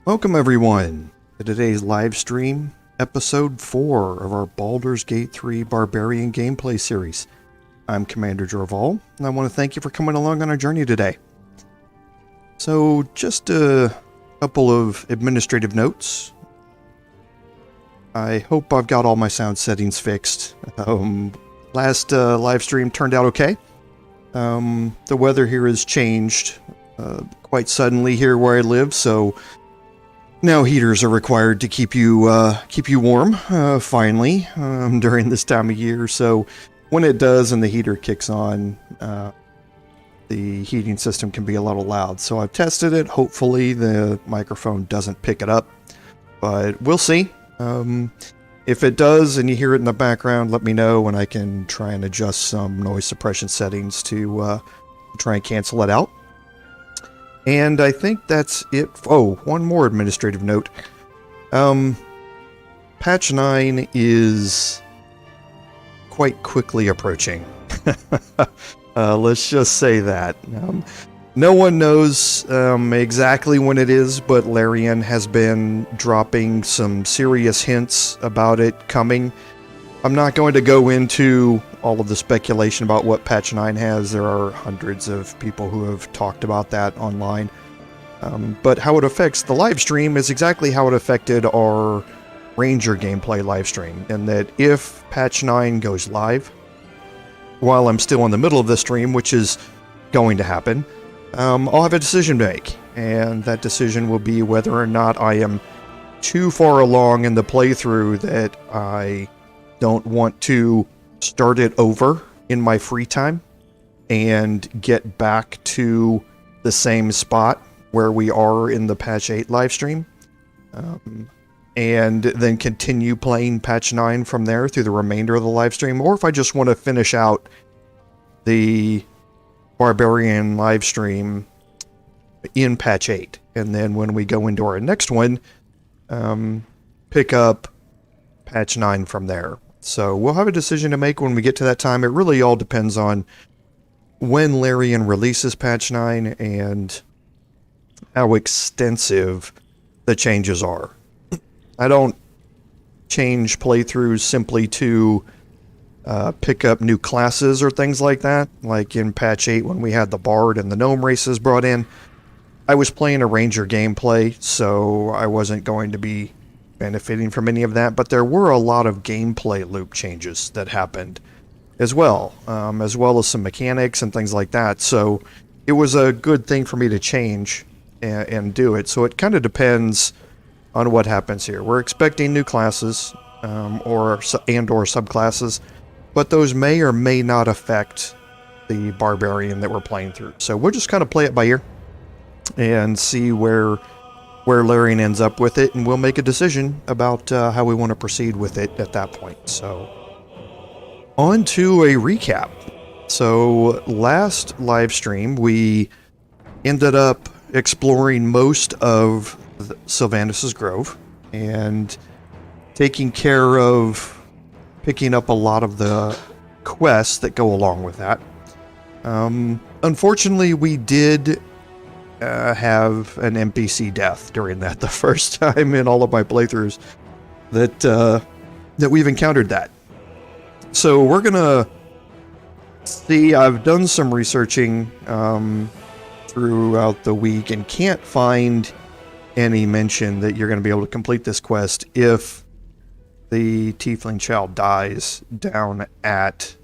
Welcome everyone to today's live stream, episode 4 of our Baldur's Gate 3 Barbarian gameplay series. I'm Commander Jorval, and I want to thank you for coming along on our journey today. So, just a couple of administrative notes. I hope I've got all my sound settings fixed. Last live stream turned out okay. The weather here has changed quite suddenly here where I live, so now heaters are required to keep you warm, finally, during this time of year. So when it does and the heater kicks on, the heating system can be a little loud. So I've tested it. Hopefully the microphone doesn't pick it up, but we'll see. If it does and you hear it in the background, let me know and I can try and adjust some noise suppression settings to try and cancel it out. And I think that's it. Oh, one more administrative note. Patch 9 is quite quickly approaching. Let's just say that. No one knows exactly when it is, but Larian has been dropping some serious hints about it coming. I'm not going to go into all of the speculation about what Patch 9 has. There are hundreds of people who have talked about that online. But how it affects the live stream is exactly how it affected our Ranger gameplay live stream. And that if Patch 9 goes live, while I'm still in the middle of the stream, which is going to happen, I'll have a decision to make. And that decision will be whether or not I am too far along in the playthrough that I don't want to start it over in my free time and get back to the same spot where we are in the Patch 8 live stream, and then continue playing Patch 9 from there through the remainder of the live stream, or if I just want to finish out the Barbarian live stream in Patch 8, and then when we go into our next one, pick up Patch 9 from there. So we'll have a decision to make when we get to that time. It really all depends on when Larian releases Patch 9 and how extensive the changes are. I don't change playthroughs simply to pick up new classes or things like that. Like in Patch 8 when we had the Bard and the Gnome races brought in, I was playing a Ranger gameplay, so I wasn't going to be benefiting from any of that, but there were a lot of gameplay loop changes that happened as well as some mechanics and things like that. So it was a good thing for me to change and do it. So it kind of depends on what happens here. We're expecting new classes or subclasses, but those may or may not affect the Barbarian that we're playing through. So we'll just kind of play it by ear and see where Larian ends up with it, and we'll make a decision about how we want to proceed with it at that point. So, on to a recap. So, last live stream, we ended up exploring most of Sylvanas' Grove and taking care of picking up a lot of the quests that go along with that. Unfortunately, we did have an NPC death during that, the first time in all of my playthroughs that we've encountered that. So we're gonna see. I've done some researching throughout the week and can't find any mention that you're going to be able to complete this quest if the Tiefling child dies down at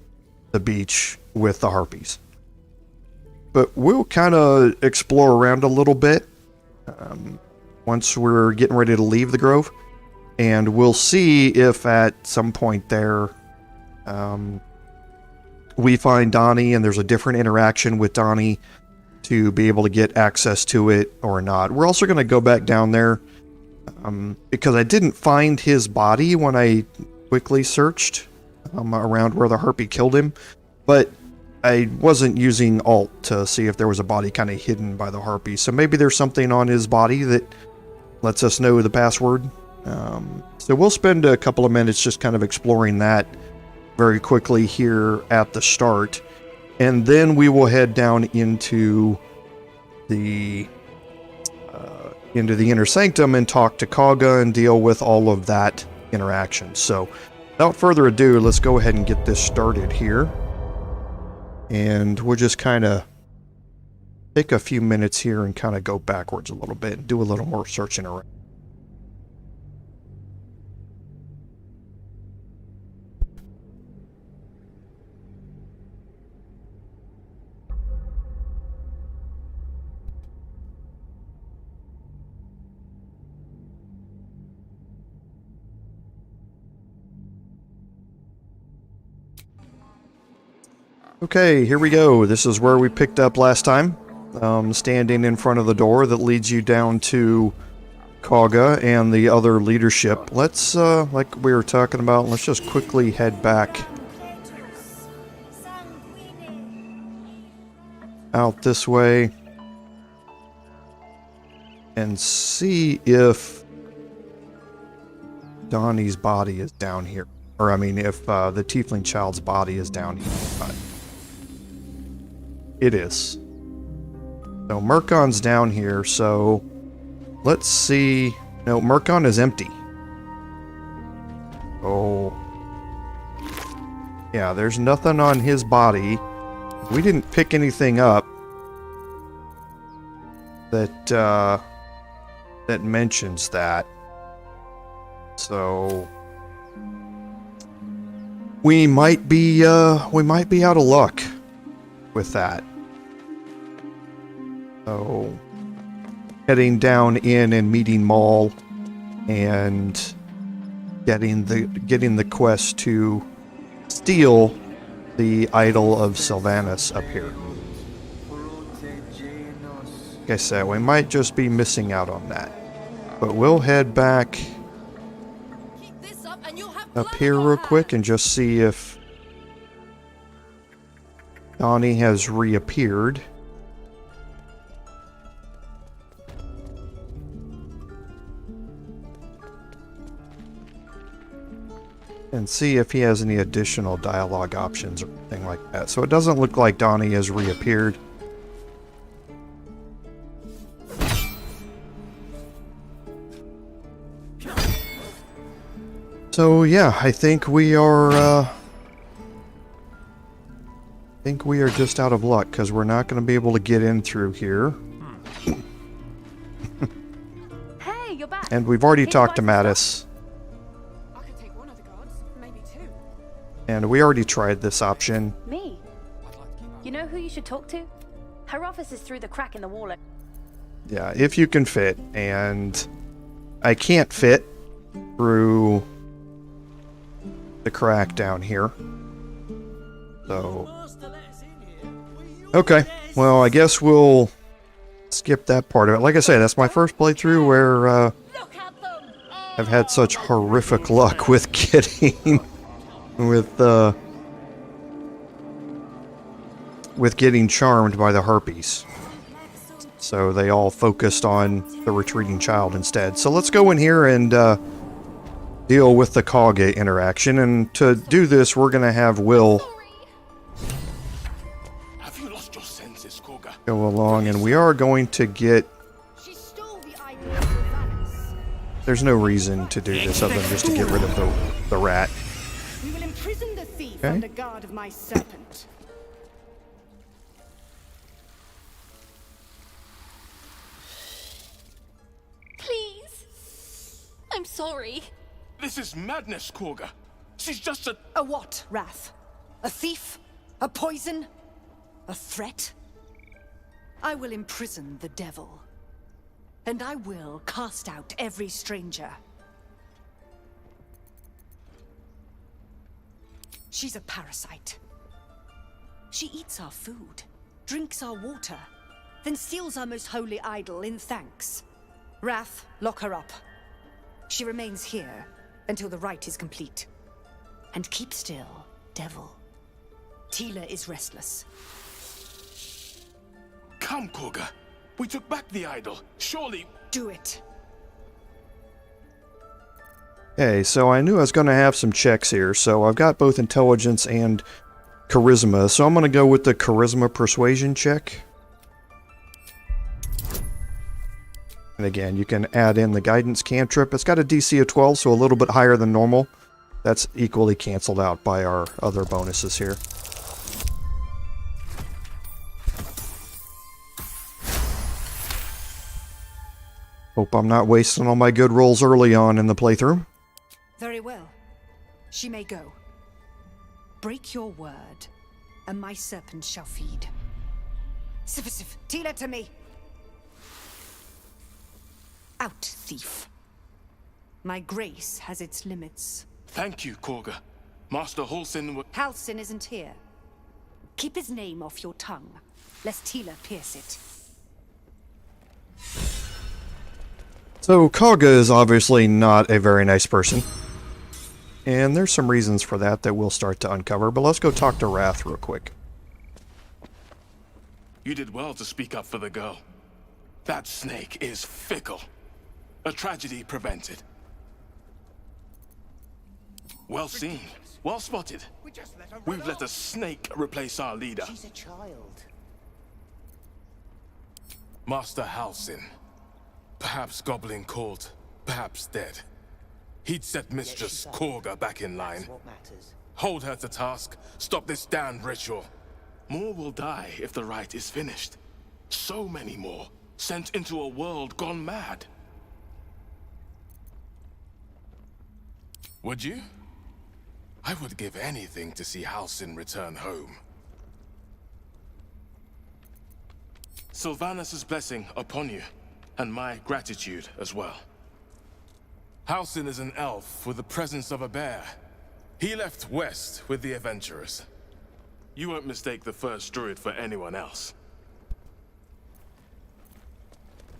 the beach with the harpies. But we'll kind of explore around a little bit once we're getting ready to leave the grove. And we'll see if at some point there we find Donnie and there's a different interaction with Donnie to be able to get access to it or not. We're also going to go back down there because I didn't find his body when I quickly searched around where the harpy killed him. But I wasn't using Alt to see if there was a body kind of hidden by the harpy. So maybe there's something on his body that lets us know the password. So we'll spend a couple of minutes just kind of exploring that very quickly here at the start. And then we will head down into the into the inner sanctum and talk to Kagha and deal with all of that interaction. So, without further ado, let's go ahead and get this started here. And we'll just kind of take a few minutes here and kind of go backwards a little bit and do a little more searching around. Okay, here we go. This is where we picked up last time. Standing in front of the door that leads you down to Kagha and the other leadership. Let's, like we were talking about, let's just quickly head back out this way and see if Donnie's body is down here. Or, I mean, if the Tiefling child's body is down here. But it is. So Mirkon's down here, so let's see. No, Mirkon is empty. Oh. Yeah, there's nothing on his body. We didn't pick anything up that that mentions that. So we might be out of luck with that. So, heading down in and meeting Maul and getting the quest to steal the idol of Sylvanas up here. Like I said, we might just be missing out on that. But we'll head back up here real quick and just see if Donnie has reappeared. And see if he has any additional dialogue options or anything like that. So it doesn't look like Donnie has reappeared. So yeah, I think we are just out of luck because we're not going to be able to get in through here. Hey, you're back. And we've already talked to Mattis. And we already tried this option. Me? You know who you should talk to? Her office is through the crack in the wall. Yeah, if you can fit. And I can't fit through the crack down here. So, okay. Well, I guess we'll skip that part of it. Like I say, that's my first playthrough where I've had such horrific luck with getting with getting charmed by the harpies. So they all focused on the retreating child instead. So let's go in here and deal with the Kagha interaction. And to do this, we're going to have Will go along, and we are going to get... There's no reason to do this other than just to get rid of the rat. We will imprison the thief Okay. under guard of my serpent. Please. I'm sorry. This is madness, Kagha. She's just a... A what, Wrath? A thief? A poison? A threat? I will imprison the devil. And I will cast out every stranger. She's a parasite. She eats our food, drinks our water, then steals our most holy idol in thanks. Wrath, lock her up. She remains here until the rite is complete. And keep still, devil. Tila is restless. Come, Kagha. We took back the idol. Surely... Do it. Okay, so I knew I was going to have some checks here, so I've got both intelligence and charisma, so I'm going to go with the charisma persuasion check. And again, you can add in the guidance cantrip. It's got a DC of 12, so a little bit higher than normal. That's equally canceled out by our other bonuses here. Hope I'm not wasting all my good rolls early on in the playthrough. Very well. She may go. Break your word, and my serpent shall feed. Sif, Tila to me! Out, thief. My grace has its limits. Thank you, Kagha. Master Halsin Halsin isn't here. Keep his name off your tongue, lest Tila pierce it. So, Kagha is obviously not a very nice person. And there's some reasons for that we'll start to uncover, but let's go talk to Wrath real quick. You did well to speak up for the girl. That snake is fickle. A tragedy prevented. Well seen. Well spotted. We've let a snake replace our leader. She's a child. Master Halsin. Perhaps goblin caught, perhaps dead. He'd set Mistress Kagha back in line. What matters? Hold her to task, stop this damned ritual. More will die if the rite is finished. So many more, sent into a world gone mad. Would you? I would give anything to see Halsin return home. Sylvanus' blessing upon you, and my gratitude as well. Halsin is an elf with the presence of a bear. He left west with the adventurers. You won't mistake the first druid for anyone else.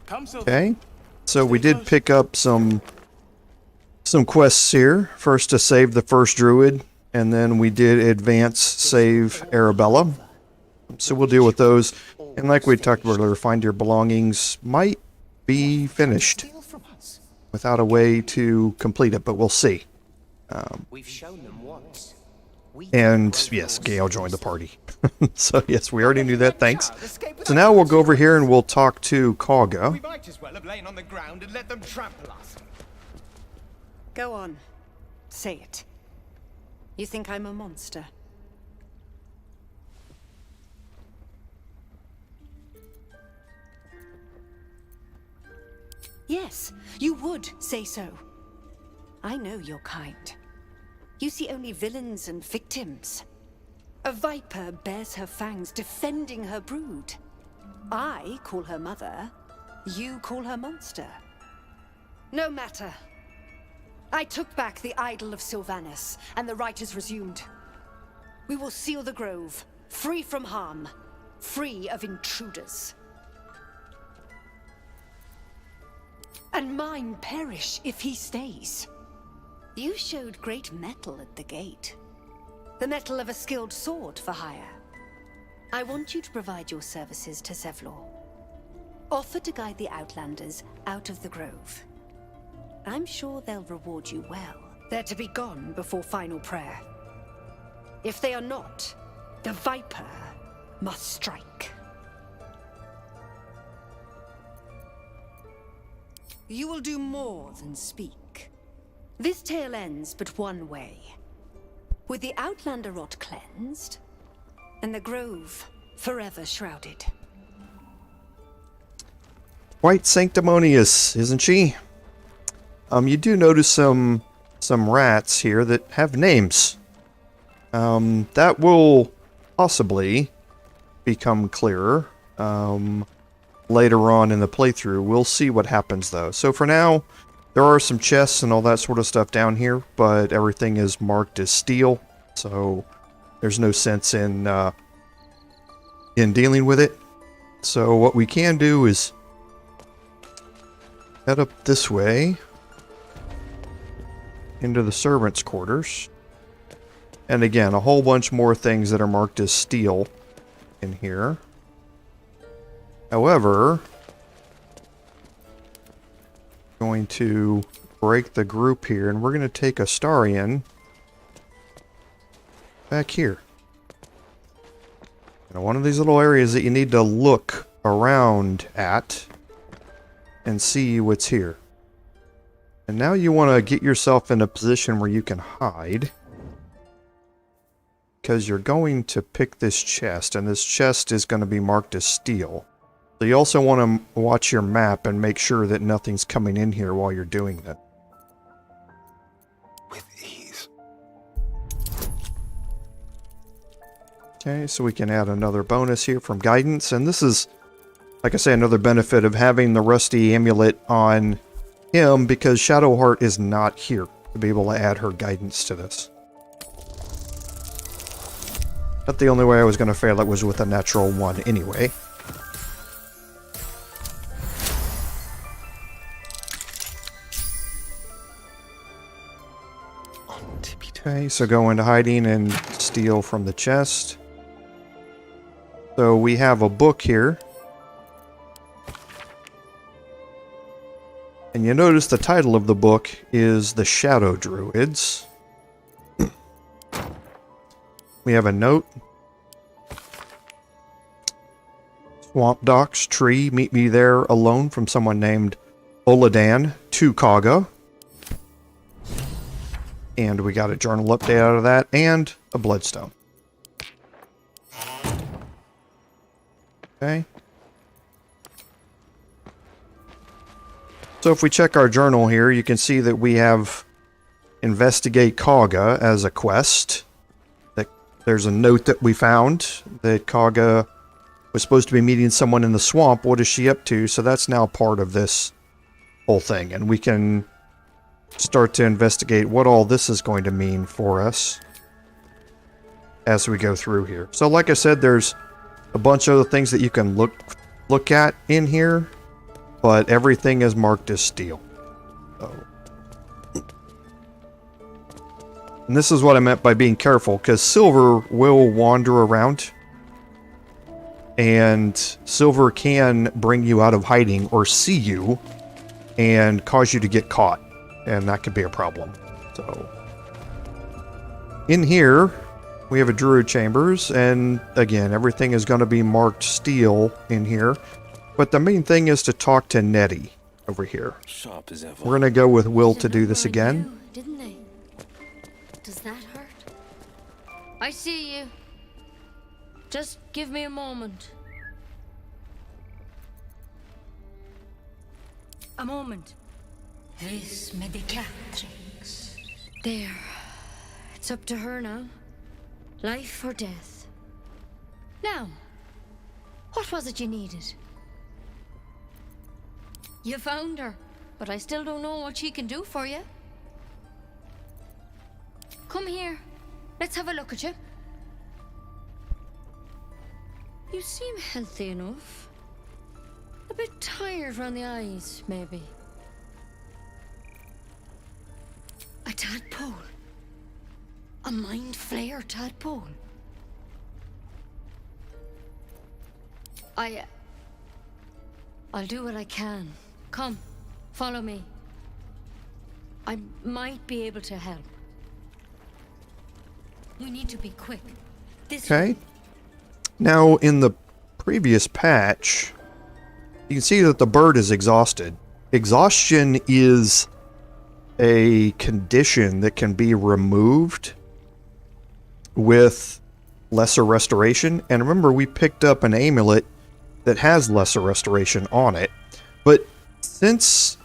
Come, Okay, so we did pick up some quests here. First to save the first druid, and then we did advance save Arabella. So we'll deal with those. And like we talked about earlier, find your belongings might be finished without a way to complete it, but we'll see. We've shown them once. And yes, Gale joined the party. So yes, we already knew that, thanks. So now we'll go over here and we'll talk to Kagha. We might as well have lain on the ground and let them trample us. Go on. Say it. You think I'm a monster? Yes, you would say so. I know your kind. You see only villains and victims. A viper bears her fangs defending her brood. I call her mother. You call her monster. No matter. I took back the idol of Sylvanus, and the rite is resumed. We will seal the grove, free from harm, free of intruders. And mine perish if he stays. You showed great mettle at the gate. The mettle of a skilled sword for hire. I want you to provide your services to Zevlor. Offer to guide the Outlanders out of the grove. I'm sure they'll reward you well. They're to be gone before final prayer. If they are not, the Viper must strike. You will do more than speak. This tale ends but one way. With the Outlander rot cleansed, and the grove forever shrouded. Quite sanctimonious, isn't she? You do notice some rats here that have names. That will possibly become clearer later on in the playthrough. We'll see what happens though. So for now, there are some chests and all that sort of stuff down here, but everything is marked as steel, so there's no sense in dealing with it. So what we can do is head up this way into the servants' quarters. And again, a whole bunch more things that are marked as steel in here. However, going to break the group here, and we're going to take Astarion back here. Now, one of these little areas that you need to look around at and see what's here. And now you want to get yourself in a position where you can hide. Because you're going to pick this chest, and this chest is going to be marked as steel. So you also want to watch your map and make sure that nothing's coming in here while you're doing that. With ease. Okay, so we can add another bonus here from guidance, and this is, like I say, another benefit of having the rusty amulet on him, because Shadowheart is not here to be able to add her guidance to this. But the only way I was going to fail it was with a natural 1 anyway. Okay, so go into hiding and steal from the chest. So we have a book here. And you notice the title of the book is The Shadow Druids. We have a note. Swamp Docks Tree, meet me there alone, from someone named Oladan to Kagha. And we got a journal update out of that, and a bloodstone. Okay. So if we check our journal here, you can see that we have Investigate Kagha as a quest. There's a note that we found that Kagha was supposed to be meeting someone in the swamp. What is she up to? So that's now part of this whole thing. And we can start to investigate what all this is going to mean for us as we go through here. So like I said, there's a bunch of other things that you can look at in here, but everything is marked as steel. So. And this is what I meant by being careful, because silver will wander around, and silver can bring you out of hiding or see you and cause you to get caught, and that could be a problem. So in here we have a druid chambers, and again, everything is going to be marked steel in here, but the main thing is to talk to Nettie over here. Sharp as ever. We're going to go with Will to do this again. Didn't they? Does that hurt? I see you. Just give me a moment. A moment. Vis medicatrix. There. It's up to her now. Life or death. Now, what was it you needed? You found her, but I still don't know what she can do for you. Come here. Let's have a look at you. You seem healthy enough. A bit tired around the eyes, maybe. A tadpole. A mind flayer tadpole. I'll do what I can. Come, follow me. I might be able to help. We need to be quick. Okay. Now, in the previous patch, you can see that the bird is exhausted. Exhaustion is a condition that can be removed with lesser restoration. And remember, we picked up an amulet that has lesser restoration on it. But since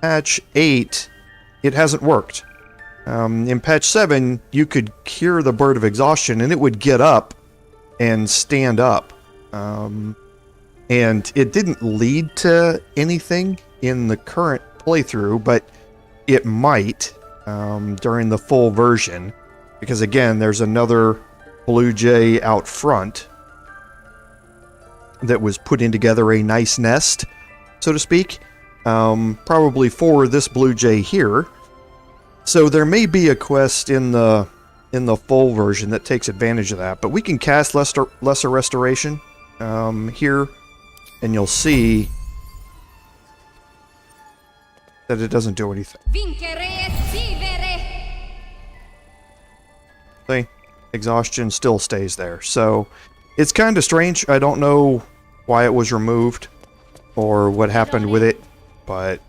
patch 8, it hasn't worked. In patch 7, you could cure the bird of exhaustion and it would get up and stand up. And it didn't lead to anything in the current playthrough, but it might during the full version. Because again, there's another blue jay out front that was putting together a nice nest, so to speak. Probably for this blue jay here. So there may be a quest in the full version that takes advantage of that, but we can cast lesser restoration here, and you'll see that it doesn't do anything. See, exhaustion still stays there, so it's kind of strange. I don't know why it was removed or what happened with it. but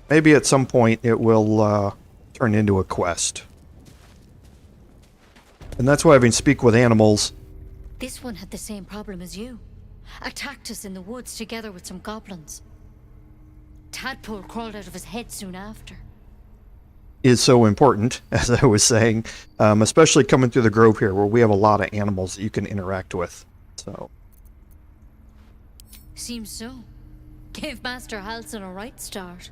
maybe at some point it will turn into a quest. And that's why I've been speaking with animals. This one had the same problem as you. Attacked us in the woods together with some goblins. Tadpole crawled out of his head soon after. Is so important, as I was saying, especially coming through the grove here where we have a lot of animals that you can interact with. So Seems so. Gave Master Halsin a right start.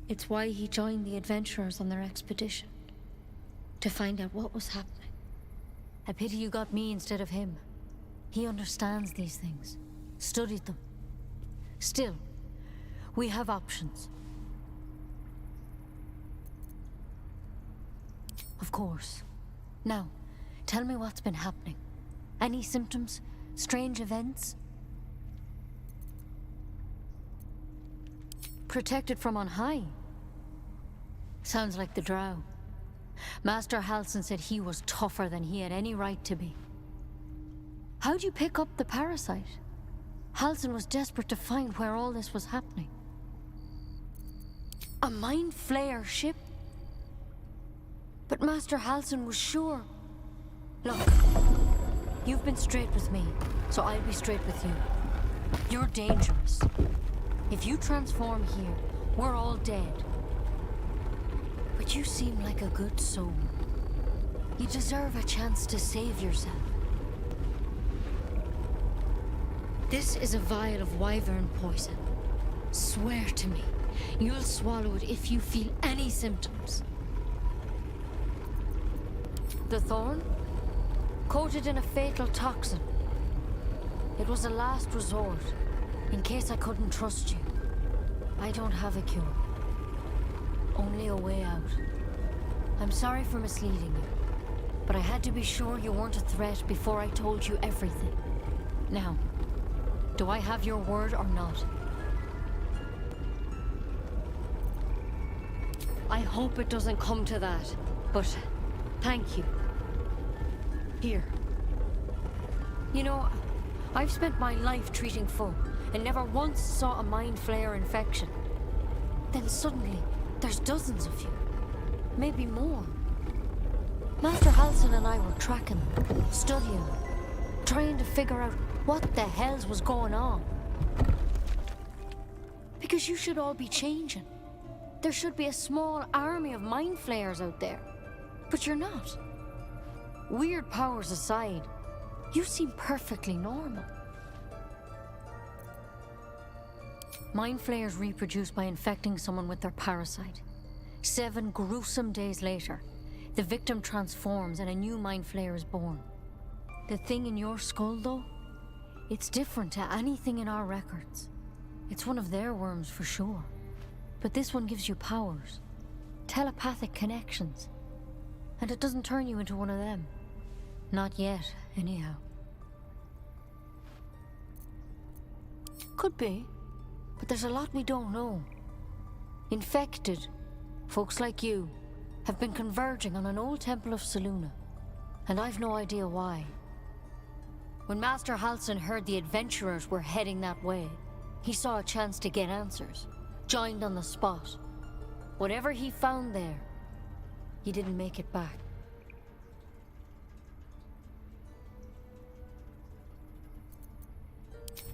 It's why he joined the adventurers on their expedition. To find out what was happening. A pity you got me instead of him. He understands these things. Studied them. Still, we have options. Of course. Now, tell me what's been happening. Any symptoms? Strange events? Protected from on high? Sounds like the drow. Master Halsin said he was tougher than he had any right to be. How'd you pick up the parasite? Halsin was desperate to find where all this was happening. A mind flayer ship? But Master Halsin was sure. Look, you've been straight with me, so I'll be straight with you. You're dangerous. If you transform here, we're all dead. But you seem like a good soul. You deserve a chance to save yourself. This is a vial of wyvern poison. Swear to me, you'll swallow it if you feel any symptoms. The thorn? Coated in a fatal toxin. It was a last resort, in case I couldn't trust you. I don't have a cure. Only a way out. I'm sorry for misleading you, but I had to be sure you weren't a threat before I told you everything. Now, do I have your word or not? I hope it doesn't come to that, but thank you. Here. You know, I've spent my life treating folk and never once saw a mind flayer infection. Then suddenly, there's dozens of you. Maybe more. Master Halsin and I were tracking them, studying them, trying to figure out what the hells was going on. Because you should all be changing. There should be a small army of mind flayers out there. But you're not. Weird powers aside, you seem perfectly normal. Mind flayers reproduce by infecting someone with their parasite. 7 gruesome days later, the victim transforms and a new mind flayer is born. The thing in your skull, though, it's different to anything in our records. It's one of their worms for sure. But this one gives you powers, telepathic connections. And it doesn't turn you into one of them. Not yet, anyhow. Could be. But there's a lot we don't know. Infected, folks like you, have been converging on an old temple of Selune, and I've no idea why. When Master Halsin heard the adventurers were heading that way, he saw a chance to get answers, joined on the spot. Whatever he found there, he didn't make it back.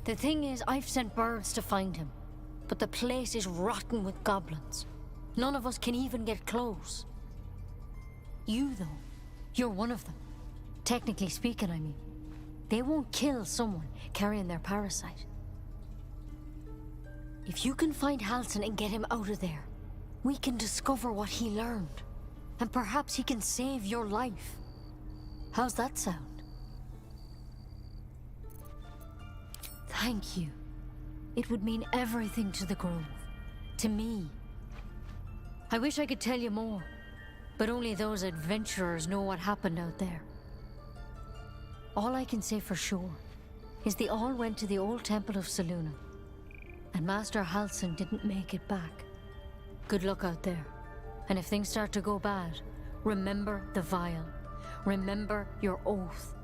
The thing is, I've sent birds to find him, but the place is rotten with goblins. None of us can even get close. You, though, you're one of them. Technically speaking, I mean. They won't kill someone carrying their parasite. If you can find Halsin and get him out of there, we can discover what he learned. And perhaps he can save your life. How's that sound? Thank you. It would mean everything to the Grove. To me. I wish I could tell you more, but only those adventurers know what happened out there. All I can say for sure is they all went to the old temple of Selune, and Master Halsin didn't make it back. Good luck out there. And if things start to go bad, remember the vial. Remember your oath.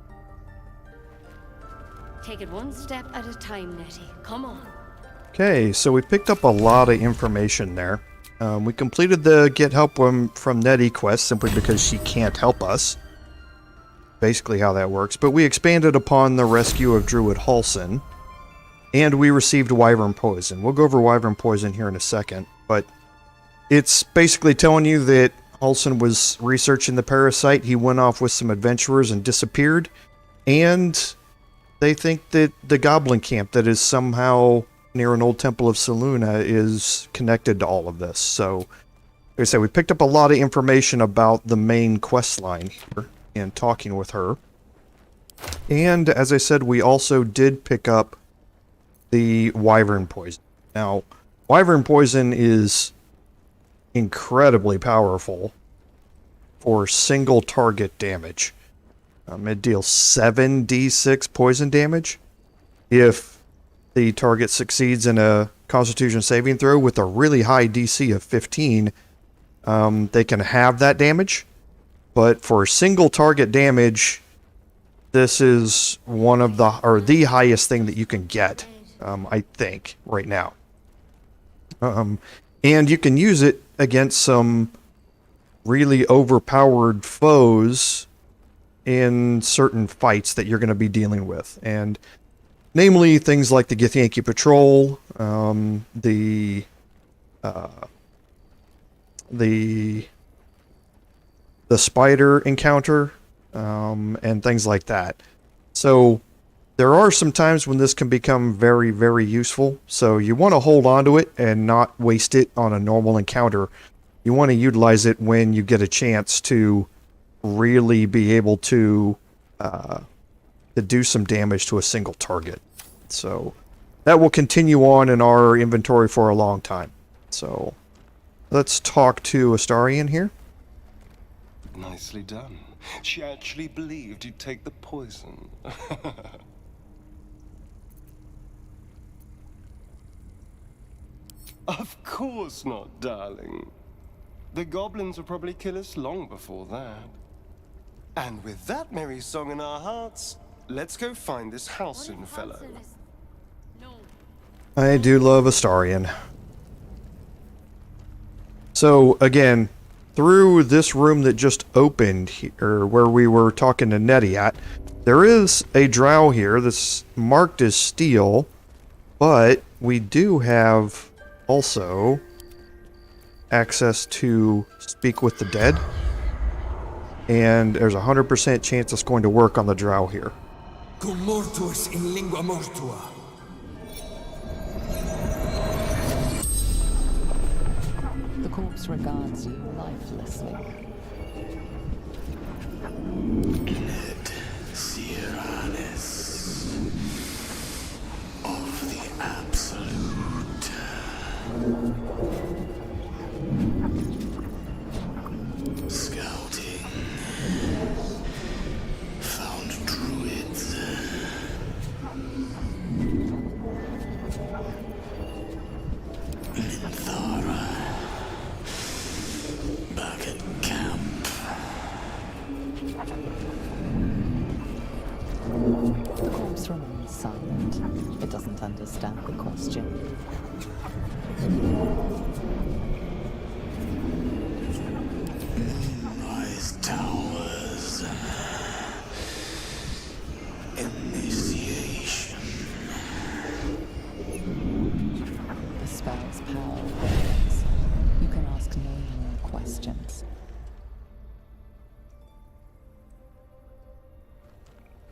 Take it one step at a time, Nettie. Come on. Okay, so we picked up a lot of information there. We completed the get help from Nettie quest simply because she can't help us. Basically how that works. But we expanded upon the rescue of Druid Halsin. And we received Wyvern Poison. We'll go over Wyvern Poison here in a second. But it's basically telling you that Halsin was researching the parasite. He went off with some adventurers and disappeared. And they think that the goblin camp that is somehow near an old temple of Selune is connected to all of this. So, like I said, we picked up a lot of information about the main quest line here and talking with her. And as I said, we also did pick up the Wyvern Poison. Now, Wyvern Poison is incredibly powerful for single target damage. It deals 7d6 poison damage. If the target succeeds in a Constitution saving throw with a really high DC of 15, they can have that damage. But for single target damage, this is one of the highest thing that you can get, I think, right now. And you can use it against some really overpowered foes in certain fights that you're going to be dealing with, and namely things like the Githyanki Patrol, the spider encounter, and things like that. So there are some times when this can become very, very useful. So you want to hold on to it and not waste it on a normal encounter. You want to utilize it when you get a chance to really be able to do some damage to a single target. So that will continue on in our inventory for a long time. So let's talk to Astarion here. Nicely done. She actually believed you'd take the poison. Of course not, darling. The goblins will probably kill us long before that. And with that merry song in our hearts, let's go find this Halsin fellow. I do love Astarion. So, again, through this room that just opened here, where we were talking to Nettie at, there is a drow here that's marked as steel, but we do have also access to speak with the dead. And there's a 100% chance it's going to work on the drow here. Cum mortuus in lingua mortua. The corpse regards you lifelessly. Ned Siranis of the Absolute. Scouting. Found druids. Minthara. Back at camp. The corpse remains silent. It doesn't understand the question. Moonrise Towers. Initiation. The spell's power wanes. You can ask no more questions.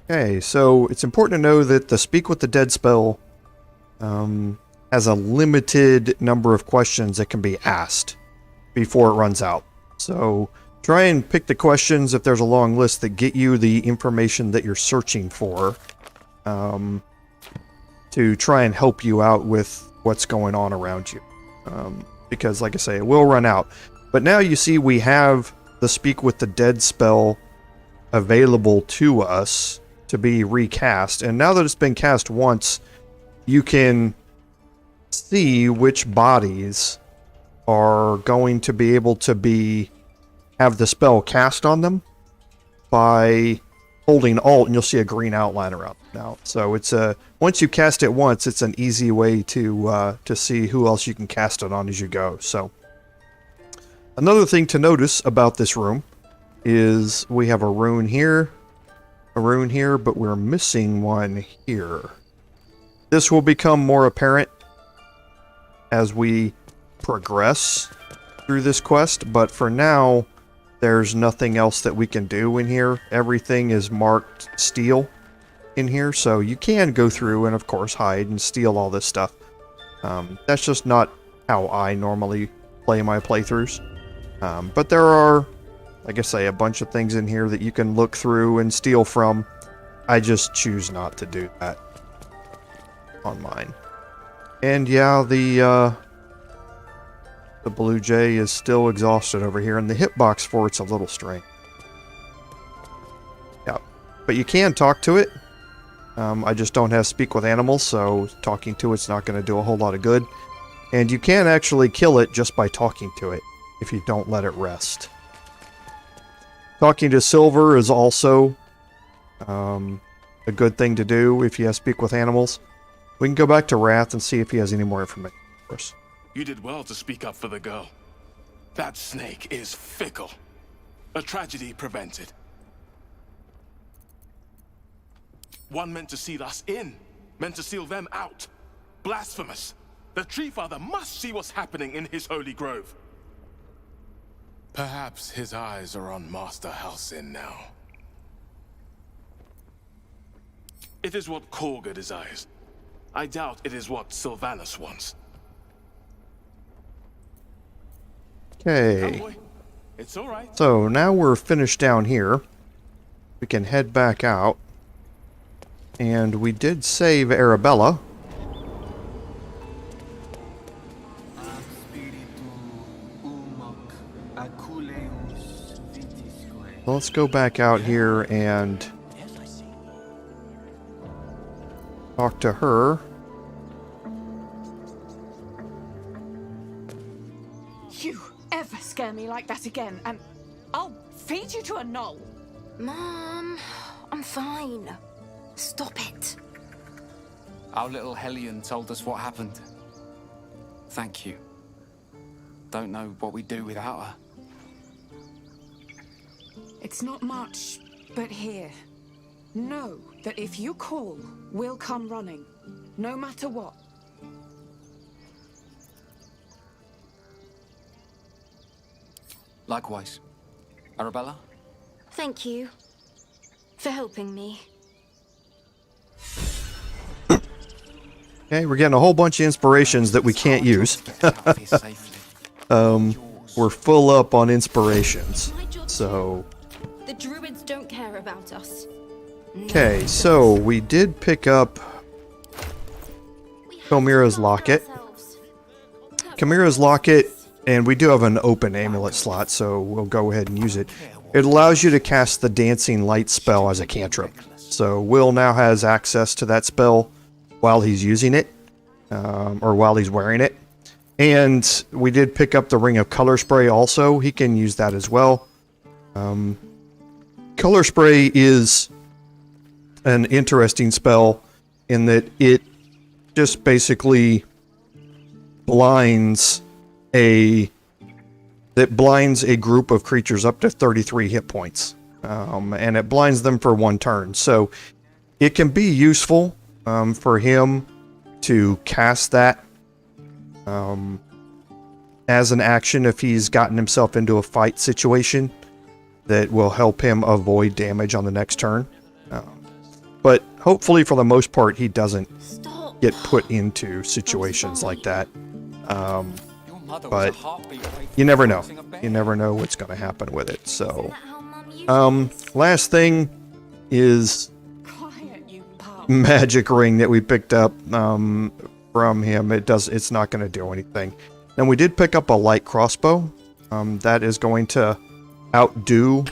Okay, so it's important to know that the Speak with the Dead spell has a limited number of questions that can be asked before it runs out. So try and pick the questions, if there's a long list, that get you the information that you're searching for, to try and help you out with what's going on around you. Because, like I say, it will run out. But now you see we have the Speak with the Dead spell available to us to be recast. And now that it's been cast once, you can see which bodies are going to be able to have the spell cast on them by holding Alt, and you'll see a green outline around them now. So it's once you cast it once, it's an easy way to see who else you can cast it on as you go. So another thing to notice about this room is we have a rune here, but we're missing one here. This will become more apparent as we progress through this quest, but for now, there's nothing else that we can do in here. Everything is marked steal in here, so you can go through and, of course, hide and steal all this stuff. That's just not how I normally play my playthroughs. But there are, like I say, a bunch of things in here that you can look through and steal from. I just choose not to do that on mine. And yeah, the Blue Jay is still exhausted over here, and the hitbox for it's a little strange. Yeah, but you can talk to it. I just don't have speak with animals, so talking to it's not going to do a whole lot of good. And you can actually kill it just by talking to it, if you don't let it rest. Talking to Silver is also a good thing to do if you have speak with animals. We can go back to Wrath and see if he has any more information for us. You did well to speak up for the girl. That snake is fickle. A tragedy prevented. One meant to seal us in, meant to seal them out. Blasphemous. The Tree Father must see what's happening in his holy grove. Perhaps his eyes are on Master Halsin now. It is what Kagha desires. I doubt it is what Sylvanus wants. Okay. It's all right. So now we're finished down here. We can head back out. And we did save Arabella. So let's go back out here and talk to her. You ever scare me like that again, and I'll feed you to a knoll. Mom, I'm fine. Stop it. Our little Hellion told us what happened. Thank you. Don't know what we'd do without her. It's not much, but here. Know that if you call, we'll come running, no matter what. Likewise. Arabella? Thank you for helping me. Okay, we're getting a whole bunch of inspirations that we can't use. We're full up on inspirations, so... The druids don't care about us. Okay, so we did pick up Chimera's Locket. Chimera's Locket, and we do have an open amulet slot, so we'll go ahead and use it. It allows you to cast the Dancing Light spell as a cantrip. So Will now has access to that spell while he's using it, or while he's wearing it. And we did pick up the Ring of Color Spray also. He can use that as well. Color Spray is an interesting spell in that it just basically blinds a group of creatures up to 33 hit points. And it blinds them for one turn. So it can be useful for him to cast that as an action if he's gotten himself into a fight situation that will help him avoid damage on the next turn. But hopefully for the most part he doesn't get put into situations like that. But you never know. You never know what's going to happen with it. So, last thing is magic ring that we picked up from him. It's not going to do anything. Then we did pick up a light crossbow. That is going to outdo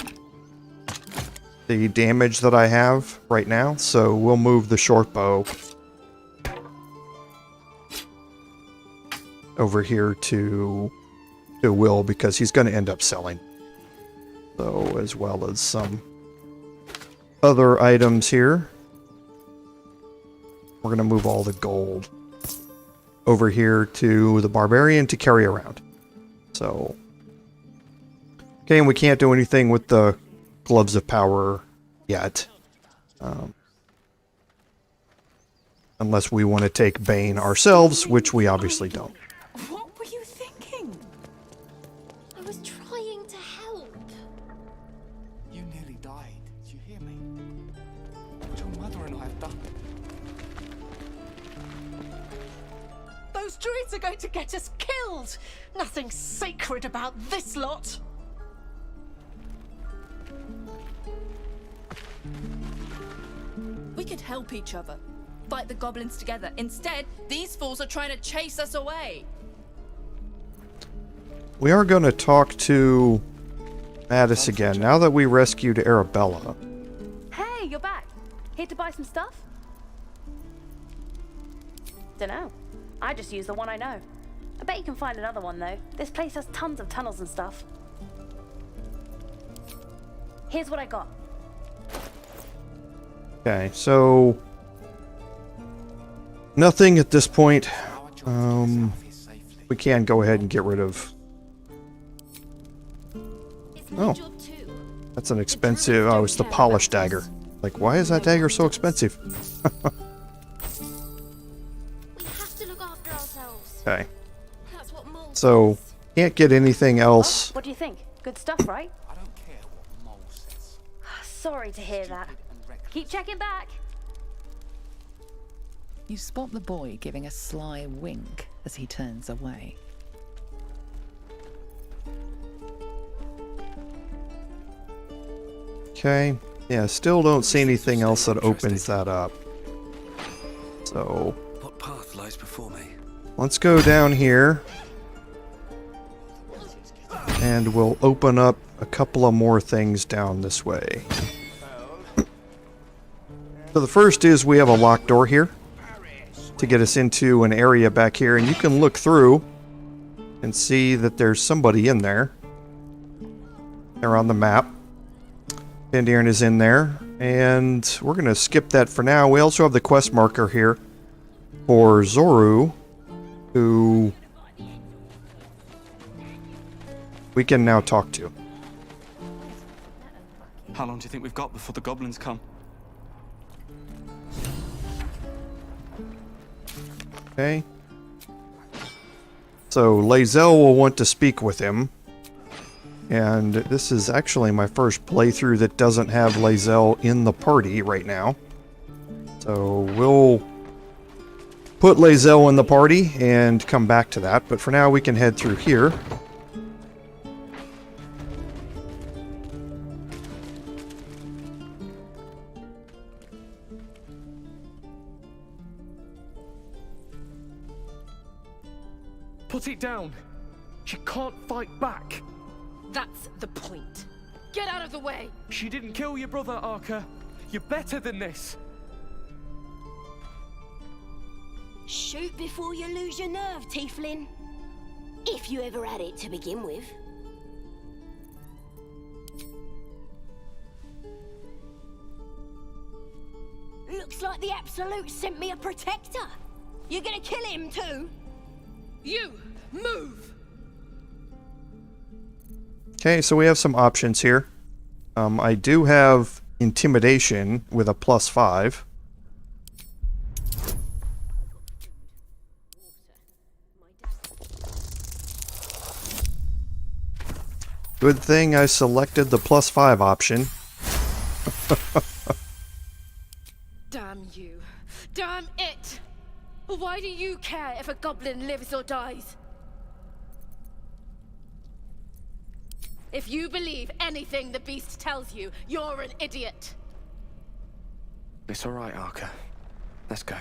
the damage that I have right now. So we'll move the short bow over here to Will, because he's going to end up selling. So, as well as some other items here. We're going to move all the gold over here to the Barbarian to carry around. So, okay, and we can't do anything with the Gloves of Power yet. Unless we want to take Bane ourselves, which we obviously don't. What were you thinking? I was trying to help. You nearly died. Did you hear me? What your mother and I have done. Those druids are going to get us killed. Nothing sacred about this lot. We could help each other. Fight the goblins together. Instead, these fools are trying to chase us away. We are going to talk to Mattis again, now that we rescued Arabella. Hey, you're back. Here to buy some stuff? Dunno. I just use the one I know. I bet you can find another one, though. This place has tons of tunnels and stuff. Here's what I got. Okay, so nothing at this point. We can go ahead and get rid of... Oh, that's an expensive... Oh, it's the polished dagger. Like, why is that dagger so expensive? Okay. So, can't get anything else. What do you think? Good stuff, right? I don't care what Mole says. Sorry to hear that. Keep checking back. You spot the boy giving a sly wink as he turns away. Okay. Yeah, still don't see anything else that opens that up. So, what path lies before me? Let's go down here. And we'll open up a couple of more things down this way. So the first is we have a locked door here to get us into an area back here, and you can look through and see that there's somebody in there. They're on the map. Pandiran is in there, and we're going to skip that for now. We also have the quest marker here for Zorru, who we can now talk to. How long do you think we've got before the goblins come? Okay. So Lae'zel will want to speak with him. And this is actually my first playthrough that doesn't have Lae'zel in the party right now. So we'll put Lae'zel in the party and come back to that. But for now we can head through here. Put it down. She can't fight back. That's the point. Get out of the way. She didn't kill your brother, Arca. You're better than this. Shoot before you lose your nerve, Tiefling. If you ever had it to begin with. Looks like the Absolute sent me a protector. You're gonna kill him too? You, move! Okay, so we have some options here. I do have Intimidation with a +5. Good thing I selected the +5 option. Damn you. Damn it! Why do you care if a goblin lives or dies? If you believe anything the beast tells you, you're an idiot. It's all right, Arca. Let's go.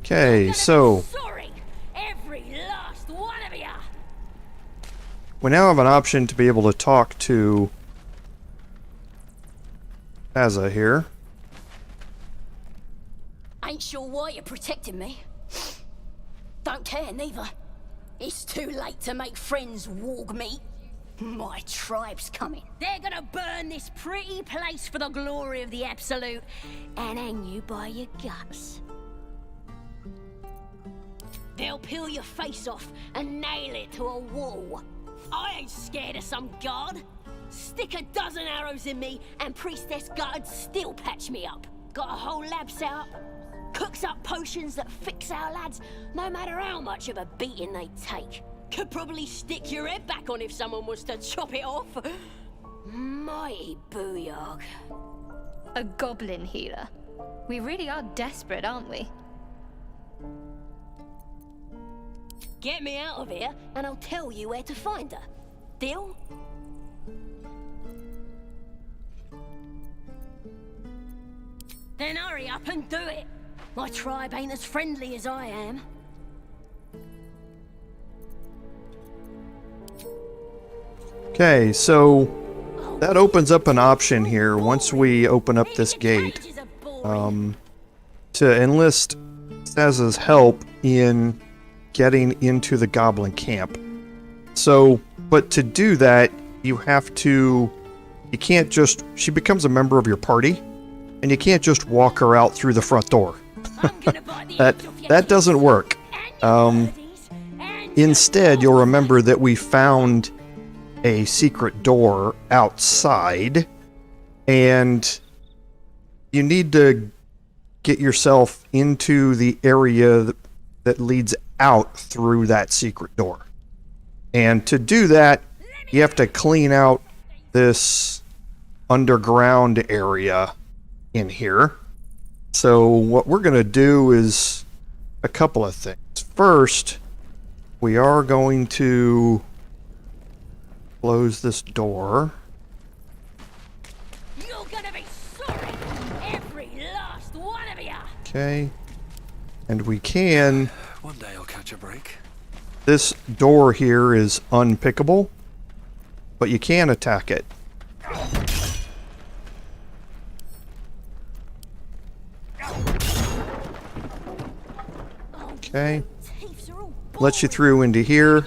Okay, so Sorry, every last one of ya. we now have an option to be able to talk to Sazza here. Ain't sure why you're protecting me. Don't care, neither. It's too late to make friends, warg meat. My tribe's coming. They're gonna burn this pretty place for the glory of the Absolute and hang you by your guts. They'll peel your face off and nail it to a wall. I ain't scared of some god. Stick a dozen arrows in me and Priestess Gut'd still patch me up. Got a whole lab set up. Cooks up potions that fix our lads, no matter how much of a beating they take. Could probably stick your head back on if someone was to chop it off. Mighty booyog. A goblin healer. We really are desperate, aren't we? Get me out of here, and I'll tell you where to find her. Deal? Then hurry up and do it. My tribe ain't as friendly as I am. Okay, so that opens up an option here once we open up this gate to enlist Sazza's help in getting into the goblin camp. So, but to do that, you can't just, she becomes a member of your party, and you can't just walk her out through the front door. that doesn't work. Instead, you'll remember that we found a secret door outside, and you need to get yourself into the area that leads out through that secret door. And to do that, you have to clean out this underground area in here. So what we're going to do is a couple of things. First, we are going to close this door. You're gonna be sorry, every last one of you. Okay. And we can... One day I'll catch a break. This door here is unpickable, but you can attack it. Okay. Lets you through into here.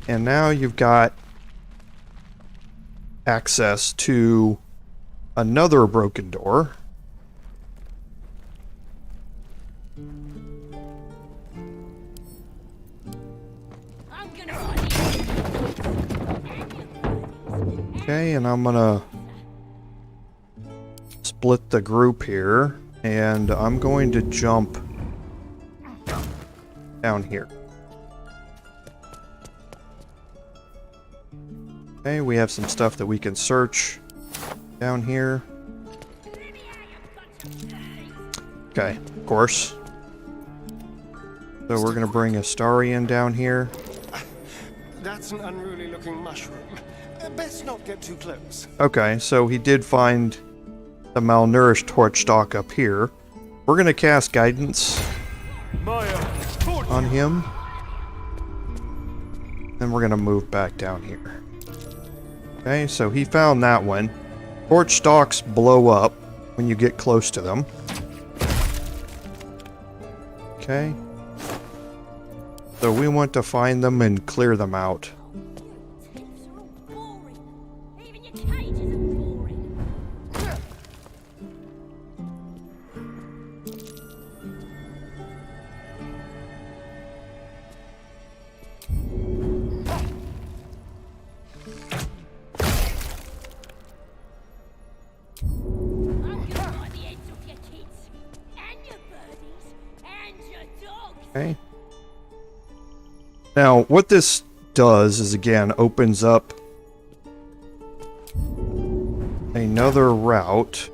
And now you've got access to another broken door. Okay, and I'm gonna split the group here, and I'm going to jump down here. Okay, we have some stuff that we can search down here. Okay, of course. So we're gonna bring Astarion down here. That's an unruly looking mushroom. Best not get too close. Okay, so he did find the malnourished torch stalk up here. We're gonna cast guidance on him. Then we're gonna move back down here. Okay, so he found that one. Torch stalks blow up when you get close to them. Okay. So we want to find them and clear them out. Okay. Now, what this does is, again, opens up another route.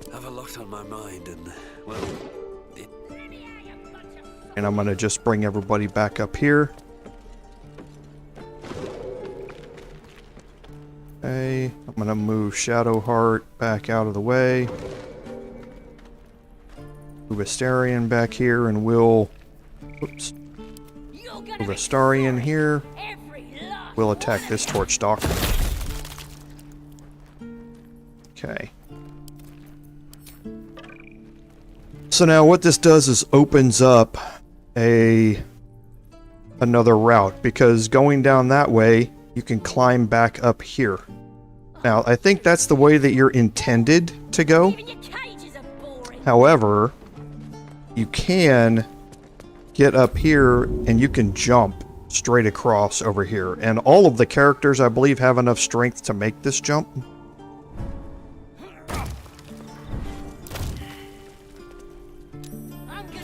I have a lot on my mind, and, well... And I'm going to just bring everybody back up here. Okay, I'm going to move Shadowheart back out of the way. Move Astarion back here, and we'll... Oops. Move Astarion here. We'll attack this torch stalk. Okay. So now what this does is opens up another route, because going down that way, you can climb back up here. Now, I think that's the way that you're intended to go. However, you can get up here and you can jump straight across over here. And all of the characters, I believe, have enough strength to make this jump.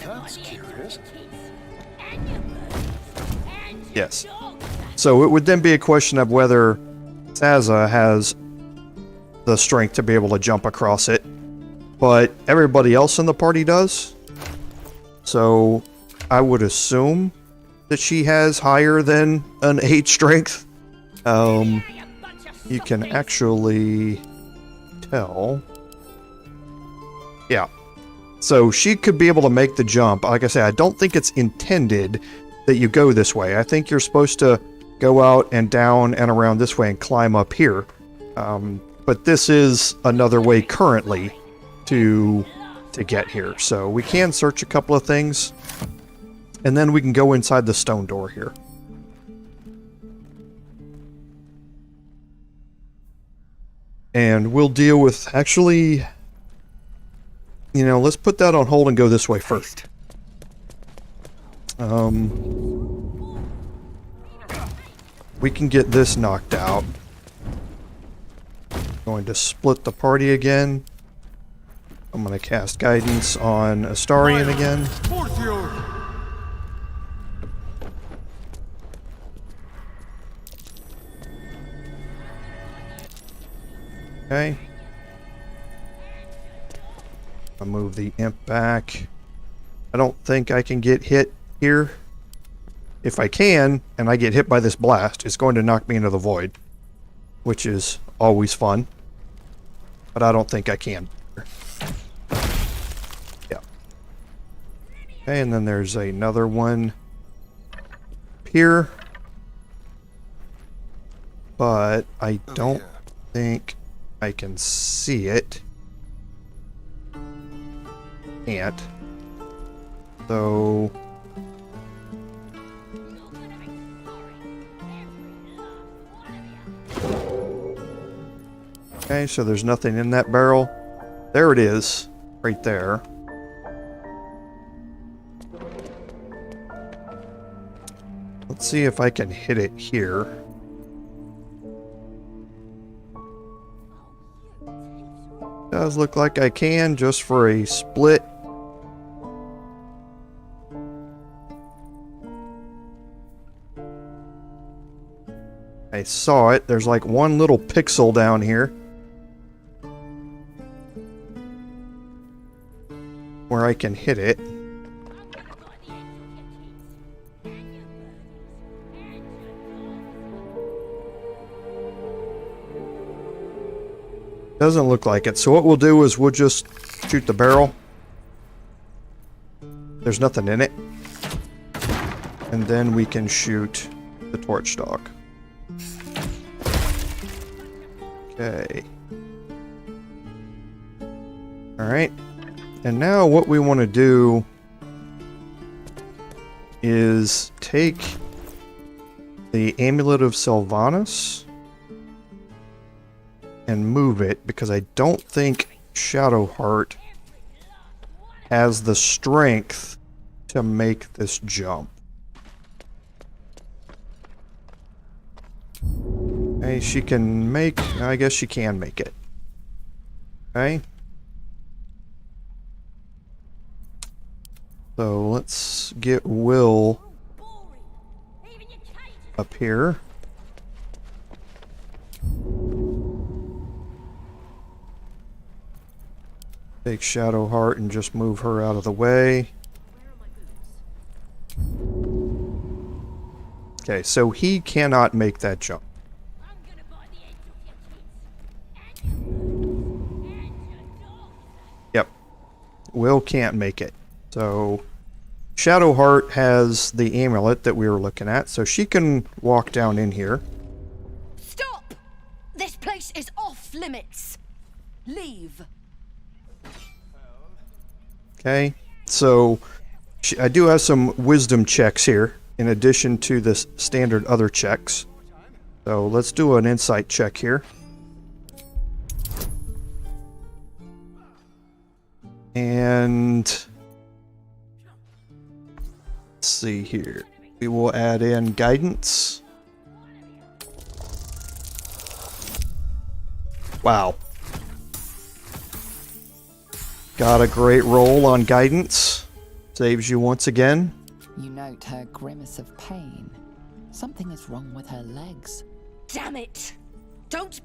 That's curious. Yes. So it would then be a question of whether Sazza has the strength to be able to jump across it, but everybody else in the party does. So I would assume that she has higher than an 8 strength. You can actually tell. Yeah. So she could be able to make the jump. Like I said, I don't think it's intended that you go this way. I think you're supposed to go out and down and around this way and climb up here. But this is another way currently to get here. So we can search a couple of things, and then we can go inside the stone door here. And we'll deal with, actually, you know, let's put that on hold and go this way first. We can get this knocked out. Going to split the party again. I'm going to cast guidance on Astarion again. Okay. I'll move the imp back. I don't think I can get hit here. If I can, and I get hit by this blast, it's going to knock me into the void, which is always fun. But I don't think I can. Yeah. Okay, and then there's another one here. But I don't think I can see it. Can't. So... Okay, so there's nothing in that barrel. There it is, right there. Let's see if I can hit it here. Does look like I can, just for a split. I saw it. There's like one little pixel down here where I can hit it. Doesn't look like it. So what we'll do is we'll just shoot the barrel. There's nothing in it. And then we can shoot the torch dog. Okay. Alright. And now what we want to do is take the Amulet of Sylvanas and move it, because I don't think Shadowheart has the strength to make this jump. Okay, she can make... I guess she can make it. Okay. So let's get Will up here. Take Shadowheart and just move her out of the way. Okay, so he cannot make that jump. Yep. Will can't make it. So Shadowheart has the amulet that we were looking at, so she can walk down in here. Stop! This place is off limits. Leave. Okay. So I do have some wisdom checks here, in addition to the standard other checks. So let's do an insight check here. And let's see here. We will add in guidance. Wow. Got a great roll on guidance. Saves you once again. You note her grimace of pain. Something is wrong with her legs. Damn it! Don't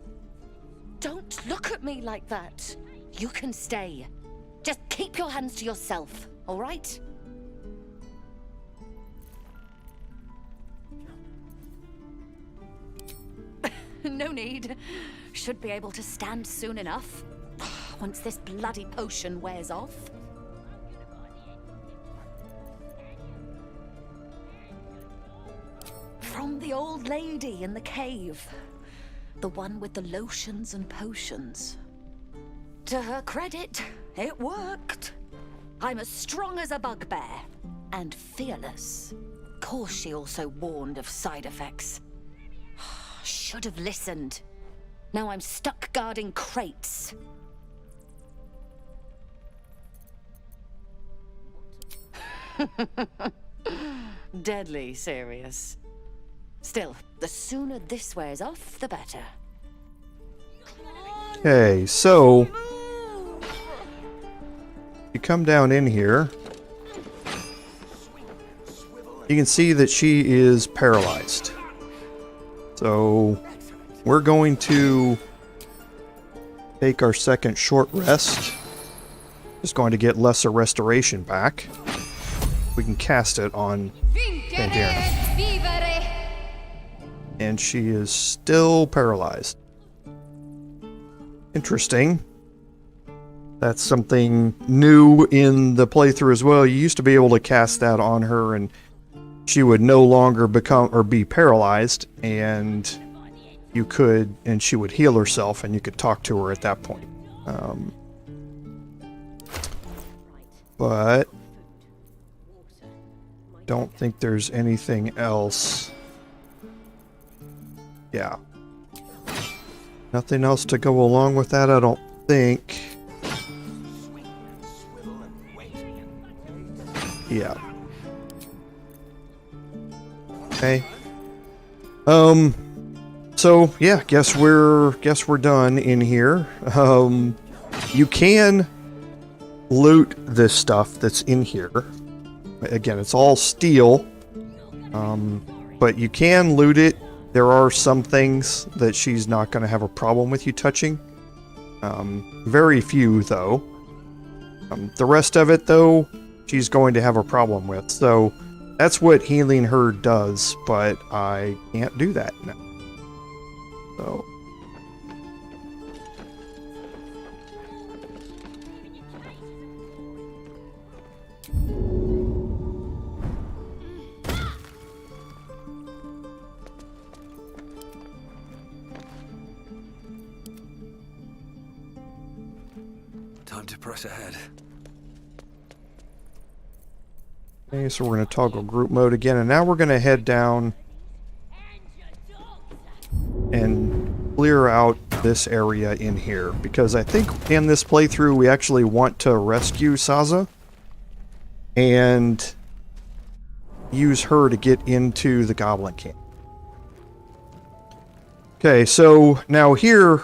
look at me like that. You can stay. Just keep your hands to yourself, all right? No need. Should be able to stand soon enough. Once this bloody potion wears off. From the old lady in the cave. The one with the lotions and potions. To her credit, it worked. I'm as strong as a bugbear. And fearless. Course she also warned of side effects. Should have listened. Now I'm stuck guarding crates. Deadly serious. Still, the sooner this wears off, the better. Okay, so you come down in here. You can see that she is paralyzed. So we're going to take our second short rest. Just going to get lesser restoration back. We can cast it on Pantera. And she is still paralyzed. Interesting. That's something new in the playthrough as well. You used to be able to cast that on her and she would no longer become or be paralyzed, and you could, and she would heal herself and you could talk to her at that point. But don't think there's anything else. Yeah. Nothing else to go along with that, I don't think. Yeah. Okay. So yeah, guess we're done in here. You can loot this stuff that's in here. Again, it's all steel. But you can loot it. There are some things that she's not going to have a problem with you touching. Very few, though. The rest of it, though, she's going to have a problem with. So that's what healing her does, but I can't do that now. So. Time to press ahead. Okay, so we're going to toggle group mode again, and now we're going to head down and clear out this area in here, because I think in this playthrough we actually want to rescue Sazza and use her to get into the goblin camp. Okay, so now here,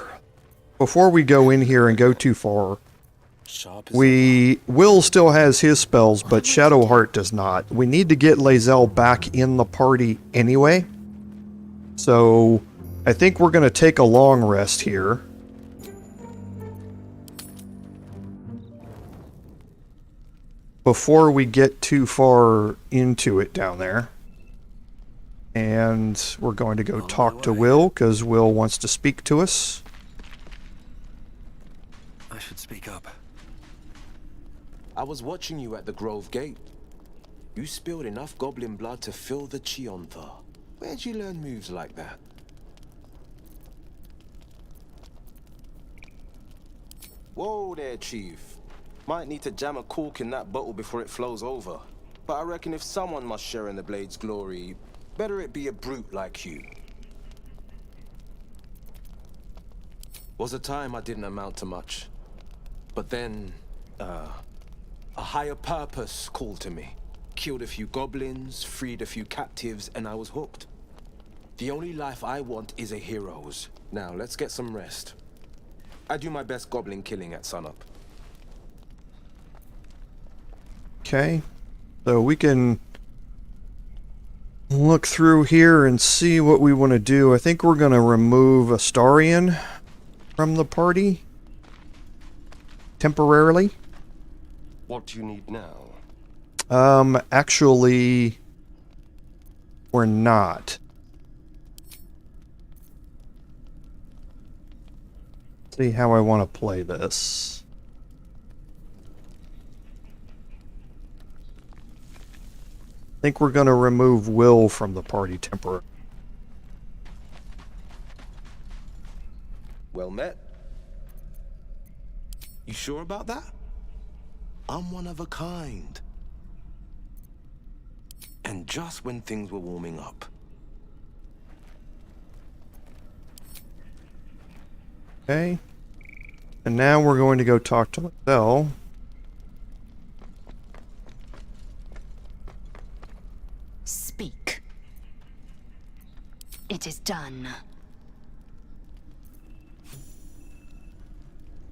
before we go in here and go too far, Will still has his spells, but Shadowheart does not. We need to get Lae'zel back in the party anyway. So I think we're going to take a long rest here. Before we get too far into it down there. And we're going to go talk to Will, because Will wants to speak to us. I should speak up. I was watching you at the Grove Gate. You spilled enough goblin blood to fill the Chiontha. Where'd you learn moves like that? Whoa there, Chief. Might need to jam a cork in that bottle before it flows over. But I reckon if someone must share in the blade's glory, better it be a brute like you. Was a time I didn't amount to much. But then, a higher purpose called to me. Killed a few goblins, freed a few captives, and I was hooked. The only life I want is a hero's. Now, let's get some rest. I do my best goblin killing at sunup. Okay. So we can look through here and see what we want to do. I think we're going to remove Astarion from the party. Temporarily. What do you need now? Actually, we're not. See how I want to play this. I think we're going to remove Will from the party temporarily. Well met. You sure about that? I'm one of a kind. And just when things were warming up. Okay. And now we're going to go talk to Raphael. Speak. It is done.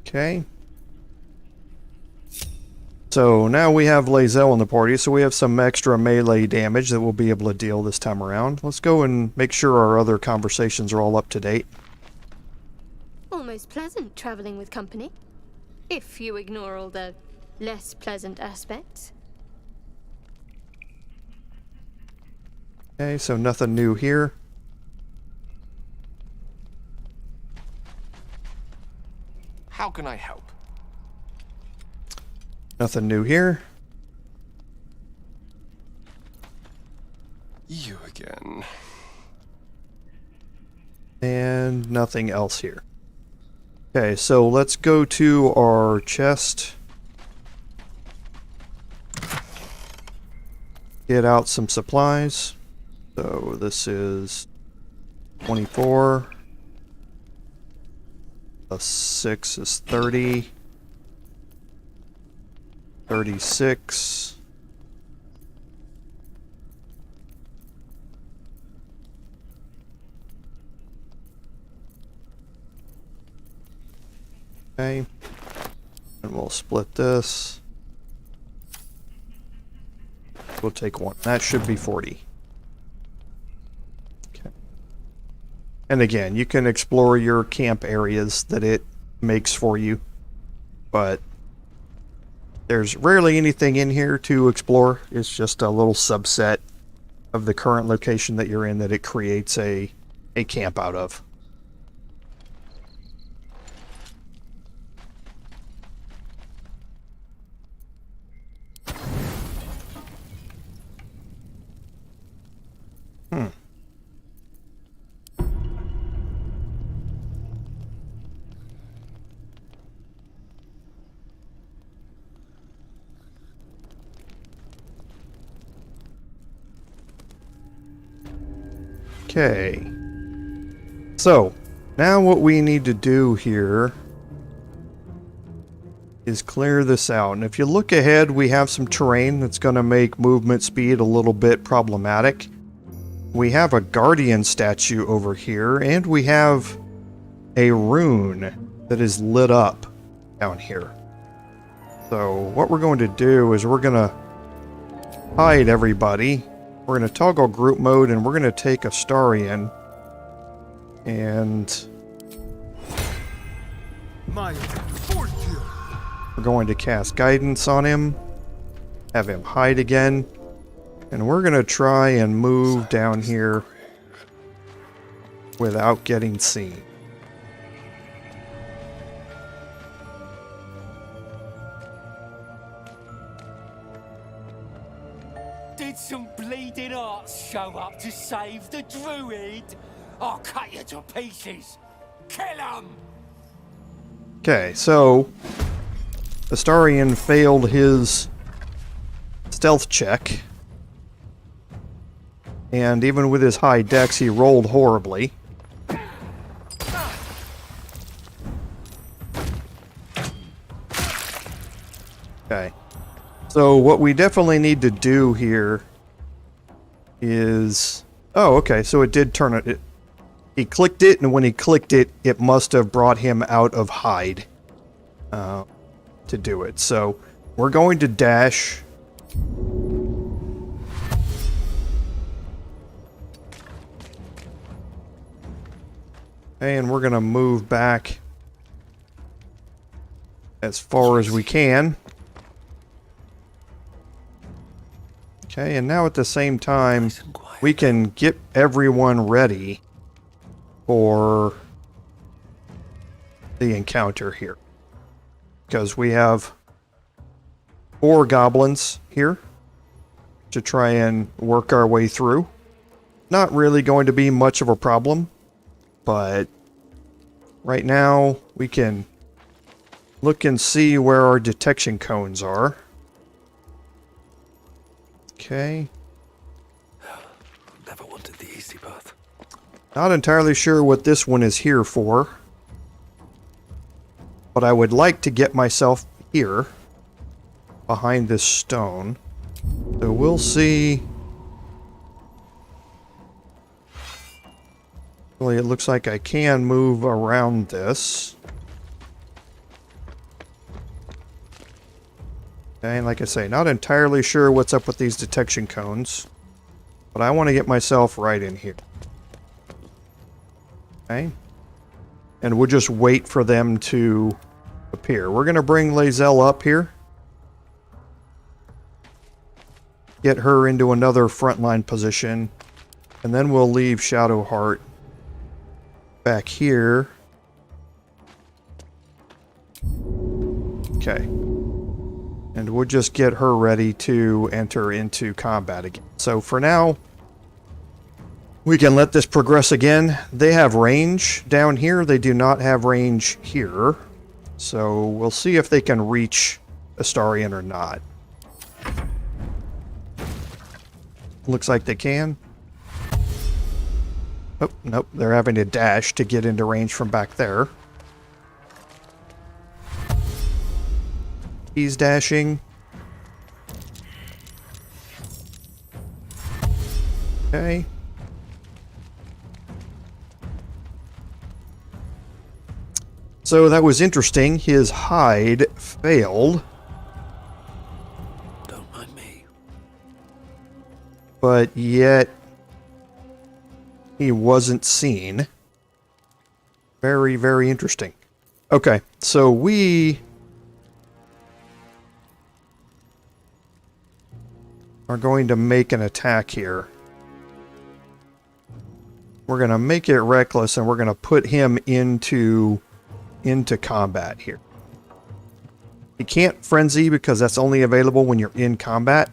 Okay. So now we have Lae'zel in the party, so we have some extra melee damage that we'll be able to deal this time around. Let's go and make sure our other conversations are all up to date. Almost pleasant traveling with company, if you ignore all the less pleasant aspects. Okay, so nothing new here. How can I help? Nothing new here. You again. And nothing else here. Okay, so let's go to our chest. Get out some supplies. So this is 24. Plus 6 is 30. 36. Okay. And we'll split this. We'll take one. That should be 40. Okay. And again, you can explore your camp areas that it makes for you, but there's rarely anything in here to explore. It's just a little subset of the current location that you're in that it creates a camp out of. Okay, so now what we need to do here is clear this out. And if you look ahead, we have some terrain that's going to make movement speed a little bit problematic. We have a guardian statue over here, and we have a rune that is lit up down here. So what we're going to do is we're going to hide everybody. We're going to toggle group mode, and we're going to take Astarion, and we're going to cast guidance on him, have him hide again, and we're going to try and move down here without getting seen. Did some bleeding arts show up to save the druid? I'll cut you to pieces. Kill him! Okay, so Astarion failed his stealth check. And even with his high dex, he rolled horribly. Okay. So what we definitely need to do here is... Oh, okay, so it did turn it. He clicked it, and when he clicked it, it must have brought him out of hide to do it. So we're going to dash. And we're going to move back as far as we can. Okay, and now at the same time, we can get everyone ready for the encounter here. Because we have 4 goblins here to try and work our way through. Not really going to be much of a problem, but right now we can look and see where our detection cones are. Okay. Never wanted the easy path. Not entirely sure what this one is here for. But I would like to get myself here. Behind this stone. So we'll see. Well, it looks like I can move around this. Okay, and like I say, not entirely sure what's up with these detection cones. But I want to get myself right in here. Okay. And we'll just wait for them to appear. We're going to bring Lae'zel up here. Get her into another frontline position. And then we'll leave Shadowheart back here. Okay. And we'll just get her ready to enter into combat again. So for now, we can let this progress again. They have range down here. They do not have range here. So we'll see if they can reach Astarion or not. Looks like they can. Oh, nope. They're having to dash to get into range from back there. He's dashing. Okay. So that was interesting. His hide failed. Don't mind me. But yet he wasn't seen. Very, very interesting. Okay, so we are going to make an attack here. We're going to make it reckless, and we're going to put him into combat here. He can't frenzy because that's only available when you're in combat,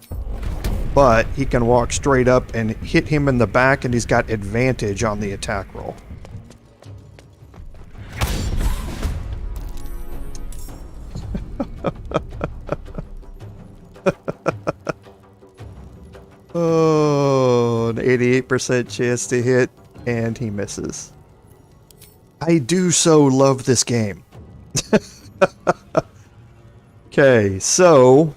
but he can walk straight up and hit him in the back, and he's got advantage on the attack roll. Oh, an 88% chance to hit, and he misses. I do so love this game. Okay, so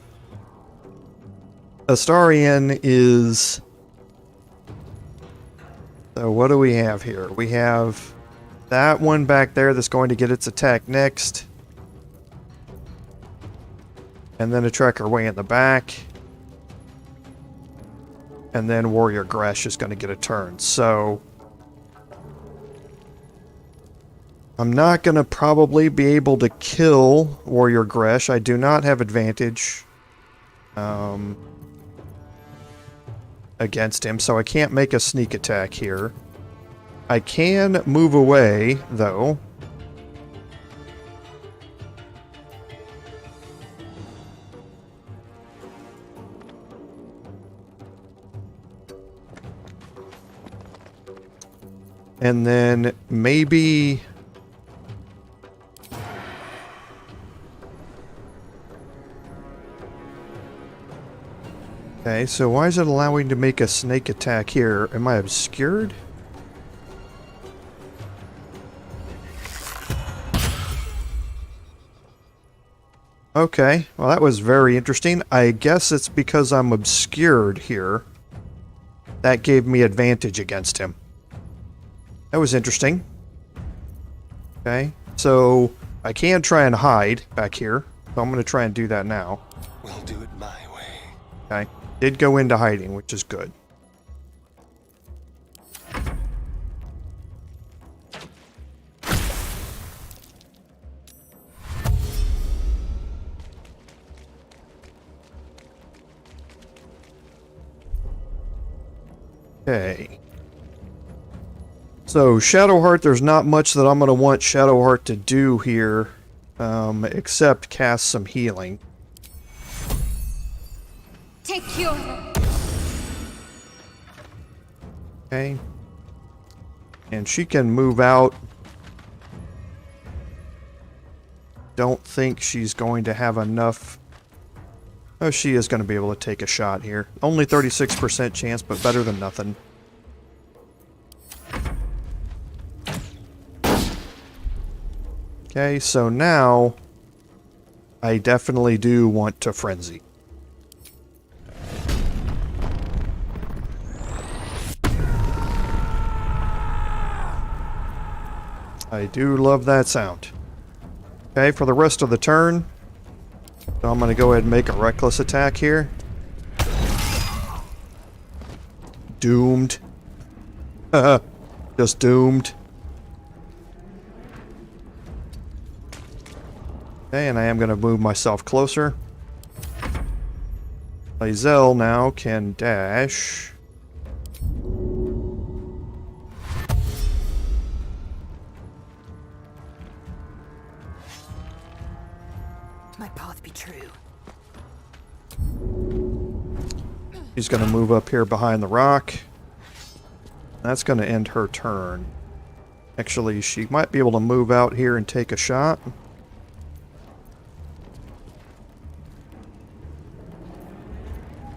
Astarion is... So what do we have here? We have that one back there that's going to get its attack next. And then a tracker way in the back. And then Warrior Gresh is going to get a turn. So I'm not going to probably be able to kill Warrior Gresh. I do not have advantage against him, so I can't make a sneak attack here. I can move away, though. And then maybe... Okay, so why is it allowing to make a snake attack here? Am I obscured? Okay, well that was very interesting. I guess it's because I'm obscured here. That gave me advantage against him. That was interesting. Okay, so I can try and hide back here. So I'm going to try and do that now. We'll do it my way. Okay, did go into hiding, which is good. Okay. So, Shadowheart, there's not much that I'm going to want Shadowheart to do here, except cast some healing. Take your... Okay. And she can move out. Don't think she's going to have enough... Oh, she is going to be able to take a shot here. Only 36% chance, but better than nothing. Okay, so now I definitely do want to frenzy. I do love that sound. Okay, for the rest of the turn, so I'm going to go ahead and make a reckless attack here. Doomed. Just doomed. Okay, and I am going to move myself closer. Lae'zel now can dash. My path be true. She's going to move up here behind the rock. That's going to end her turn. Actually, she might be able to move out here and take a shot.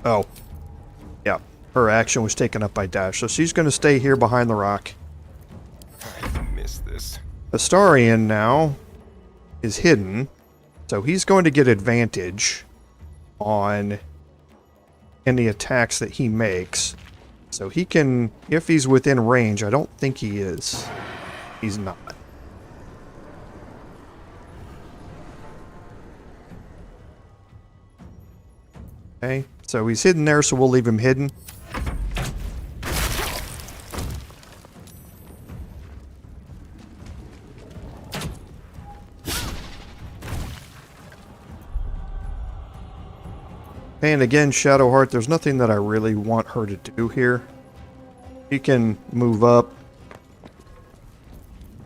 Oh. Yeah, her action was taken up by dash, so she's going to stay here behind the rock. I missed this. Astarion now is hidden, so he's going to get advantage on any attacks that he makes. So he can, if he's within range, I don't think he is. He's not. Okay, so he's hidden there, so we'll leave him hidden. And again, Shadowheart, there's nothing that I really want her to do here. She can move up.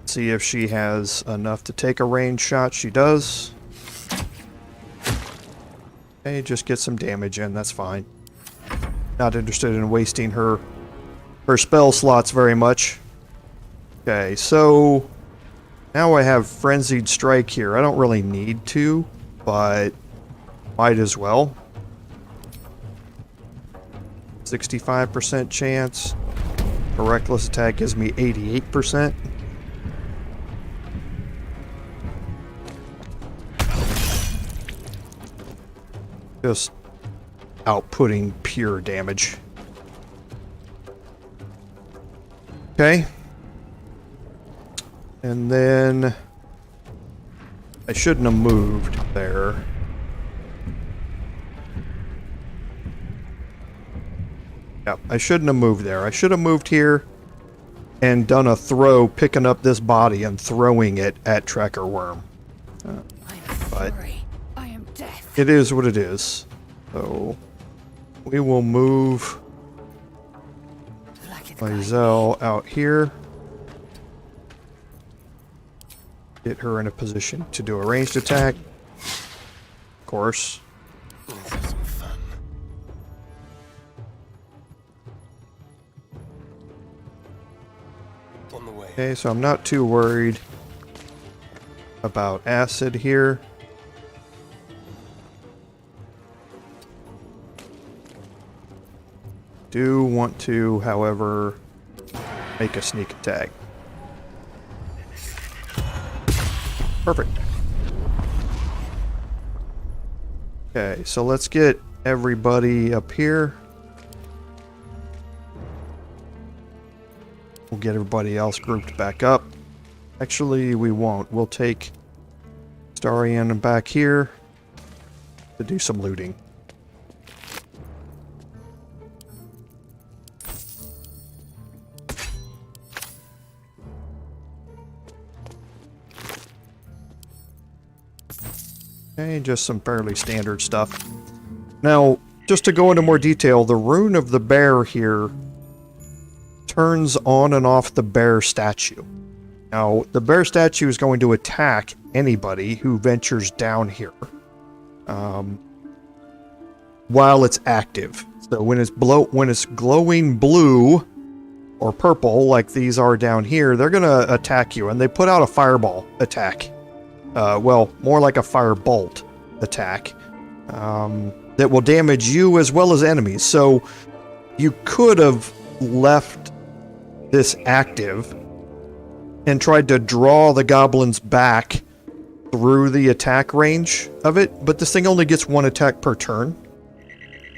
See if she has enough to take a range shot. She does. Okay, just get some damage in, that's fine. Not interested in wasting her spell slots very much. Okay, so now I have Frenzied Strike here. I don't really need to, but might as well. 65% chance. A reckless attack gives me 88%. Just outputting pure damage. Okay. And then I shouldn't have moved there. Yep, I shouldn't have moved there. I should have moved here and done a throw, picking up this body and throwing it at Tracker Worm. But I am death. it is what it is. So we will move Lae'zel out here. Get her in a position to do a ranged attack. Of course. Let's have some fun. On the way. Okay, so I'm not too worried about acid here. Do want to, however, make a sneak attack. Perfect. Okay, so let's get everybody up here. We'll get everybody else grouped back up. Actually, we won't. We'll take Astarion back here to do some looting. Okay, just some fairly standard stuff. Now, just to go into more detail, the rune of the bear here turns on and off the bear statue. Now, the bear statue is going to attack anybody who ventures down here while it's active. So when it's glowing blue or purple, like these are down here, they're going to attack you, and they put out a fireball attack. Well, more like a firebolt attack that will damage you as well as enemies. So you could have left this active and tried to draw the goblins back through the attack range of it, but this thing only gets one attack per turn.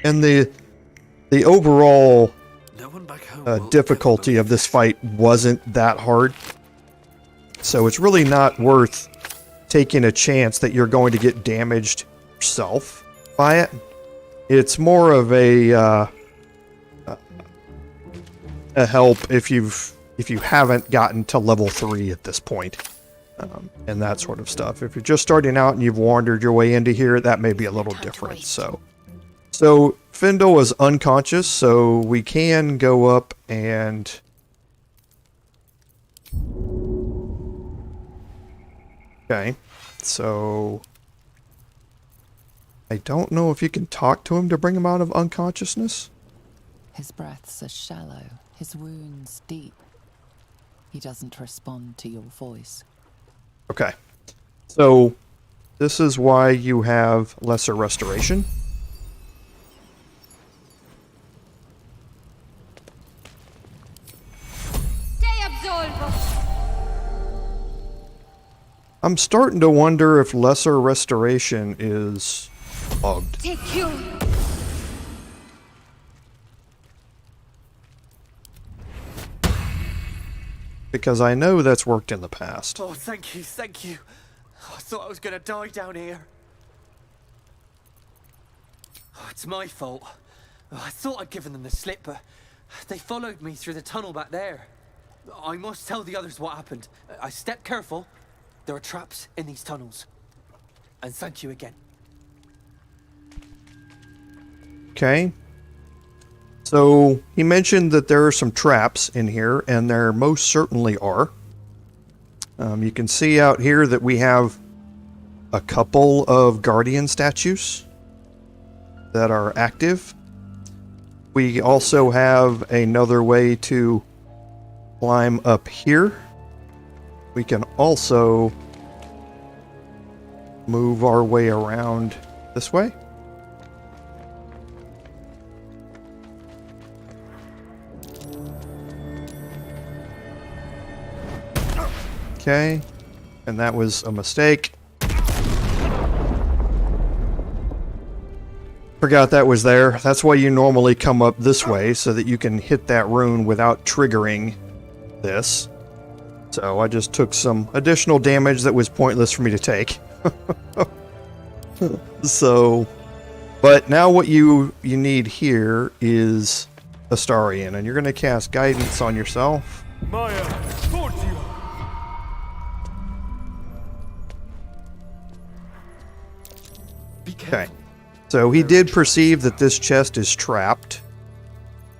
And the overall difficulty of this fight wasn't that hard. So it's really not worth taking a chance that you're going to get damaged yourself by it. It's more of a help if you haven't gotten to level 3 at this point, and that sort of stuff. If you're just starting out and you've wandered your way into here, that may be a little different. So Findle is unconscious, so we can go up and okay. So I don't know if you can talk to him to bring him out of unconsciousness. His breaths are shallow, his wounds deep. He doesn't respond to your voice. Okay. So this is why you have lesser restoration. I'm starting to wonder if lesser restoration is bugged. Because I know that's worked in the past. Oh, thank you, thank you. I thought I was gonna die down here. Oh, it's my fault. Oh, I thought I'd given them the slip, but they followed me through the tunnel back there. I must tell the others what happened. I stepped careful. There are traps in these tunnels. And thank you again. Okay. So he mentioned that there are some traps in here, and there most certainly are. You can see out here that we have a couple of guardian statues that are active. We also have another way to climb up here. We can also move our way around this way. Okay, and that was a mistake. Forgot that was there. That's why you normally come up this way, so that you can hit that rune without triggering this. So I just took some additional damage that was pointless for me to take. So, but now what you need here is Astarion, and you're going to cast Guidance on yourself. Maya, Fortune. Okay. So he did perceive that this chest is trapped.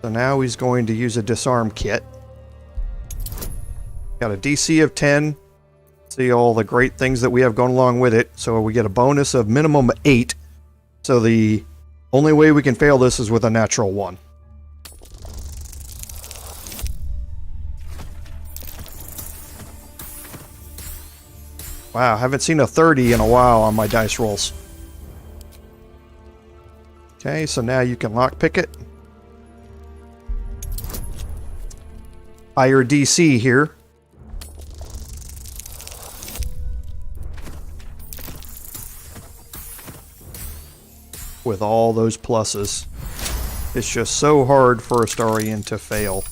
So now he's going to use a disarm kit. Got a DC of 10. See all the great things that we have going along with it. So we get a bonus of minimum 8. So the only way we can fail this is with a natural 1. Wow, haven't seen a 30 in a while on my dice rolls. Okay, so now you can lockpick it. higher DC here. With all those pluses. It's just so hard for Astarion to fail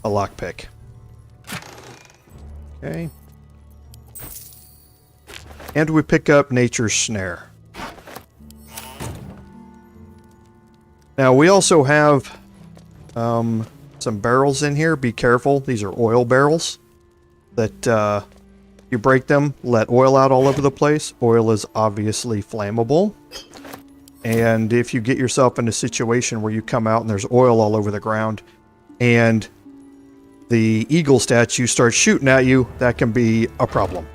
a lockpick. Okay. And we pick up Nature's Snare. Now we also have some barrels in here. Be careful. These are oil barrels that you break them, let oil out all over the place. Oil is obviously flammable. And if you get yourself in a situation where you come out and there's oil all over the ground and the eagle statue starts shooting at you, that can be a problem.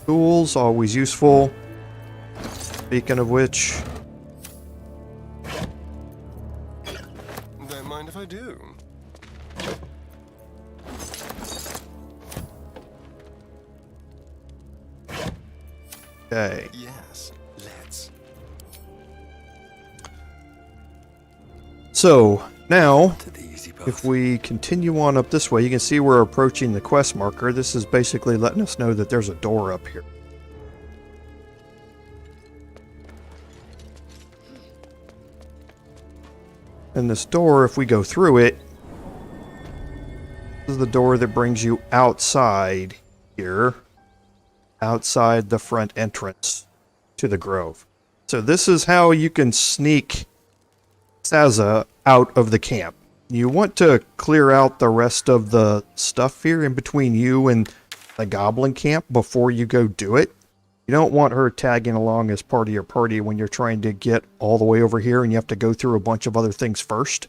Tools, always useful. Speaking of which... Don't mind if I do. Okay. Yes, let's. So, now, if we continue on up this way, you can see we're approaching the quest marker. This is basically letting us know that there's a door up here. And this door, if we go through it, this is the door that brings you outside here. Outside the front entrance to the grove. So this is how you can sneak Sazza out of the camp. You want to clear out the rest of the stuff here in between you and the goblin camp before you go do it. You don't want her tagging along as part of your party when you're trying to get all the way over here and you have to go through a bunch of other things first.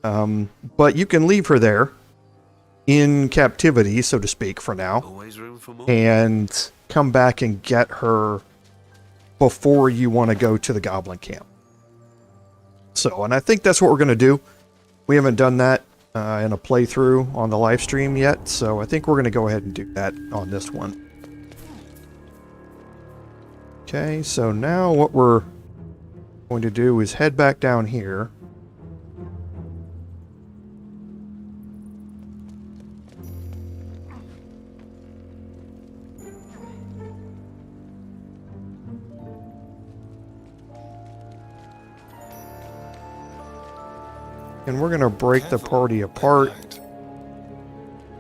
But you can leave her there in captivity, so to speak, for now. Always room for more. And come back and get her before you want to go to the goblin camp. So, and I think that's what we're going to do. We haven't done that in a playthrough on the live stream yet, so I think we're going to go ahead and do that on this one. Okay, so now what we're going to do is head back down here. And we're going to break the party apart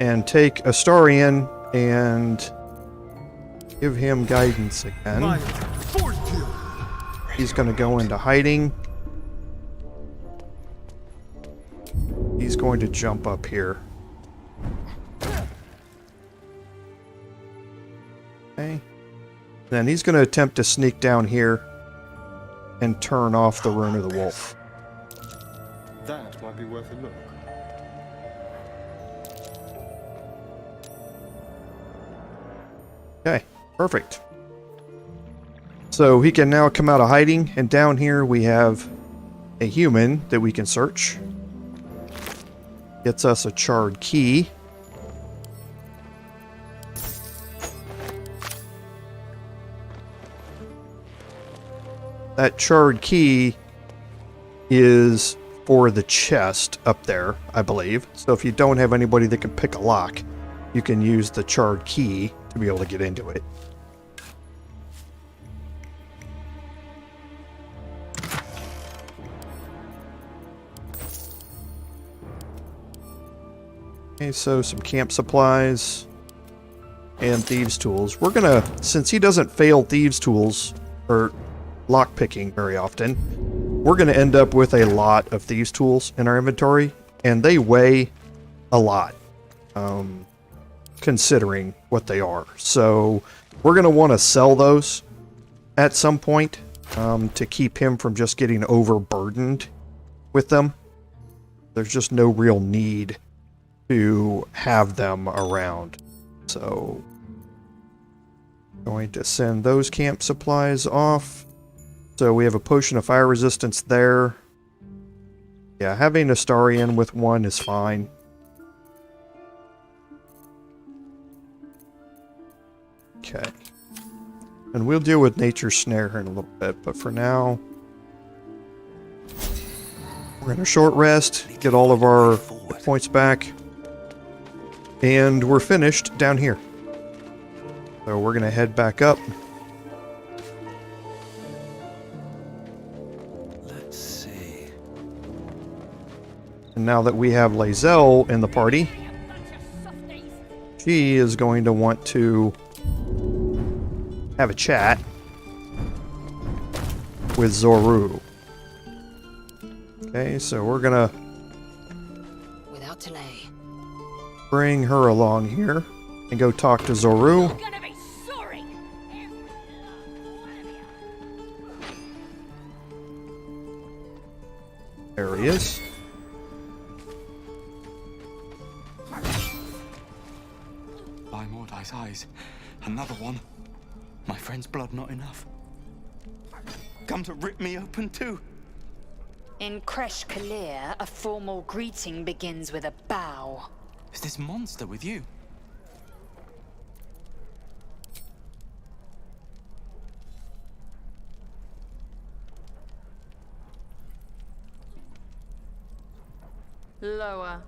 and take Astarion and give him guidance again. He's going to go into hiding. He's going to jump up here. Okay. Then he's going to attempt to sneak down here and turn off the Rune of the Wolf. That might be worth a look. Okay, perfect. So he can now come out of hiding, and down here we have a human that we can search. Gets us a charred key. That charred key is for the chest up there, I believe. So if you don't have anybody that can pick a lock, you can use the charred key to be able to get into it. Okay, so some camp supplies and thieves tools. We're gonna, since he doesn't fail thieves tools or lock picking very often, we're gonna end up with a lot of thieves tools in our inventory, and they weigh a lot, considering what they are. So we're gonna want to sell those at some point to keep him from just getting overburdened with them. There's just no real need to have them around. So going to send those camp supplies off. So we have a potion of fire resistance there. Yeah, having Astarion with one is fine. Okay. And we'll deal with Nature's Snare here in a little bit, but for now, we're in a short rest, get all of our points back, and we're finished down here. So we're going to head back up. Let's see. And now that we have Lae'zel in the party, she is going to want to have a chat with Zorru. Okay, so we're gonna Without delay. bring her along here and go talk to Zorru. There he is. By Mordai's eyes, another one. My friend's blood not enough. Come to rip me open too. In Kresh Kalir, a formal greeting begins with a bow. Is this monster with you? Lower.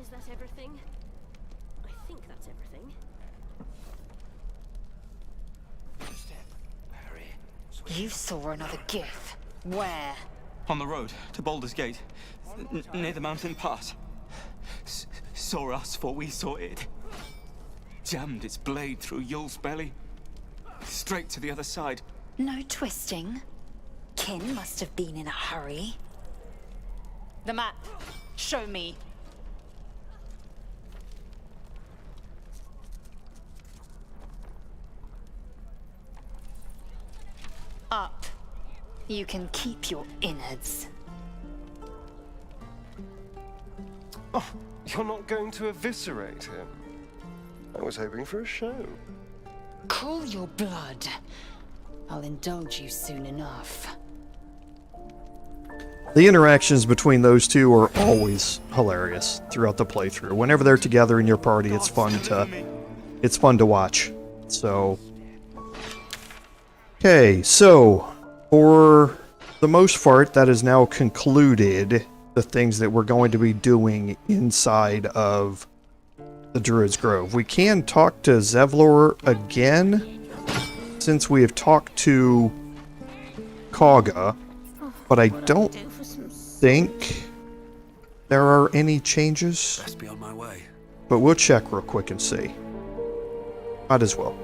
Is that everything? I think that's everything. You saw another gif. Where? On the road to Baldur's Gate, near the mountain pass. Saw us, for we saw it. Jammed its blade through Yul's belly, straight to the other side. No twisting. Kin must have been in a hurry. The map. Show me. Up. You can keep your innards. Oh, you're not going to eviscerate him? I was hoping for a show. Cool your blood. I'll indulge you soon enough. The interactions between those two are always hilarious throughout the playthrough. Whenever they're together in your party, it's fun to watch. So, okay, so for the most part, that is now concluded the things that we're going to be doing inside of the Druid's Grove. We can talk to Zevlor again, since we have talked to Kagha, but I don't think there are any changes. Best be on my way. But we'll check real quick and see. Might as well.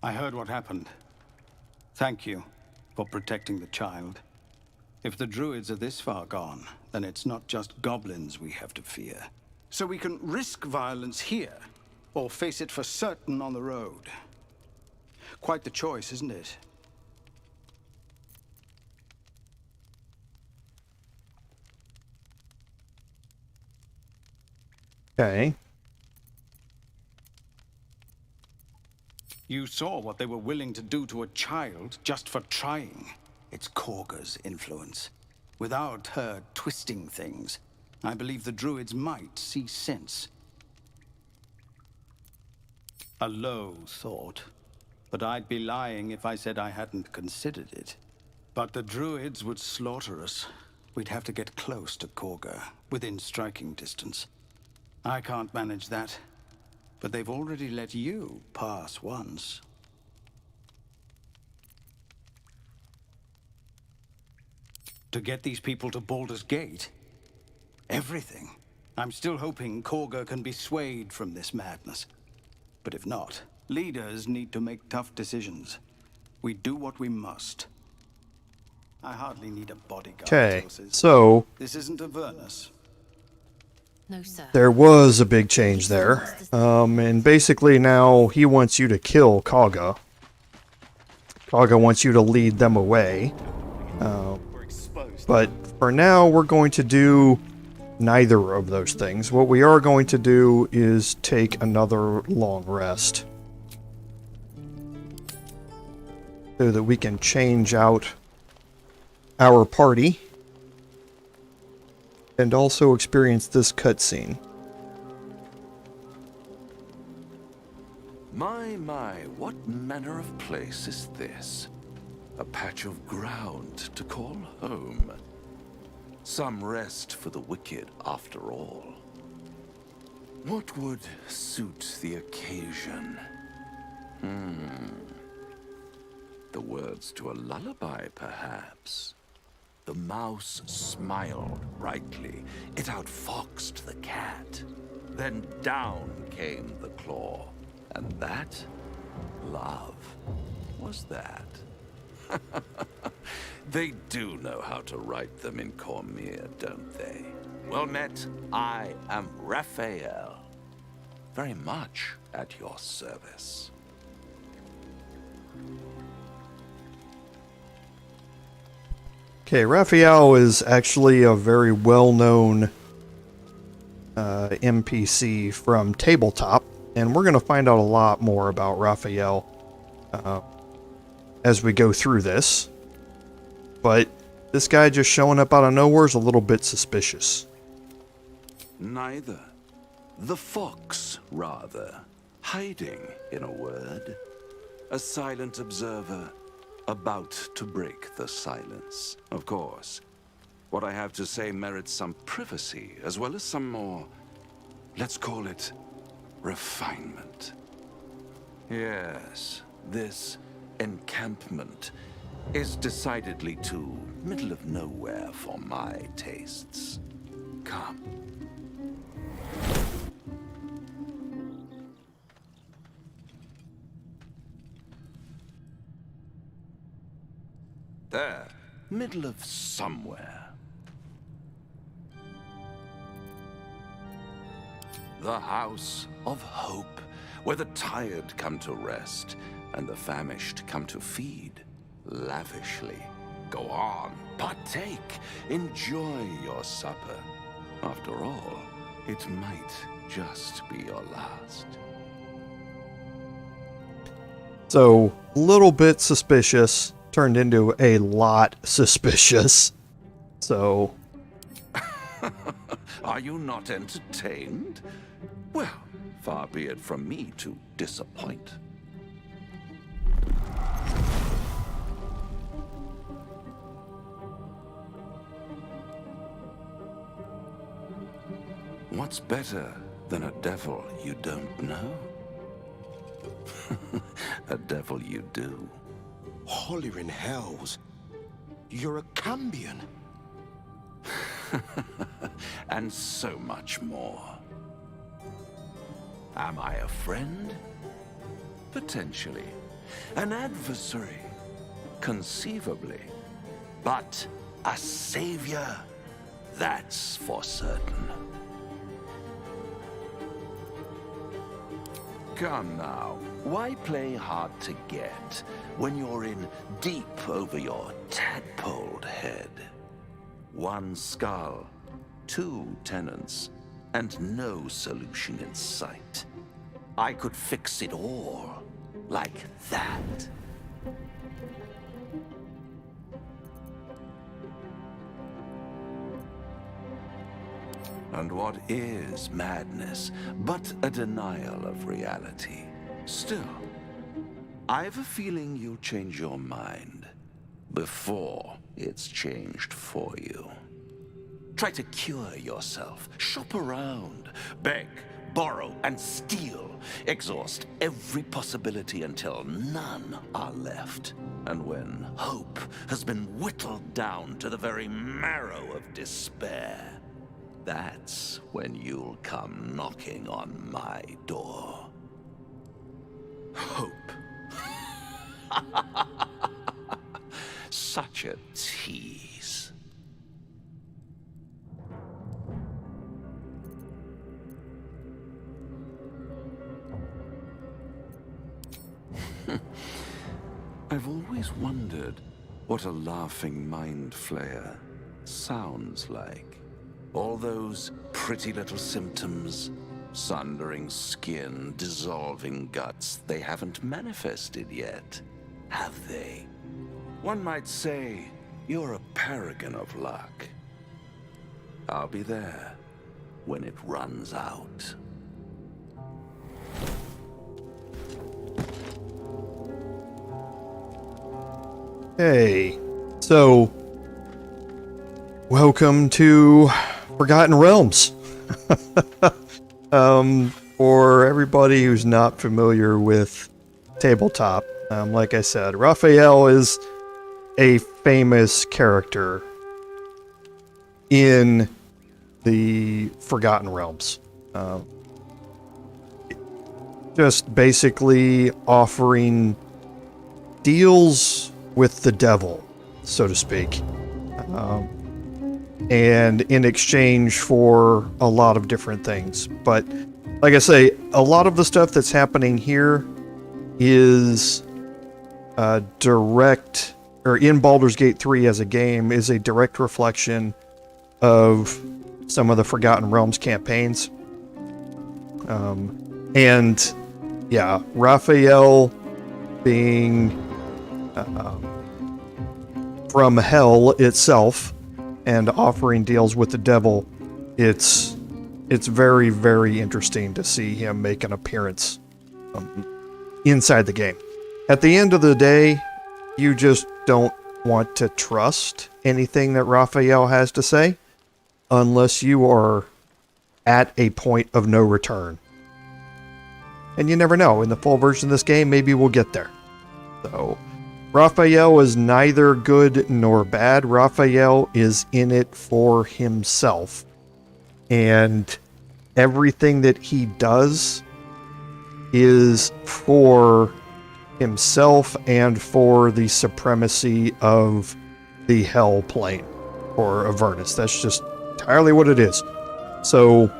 I heard what happened. Thank you for protecting the child. If the druids are this far gone, then it's not just goblins we have to fear. So we can risk violence here, or face it for certain on the road. Quite the choice, isn't it? Okay. You saw what they were willing to do to a child just for trying. It's Kagha's influence. Without her twisting things, I believe the druids might see sense. A low thought, but I'd be lying if I said I hadn't considered it. But the druids would slaughter us. We'd have to get close to Kagha, within striking distance. I can't manage that. But they've already let you pass once. To get these people to Baldur's Gate? Everything. I'm still hoping Kagha can be swayed from this madness. But if not, leaders need to make tough decisions. We do what we must. I hardly need a bodyguard. Okay, so This isn't Avernus. No, sir. there was a big change there. And basically now he wants you to kill Kagha. Kagha wants you to lead them away. But for now we're going to do neither of those things. What we are going to do is take another long rest, so that we can change out our party and also experience this cutscene. My, what manner of place is this? A patch of ground to call home. Some rest for the wicked, after all. What would suit the occasion? The words to a lullaby, perhaps. The mouse smiled brightly. It outfoxed the cat. Then down came the claw. And that, love, was that. They do know how to write them in Cormier, don't they? Well met, I am Raphael. Very much at your service. Okay, Raphael is actually a very well-known NPC from Tabletop, and we're going to find out a lot more about Raphael as we go through this. But this guy just showing up out of nowhere is a little bit suspicious. Neither. The fox, rather. Hiding, in a word. A silent observer, about to break the silence. Of course, what I have to say merits some privacy, as well as some more, let's call it, refinement. Yes, this encampment is decidedly too middle of nowhere for my tastes. Come. There, middle of somewhere. The House of Hope, where the tired come to rest and the famished come to feed lavishly. Go on, partake, enjoy your supper. After all, it might just be your last. So, a little bit suspicious turned into a lot suspicious. So... Are you not entertained? Well, far be it from me to disappoint. What's better than a devil you don't know? A devil you do. Holy in hells. You're a Cambion. And so much more. Am I a friend? Potentially. An adversary? Conceivably. But a savior? That's for certain. Come now, why play hard to get when you're in deep over your tadpoled head? One skull, 2 tenants, and no solution in sight. I could fix it all, like that. And what is madness but a denial of reality? Still, I've a feeling you'll change your mind before it's changed for you. Try to cure yourself, shop around, beg, borrow, and steal. Exhaust every possibility until none are left. And when hope has been whittled down to the very marrow of despair, that's when you'll come knocking on my door. Hope. Such a tease. I've always wondered what a laughing mind flayer sounds like. All those pretty little symptoms, sundering skin, dissolving guts, they haven't manifested yet, have they? One might say you're a paragon of luck. I'll be there when it runs out. Hey, so welcome to Forgotten Realms. For everybody who's not familiar with tabletop, like I said, Raphael is a famous character in the Forgotten Realms. Just basically offering deals with the devil, so to speak. And in exchange for a lot of different things. But like I say, a lot of the stuff that's happening here is direct, or in Baldur's Gate 3 as a game, is a direct reflection of some of the Forgotten Realms campaigns. And yeah, Raphael being from hell itself and offering deals with the devil, it's very, very interesting to see him make an appearance inside the game. At the end of the day, you just don't want to trust anything that Raphael has to say unless you are at a point of no return. And you never know, in the full version of this game, maybe we'll get there. So, Raphael is neither good nor bad. Raphael is in it for himself. And everything that he does is for himself and for the supremacy of the Hell plane, or Avernus. That's just entirely what it is. So,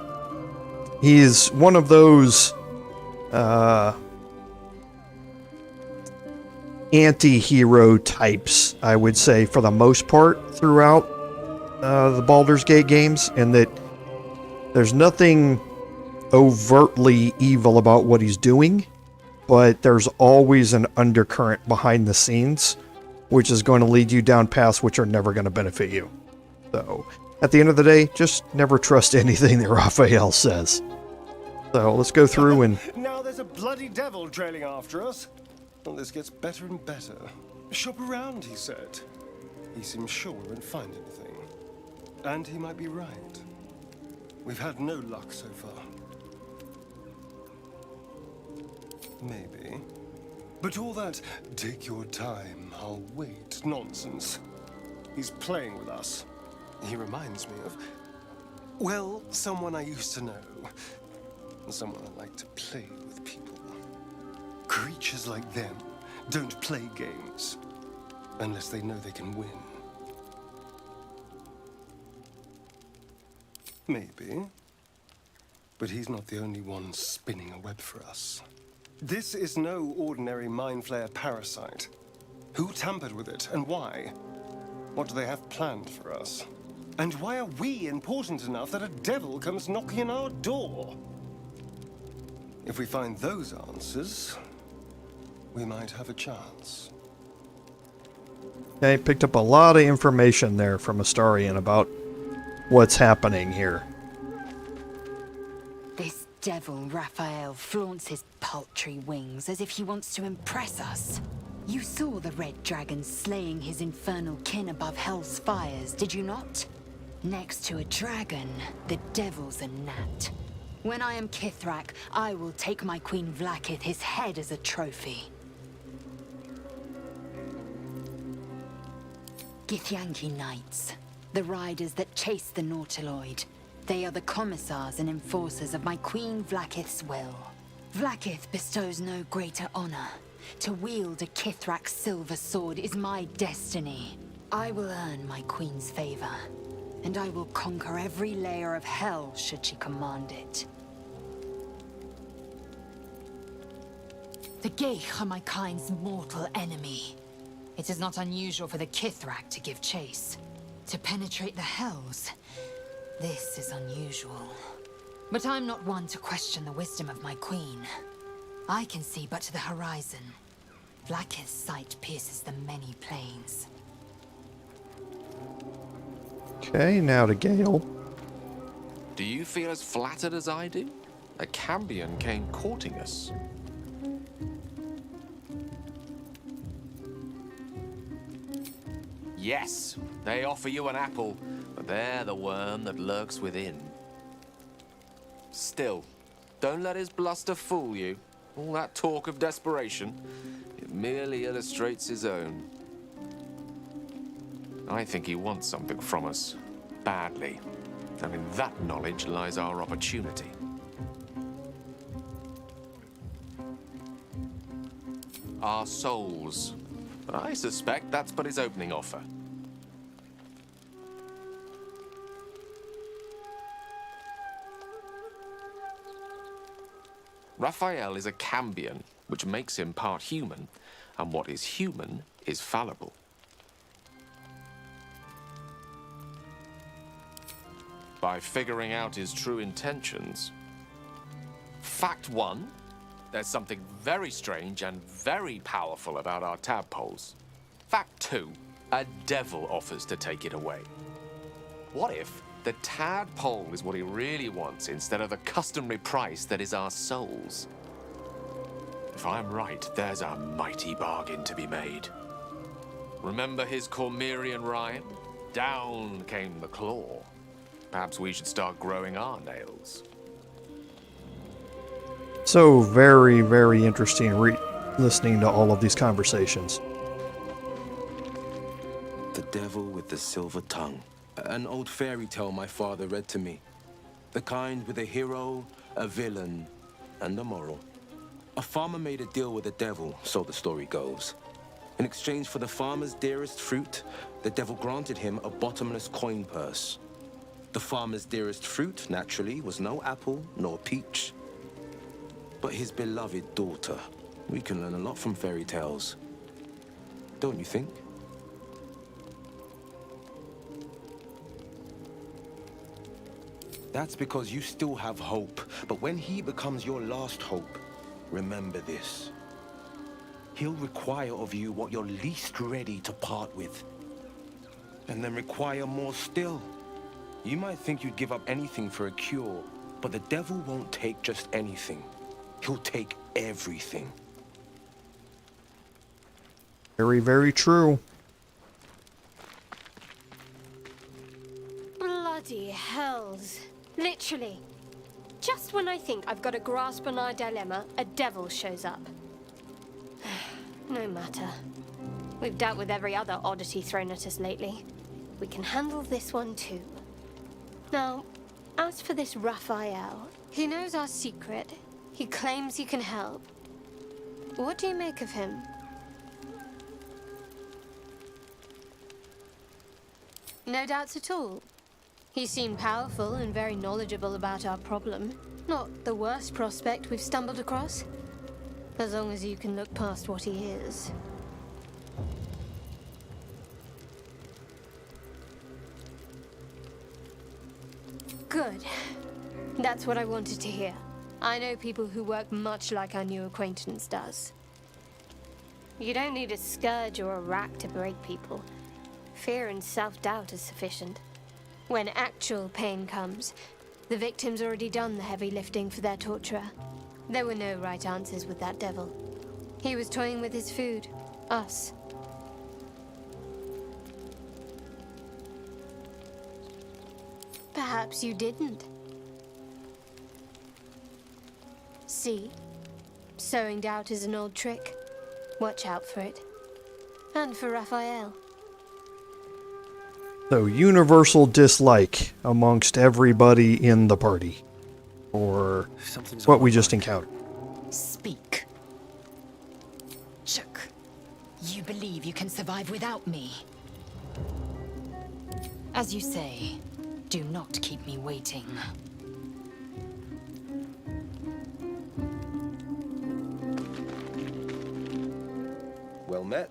he's one of those anti-hero types, I would say, for the most part throughout the Baldur's Gate games, and that there's nothing overtly evil about what he's doing, but there's always an undercurrent behind the scenes which is going to lead you down paths which are never going to benefit you. So, at the end of the day, just never trust anything that Raphael says. So, let's go through and... Now there's a bloody devil trailing after us. Well, this gets better and better. Shop around, he said. He seems sure we won't find anything. And he might be right. We've had no luck so far. Maybe. But all that, take your time, I'll wait nonsense. He's playing with us. He reminds me of, well, someone I used to know. Someone I like to play with people. Creatures like them don't play games unless they know they can win. Maybe. But he's not the only one spinning a web for us. This is no ordinary Mind Flayer parasite. Who tampered with it, and why? What do they have planned for us? And why are we important enough that a devil comes knocking on our door? If we find those answers, we might have a chance. I picked up a lot of information there from Astarion about what's happening here. This devil, Raphael, flaunts his paltry wings as if he wants to impress us. You saw the red dragon slaying his infernal kin above hell's fires, did you not? Next to a dragon, the devil's a gnat. When I am Kithrak, I will take my Queen Vlaakith his head as a trophy. Githyanki Knights, the riders that chase the Nautiloid. They are the commissars and enforcers of my Queen Vlaakith's will. Vlaakith bestows no greater honor. To wield a Kithrak's silver sword is my destiny. I will earn my Queen's favor, and I will conquer every layer of hell should she command it. The Geich are my kind's mortal enemy. It is not unusual for the Kithrak to give chase. To penetrate the hells, This is unusual. But I'm not one to question the wisdom of my queen. I can see but to the horizon. Blackest sight pierces the many plains. Okay, now to Gale. Do you feel as flattered as I do? A Cambion came courting us. Yes, they offer you an apple, but they're the worm that lurks within. Still, don't let his bluster fool you. All that talk of desperation, it merely illustrates his own. I think he wants something from us, badly. And in that knowledge lies our opportunity. Our souls. I suspect that's but his opening offer. Raphael is a Cambion, which makes him part human, and what is human is fallible. By figuring out his true intentions. Fact 1, there's something very strange and very powerful about our tadpoles. Fact 2, a devil offers to take it away. What if the tadpole is what he really wants instead of the customary price that is our souls? If I'm right, there's a mighty bargain to be made. Remember his Cormyrean rhyme? Down came the claw. Perhaps we should start growing our nails. So very, very interesting listening to all of these conversations. The devil with the silver tongue. An old fairy tale my father read to me. The kind with a hero, a villain, and a moral. A farmer made a deal with the devil, so the story goes. In exchange for the farmer's dearest fruit, the devil granted him a bottomless coin purse. The farmer's dearest fruit, naturally, was no apple nor peach, but his beloved daughter. We can learn a lot from fairy tales, don't you think? That's because you still have hope, but when he becomes your last hope, remember this. He'll require of you what you're least ready to part with, and then require more still. You might think you'd give up anything for a cure, but the devil won't take just anything. He'll take everything. Very, very true. Bloody hells. Literally. Just when I think I've got a grasp on our dilemma, a devil shows up. No matter. We've dealt with every other oddity thrown at us lately. We can handle this one too. Now, as for this Raphael, he knows our secret. He claims he can help. What do you make of him? No doubts at all. He seemed powerful and very knowledgeable about our problem. Not the worst prospect we've stumbled across. As long as you can look past what he is. Good. That's what I wanted to hear. I know people who work much like our new acquaintance does. You don't need a scourge or a rack to break people. Fear and self-doubt is sufficient. When actual pain comes, the victim's already done the heavy lifting for their torturer. There were no right answers with that devil. He was toying with his food. Us. Perhaps you didn't. See? Sowing doubt is an old trick. Watch out for it. And for Raphael. So, universal dislike amongst everybody in the party. Or what we just encountered. Speak. Chuck, you believe you can survive without me? As you say, do not keep me waiting. Well met.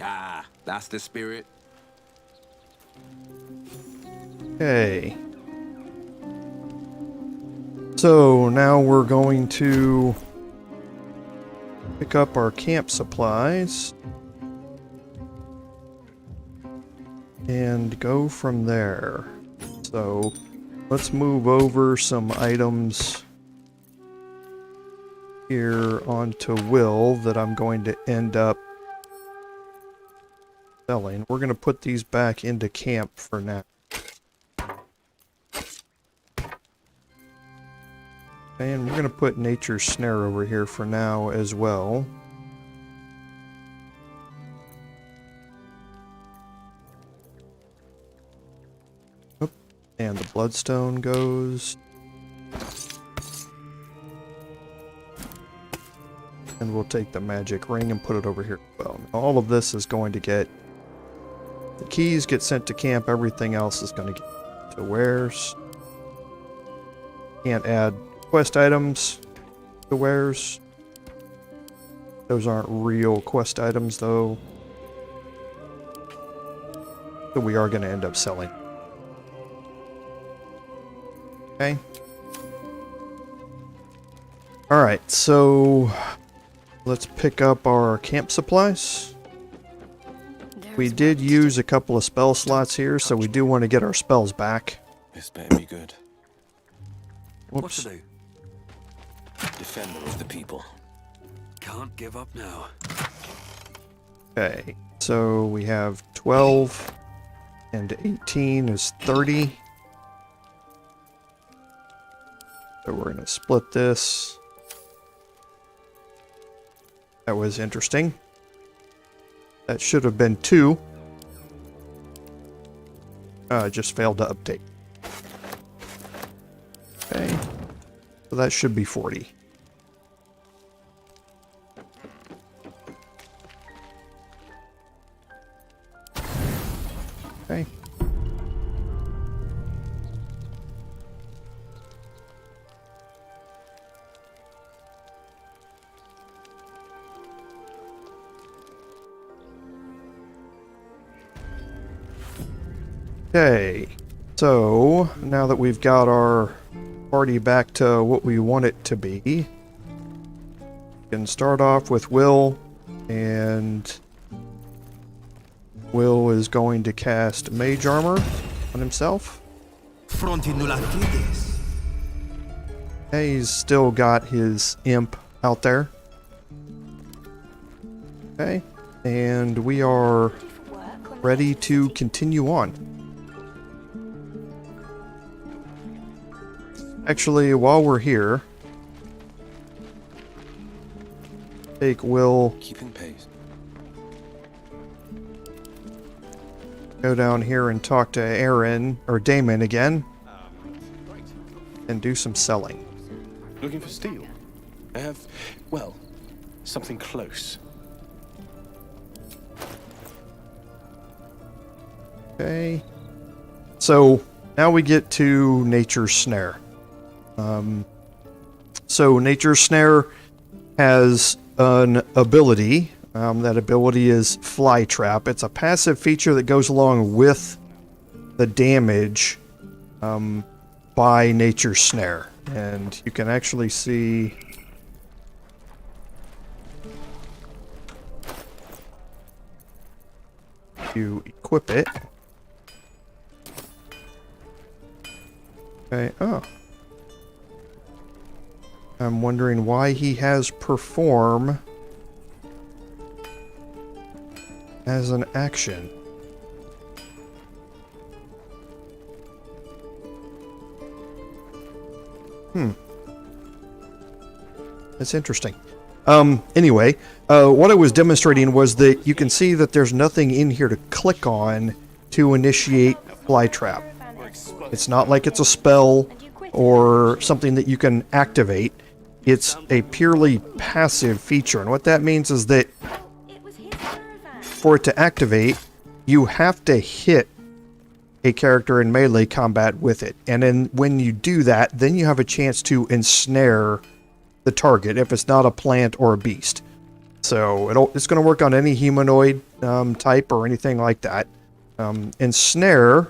Ah, that's the spirit. Okay. So now we're going to pick up our camp supplies and go from there. So let's move over some items here onto Will that I'm going to end up selling. We're going to put these back into camp for now. And we're going to put Nature's Snare over here for now as well. Oop. And the Bloodstone goes. And we'll take the magic ring and put it over here as well. Now, all of this is going to get... The keys get sent to camp. Everything else is going to get to wares. Can't add quest items to wares. Those aren't real quest items though. So we are going to end up selling. Okay. Alright, so let's pick up our camp supplies. We did use a couple of spell slots here, so we do want to get our spells back. This better be good. What to do? Defender of the people. Can't give up now. Okay, so we have 12 and 18 is 30. So we're going to split this. That was interesting. That should have been 2. Just failed to update. Okay. So that should be 40. Okay. Okay, so now that we've got our party back to what we want it to be, we can start off with Will, and Will is going to cast Mage Armor on himself. Okay, he's still got his Imp out there. Okay, and we are ready to continue on. Actually, while we're here, take Will. Keeping pace. Go down here and talk to Aaron or Damon again, and do some selling. Looking for steel? I have, well, something close. Okay. So now we get to Nature's Snare. So Nature's Snare has an ability. That ability is Fly Trap. It's a passive feature that goes along with the damage by Nature's Snare. And you can actually see... you equip it. Okay, oh. I'm wondering why he has Perform as an action. That's interesting. Anyway, what I was demonstrating was that you can see that there's nothing in here to click on to initiate Fly Trap. It's not like it's a spell or something that you can activate. It's a purely passive feature, and what that means is that for it to activate, you have to hit a character in melee combat with it. And then when you do that, then you have a chance to ensnare the target if it's not a plant or a beast. So it's going to work on any humanoid type or anything like that. Ensnare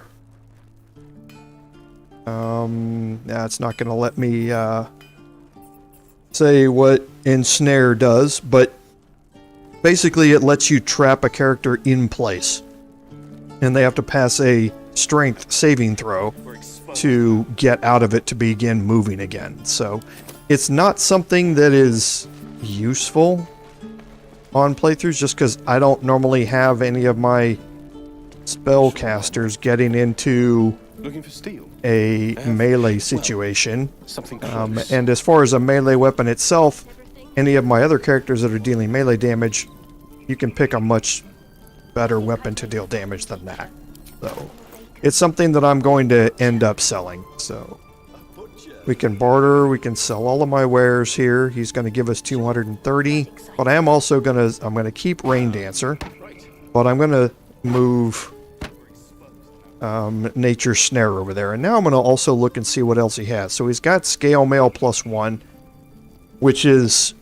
Yeah, it's not going to let me say what Ensnare does, but basically it lets you trap a character in place. And they have to pass a strength saving throw to get out of it to begin moving again. So it's not something that is useful on playthroughs, just because I don't normally have any of my spellcasters getting into Looking for steel. a melee situation. Something And as far as a melee weapon itself, any of my other characters that are dealing melee damage, you can pick a much better weapon to deal damage than that. So it's something that I'm going to end up selling. So we can barter, we can sell all of my wares here. He's going to give us 230, but I am also going to keep Rain Dancer, but I'm going to move Nature's Snare over there. And now I'm going to also look and see what else he has. So he's got Scale Mail +1, which is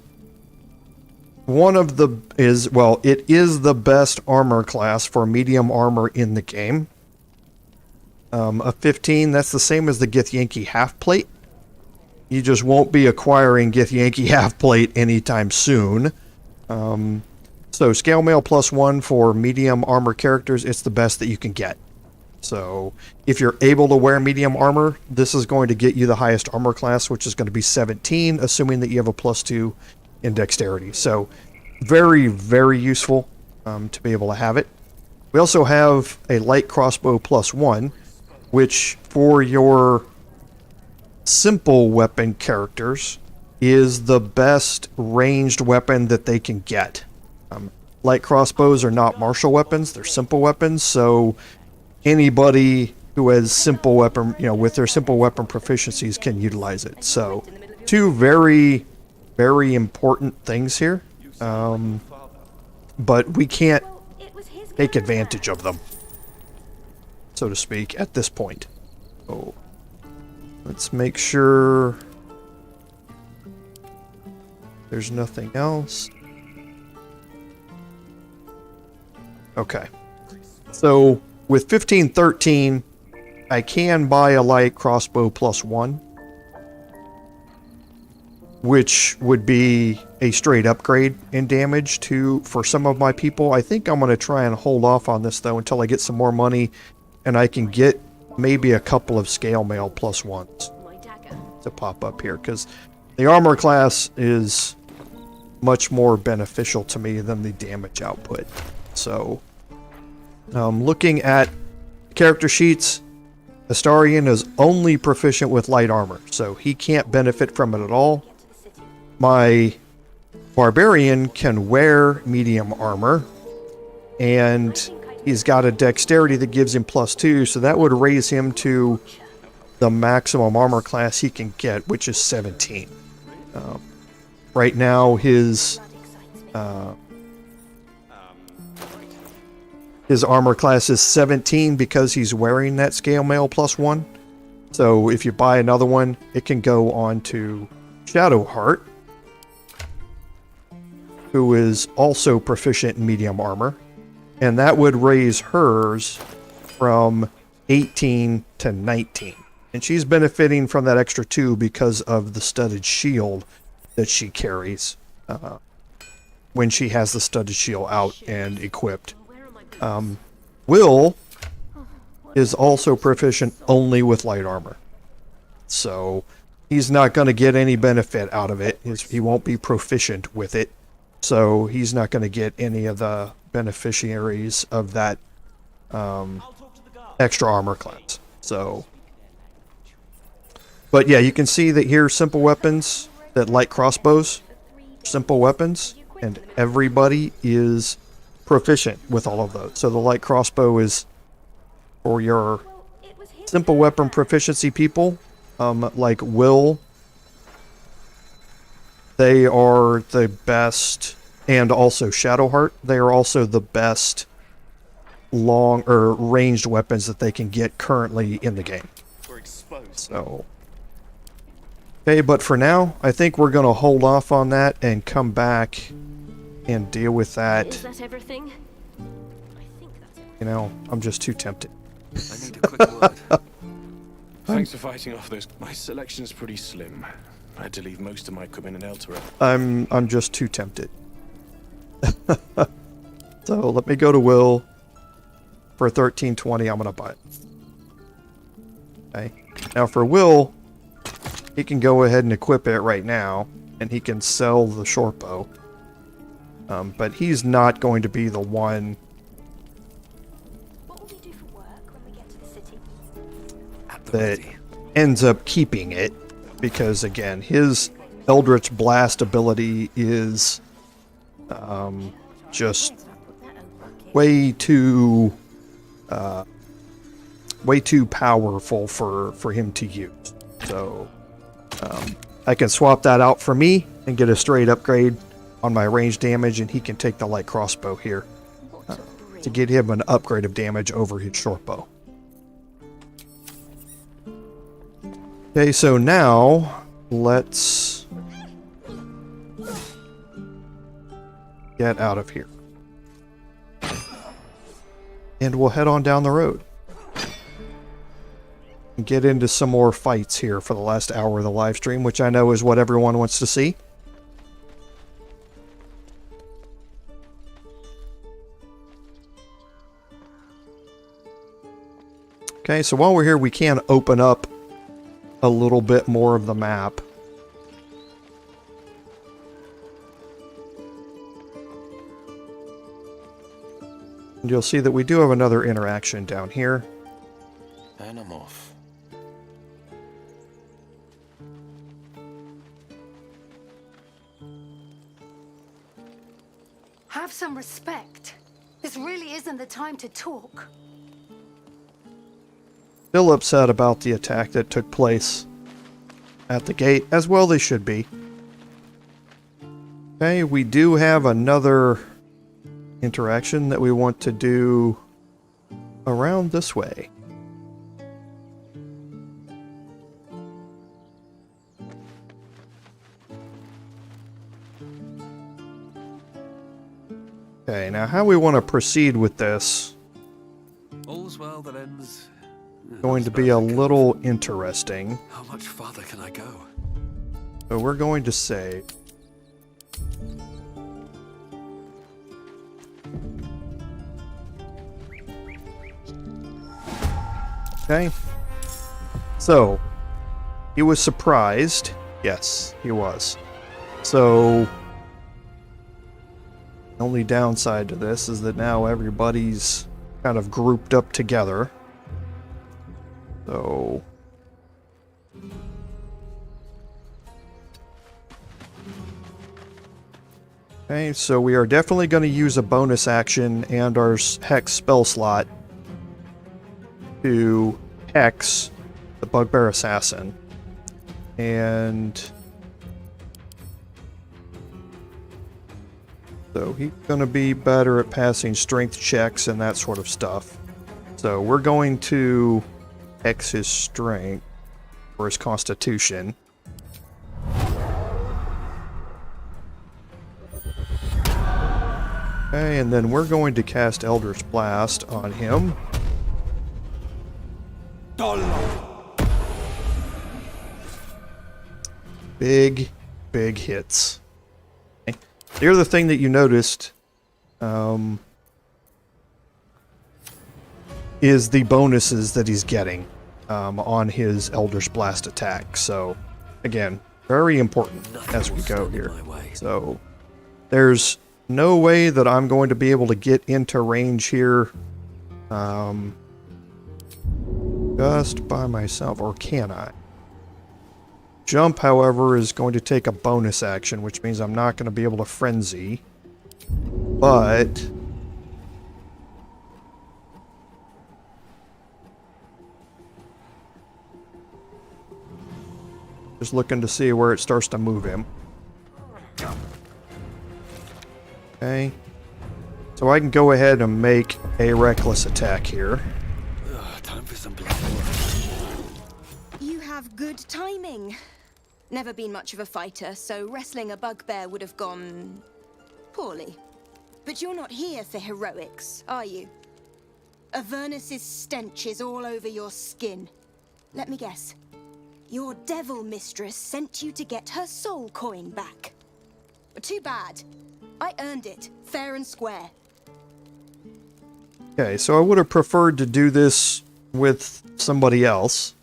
one of the, it is the best armor class for medium armor in the game. A 15, that's the same as the Githyanki half plate. You just won't be acquiring Githyanki half plate anytime soon. So Scale Mail +1 for medium armor characters, it's the best that you can get. So if you're able to wear medium armor, this is going to get you the highest armor class, which is going to be 17, assuming that you have a +2 in dexterity. So very, very useful to be able to have it. We also have a light crossbow +1, which for your simple weapon characters is the best ranged weapon that they can get. Light crossbows are not martial weapons, they're simple weapons, so anybody who has simple weapon, with their simple weapon proficiencies can utilize it. So two very, very important things here, but we can't take advantage of them, so to speak, at this point. So let's make sure there's nothing else. Okay. So with 1513, I can buy a light crossbow +1, which would be a straight upgrade in damage for some of my people. I think I'm going to try and hold off on this, though, until I get some more money and I can get maybe a couple of Scale Mail +1s to pop up here, because the armor class is much more beneficial to me than the damage output. So, looking at character sheets, Astarion is only proficient with light armor, so he can't benefit from it at all. My Barbarian can wear medium armor, and he's got a dexterity that gives him +2, so that would raise him to the maximum armor class he can get, which is 17. Right now, his armor class is 17 because he's wearing that Scale Mail +1. So if you buy another one, it can go on to Shadowheart, who is also proficient in medium armor, and that would raise hers from 18 to 19. And she's benefiting from that extra 2 because of the studded shield that she carries when she has the studded shield out and equipped. Will is also proficient only with light armor, so he's not going to get any benefit out of it. He won't be proficient with it, so he's not going to get any of the beneficiaries of that extra armor class. So, but yeah, you can see that here, simple weapons, that light crossbows, simple weapons, and everybody is proficient with all of those. So the light crossbow is for your simple weapon proficiency people, like Will. They are the best, and also Shadowheart. They are also the best long or ranged weapons that they can get currently in the game. So, okay, but for now, I think we're going to hold off on that and come back and deal with that. Is that everything? I'm just too tempted. I need a quick word. Thanks for fighting off those. My selection's pretty slim. I had to leave most of my equipment in Eltura. I'm just too tempted. So let me go to Will. For 1320, I'm gonna buy it. Okay. Now for Will, he can go ahead and equip it right now, and he can sell the short bow. But he's not going to be the one that ends up keeping it, because again, his Eldritch Blast ability is just way too powerful for him to use. So I can swap that out for me and get a straight upgrade on my range damage, and he can take the light crossbow here to get him an upgrade of damage over his short bow. Okay, so now let's get out of here. And we'll head on down the road. And get into some more fights here for the last hour of the live stream, which I know is what everyone wants to see. Okay, so while we're here, we can open up a little bit more of the map. And you'll see that we do have another interaction down here. And I'm off. Have some respect. This really isn't the time to talk. Still upset about the attack that took place at the gate, as well they should be. Okay, we do have another interaction that we want to do around this way. Okay, now how we want to proceed with this All's well that ends. going to be a little interesting. How much farther can I go? So we're going to say okay. So he was surprised. Yes, he was. So the only downside to this is that now everybody's kind of grouped up together. So okay, so we are definitely going to use a bonus action and our Hex spell slot to Hex the Bugbear Assassin. And so he's going to be better at passing strength checks and that sort of stuff. So we're going to Hex his strength or his constitution. Okay, and then we're going to cast Eldritch Blast on him. Big hits. Okay. The other thing that you noticed is the bonuses that he's getting on his Eldritch Blast attack. So, again, very important as we go here. So, there's no way that I'm going to be able to get into range here just by myself, or can I? Jump, however, is going to take a bonus action, which means I'm not going to be able to frenzy. But just looking to see where it starts to move him. Okay. So I can go ahead and make a reckless attack here. Time for some blood. You have good timing. Never been much of a fighter, so wrestling a bugbear would have gone poorly. But you're not here for heroics, are you? Avernus's stench is all over your skin. Let me guess. Your devil mistress sent you to get her soul coin back. Too bad. I earned it, fair and square. Okay, so I would have preferred to do this with somebody else,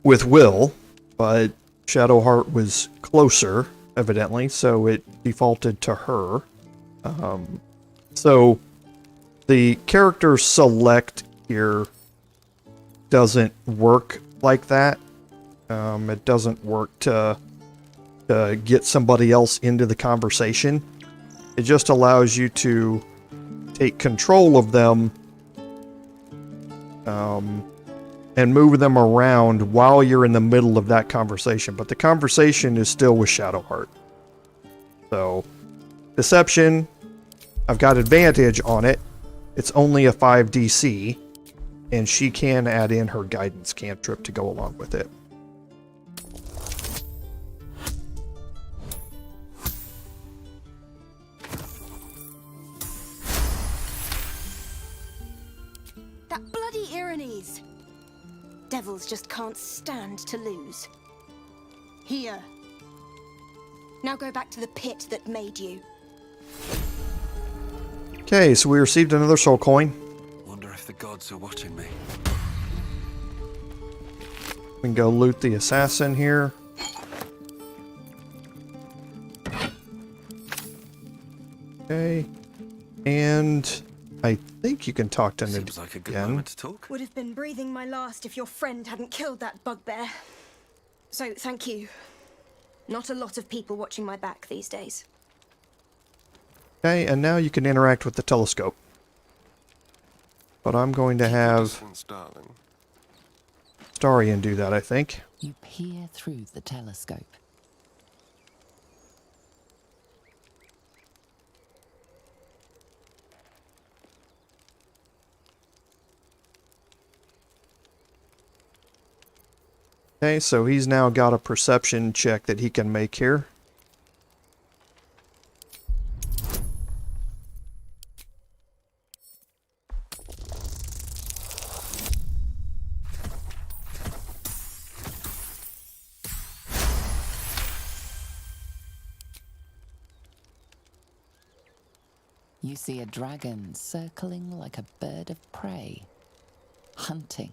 with Will, but Shadowheart was closer, evidently, so it defaulted to her. So the character select here doesn't work like that. It doesn't work to get somebody else into the conversation. It just allows you to take control of them and move them around while you're in the middle of that conversation. But the conversation is still with Shadowheart. So, Deception, I've got advantage on it. It's only a 5 DC, and she can add in her guidance cantrip to go along with it. That bloody Irenes! Devils just can't stand to lose. Here. Now go back to the pit that made you. Okay, so we received another soul coin. Wonder if the gods are watching me. We can go loot the assassin here. Okay. And I think you can talk to Nettie like a good again. moment to talk. Would have been breathing my last if your friend hadn't killed that bugbear. So, thank you. Not a lot of people watching my back these days. Okay, and now you can interact with the telescope. But I'm going to have Astarion do that, I think. You peer through the telescope. Okay, so he's now got a perception check that he can make here. You see a dragon circling like a bird of prey, hunting.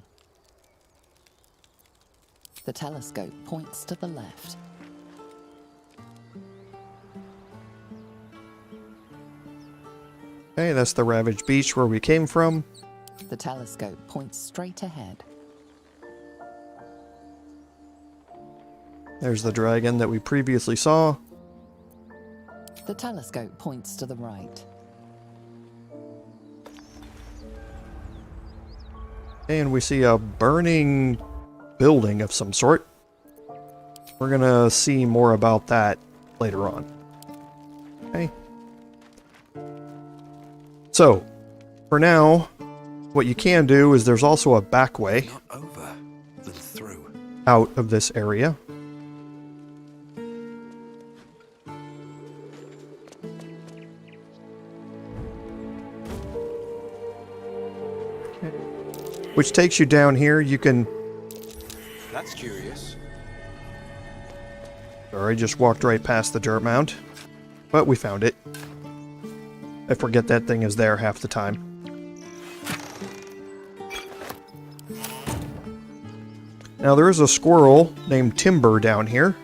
The telescope points to the left. Okay, that's the Ravaged Beach where we came from. The telescope points straight ahead. There's the dragon that we previously saw. The telescope points to the right. And we see a burning building of some sort. We're gonna see more about that later on. Okay. So, for now, what you can do is there's also a back way out of this area. Which takes you down here. You can... That's curious. Sorry, just walked right past the dirt mound. But we found it. I forget that thing is there half the time. Now there is a squirrel named Timber down here,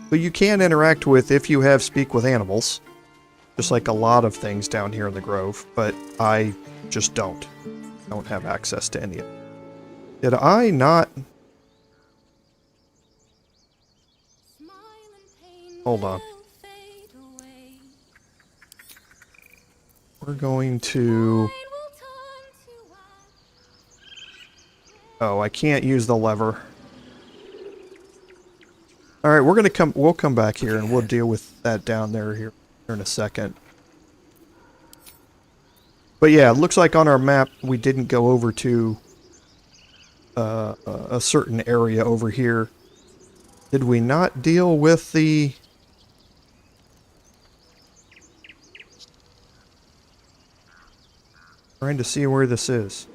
who you can interact with if you have Speak with Animals. Just like a lot of things down here in the Grove, but I just don't. Don't have access to any of it. Did I not? Hold on. We're going to... Oh, I can't use the lever. Alright, we'll come back here and we'll deal with that down there here in a second. But yeah, it looks like on our map we didn't go over to a certain area over here. Did we not deal with the... Trying to see where this is.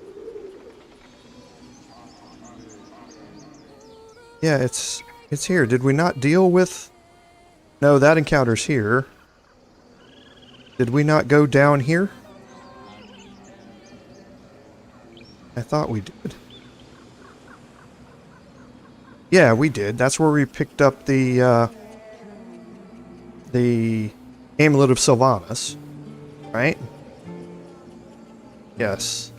Yeah, it's here. Did we not deal with... No, that encounter's here. Did we not go down here? I thought we did. Yeah, we did. That's where we picked up the Amulet of Sylvanas, right? Yes.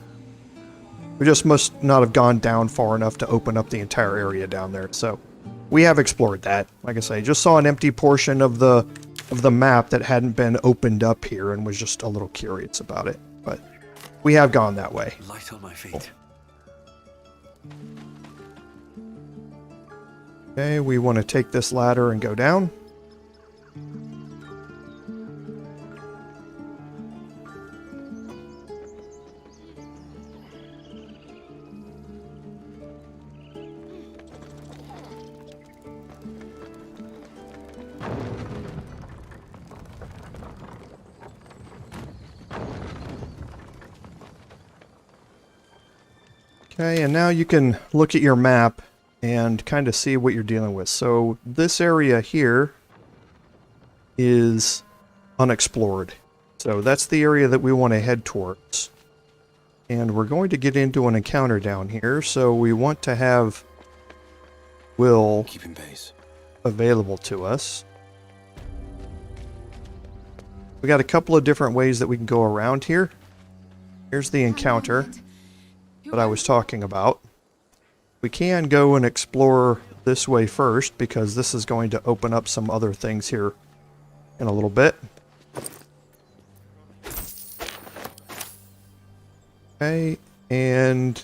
We just must not have gone down far enough to open up the entire area down there. So we have explored that. Like I say, just saw an empty portion of the map that hadn't been opened up here and was just a little curious about it. But we have gone that way. Light on my feet. Okay, we want to take this ladder and go down. Okay, and now you can look at your map and kind of see what you're dealing with. So this area here is unexplored. So that's the area that we want to head towards. And we're going to get into an encounter down here, so we want to have Will keeping pace available to us. We got a couple of different ways that we can go around here. Here's the encounter that I was talking about. We can go and explore this way first, because this is going to open up some other things here in a little bit. Okay, and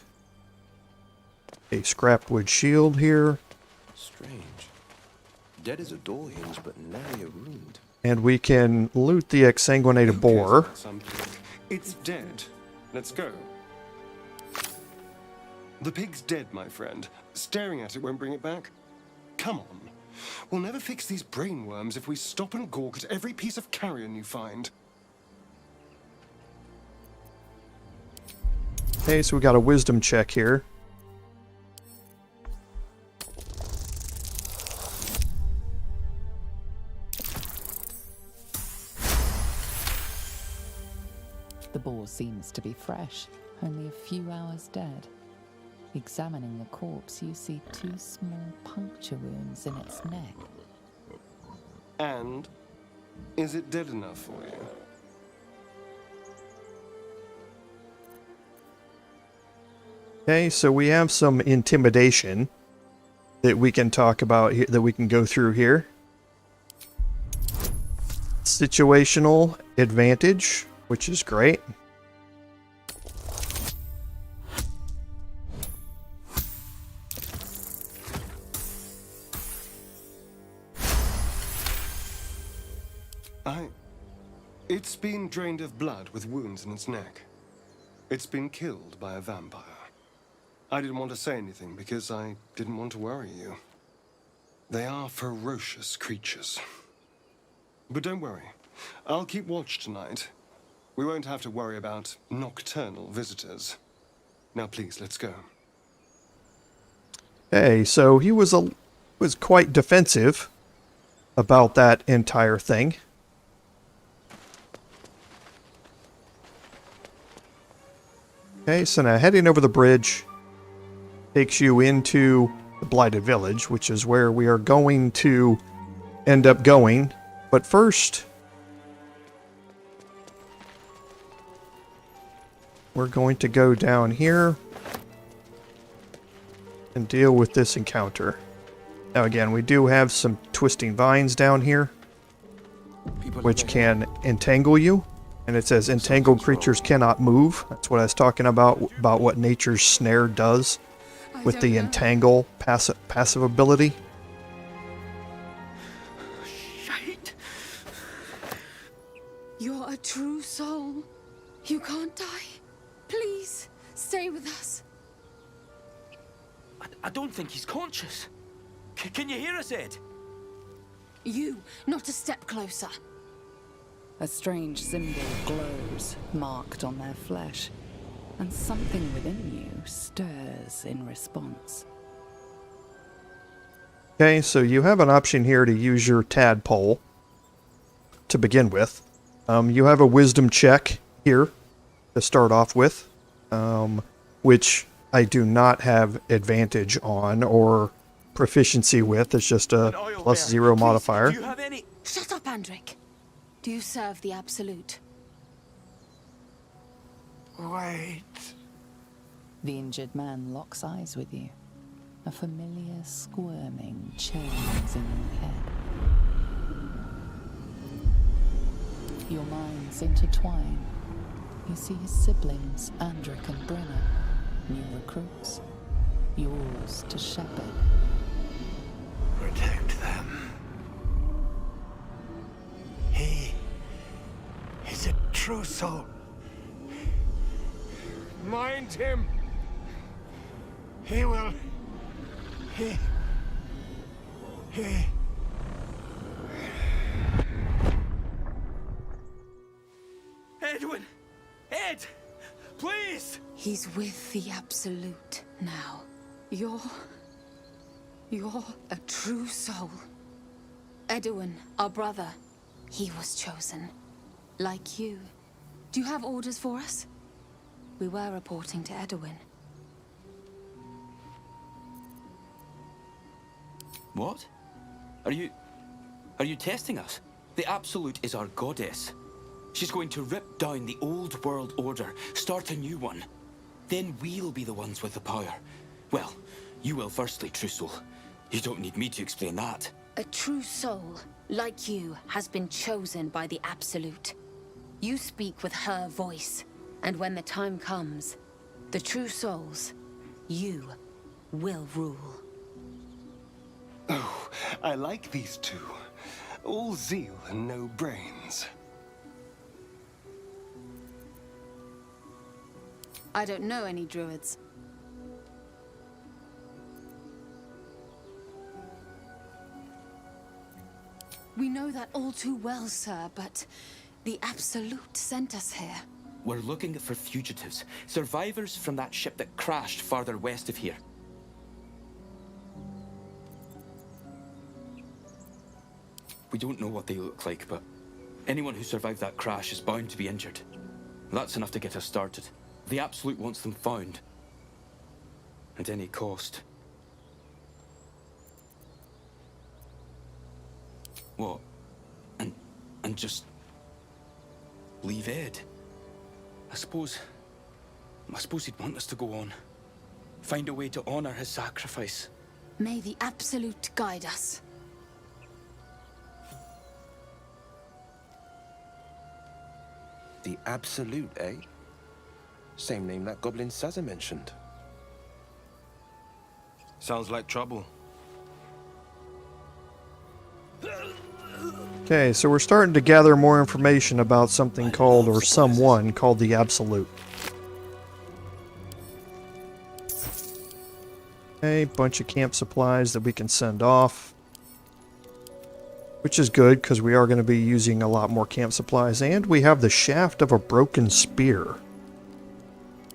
a scrap wood shield here. Strange. Dead as a door hinge, but now you're ruined. And we can loot the exsanguinated boar. It's dead. Let's go. The pig's dead, my friend. Staring at it won't bring it back. Come on. We'll never fix these brainworms if we stop and gawk at every piece of carrion you find. Okay, so we got a wisdom check here. The boar seems to be fresh, only a few hours dead. Examining the corpse, you see 2 small puncture wounds in its neck. And? Is it dead enough for you? Okay, so we have some intimidation that we can talk about here, that we can go through here. Situational advantage, which is great. It's been drained of blood with wounds in its neck. It's been killed by a vampire. I didn't want to say anything because I didn't want to worry you. They are ferocious creatures. But don't worry. I'll keep watch tonight. We won't have to worry about nocturnal visitors. Now please, let's go. Hey, so he was quite defensive about that entire thing. Okay, so now heading over the bridge takes you into the Blighted Village, which is where we are going to end up going. But first, we're going to go down here and deal with this encounter. Now again, we do have some twisting vines down here, which can entangle you. And it says entangled creatures cannot move. That's what I was talking about what nature's snare does with the entangle passive ability. Shite. You're a true soul. You can't die. Please, stay with us. I don't think he's conscious. Can you hear us, Ed? You, not a step closer. A strange symbol glows, marked on their flesh, and something within you stirs in response. Okay, so you have an option here to use your tadpole to begin with. You have a wisdom check here to start off with, which I do not have advantage on or proficiency with. It's just a +0 modifier. Do you have any... Shut up, Andric. Do you serve the Absolute? Wait. The injured man locks eyes with you. A familiar squirming churns in your head. Your minds intertwine. You see his siblings, Andric and Brenna, new recruits, yours to shepherd. Protect them. He is a true soul. Mind him. He will... He... Edwin! Ed! Please! He's with the Absolute now. You're a true soul. Edwin, our brother, he was chosen. Like you. Do you have orders for us? We were reporting to Edwin. What? Are you testing us? The Absolute is our goddess. She's going to rip down the old world order, start a new one. Then we'll be the ones with the power. Well, you will firstly, true soul. You don't need me to explain that. A true soul, like you, has been chosen by the Absolute. You speak with her voice, and when the time comes, the true souls, you will rule. Oh, I like these two. All zeal and no brains. I don't know any druids. We know that all too well, sir, but the Absolute sent us here. We're looking for fugitives, survivors from that ship that crashed farther west of here. We don't know what they look like, but anyone who survived that crash is bound to be injured. That's enough to get us started. The Absolute wants them found. At any cost. What? And just... leave Ed? I suppose he'd want us to go on. Find a way to honor his sacrifice. May the Absolute guide us. The Absolute, eh? Same name that Goblin Sazza mentioned. Sounds like trouble. Okay, so we're starting to gather more information about something called, or someone called the Absolute. Okay, bunch of camp supplies that we can send off. Which is good, because we are going to be using a lot more camp supplies. And we have the shaft of a broken spear.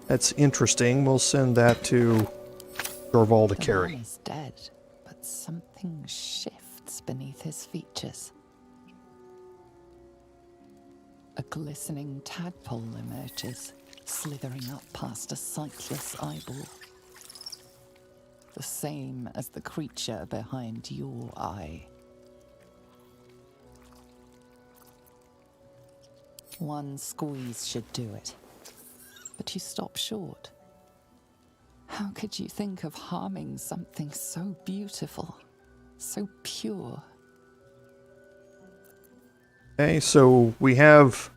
That's interesting. We'll send that to Dorval to carry. The man is dead, but something shifts beneath his features. A glistening tadpole emerges, slithering up past a sightless eyeball. The same as the creature behind your eye. One squeeze should do it, but you stop short. How could you think of harming something so beautiful, so pure? Okay, so we have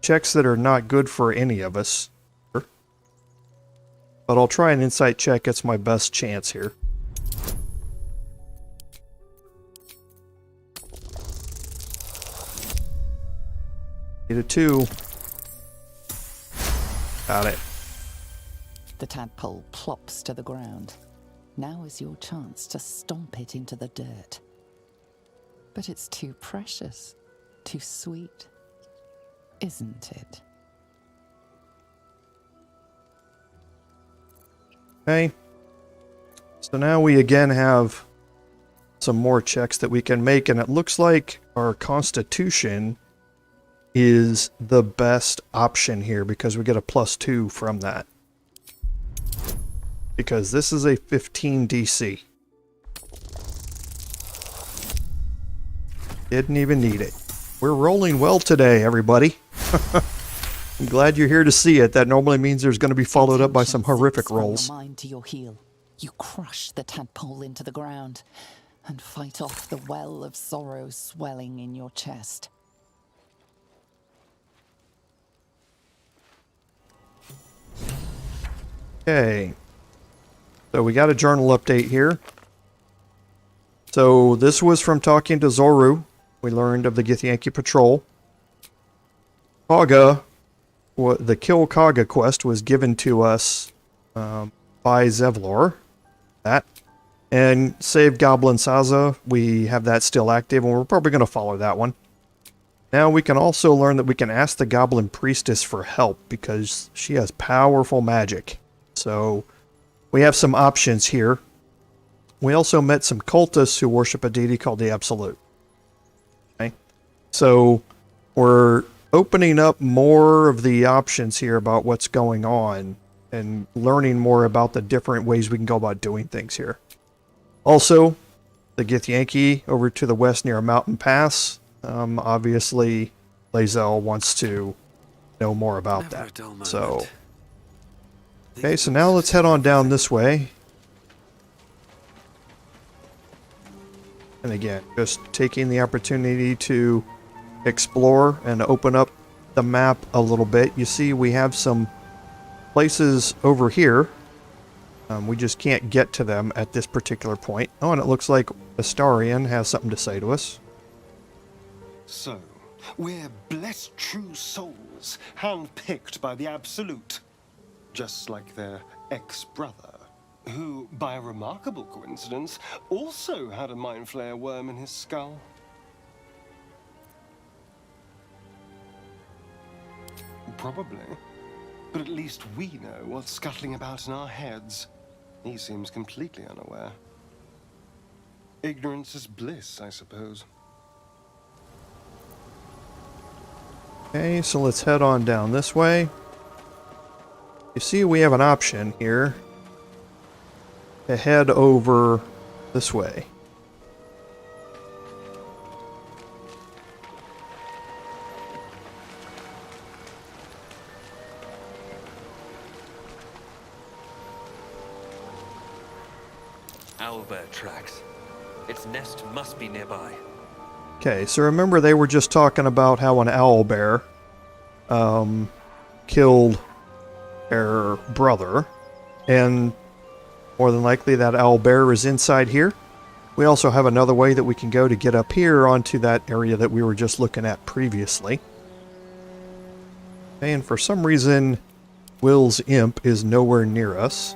checks that are not good for any of us. But I'll try an insight check. It's my best chance here. Get a 2. Got it. The tadpole plops to the ground. Now is your chance to stomp it into the dirt. But it's too precious, too sweet, isn't it? Okay. So now we again have some more checks that we can make, and it looks like our constitution is the best option here because we get a +2 from that. Because this is a 15 DC. Didn't even need it. We're rolling well today, everybody. I'm glad you're here to see it. That normally means there's going to be followed up by some horrific rolls. Your mind to your heel. You crush the tadpole into the ground and fight off the well of sorrow swelling in your chest. Okay. So we got a journal update here. So this was from talking to Zorru. We learned of the Githyanki patrol. Kagha, the Kill Kagha quest was given to us by Zevlor. That. And Save Goblin Sazza, we have that still active, and we're probably going to follow that one. Now we can also learn that we can ask the Goblin Priestess for help, because she has powerful magic. So we have some options here. We also met some cultists who worship a deity called the Absolute. Okay. So we're opening up more of the options here about what's going on and learning more about the different ways we can go about doing things here. Also, the Githyanki over to the west near a mountain pass. Obviously, Lae'zel wants to know more about that. So, okay, so now let's head on down this way. And again, just taking the opportunity to explore and open up the map a little bit. You see we have some places over here. We just can't get to them at this particular point. Oh, and it looks like Astarion has something to say to us. So, we're blessed true souls, handpicked by the Absolute. Just like their ex-brother, who, by a remarkable coincidence, also had a mind flayer worm in his skull. Probably. But at least we know what's scuttling about in our heads. He seems completely unaware. Ignorance is bliss, I suppose. Okay, so let's head on down this way. You see we have an option here to head over this way. Owlbear tracks. Its nest must be nearby. Okay, so remember they were just talking about how an owlbear killed their brother, and more than likely that owlbear is inside here. We also have another way that we can go to get up here onto that area that we were just looking at previously. And for some reason, Will's imp is nowhere near us.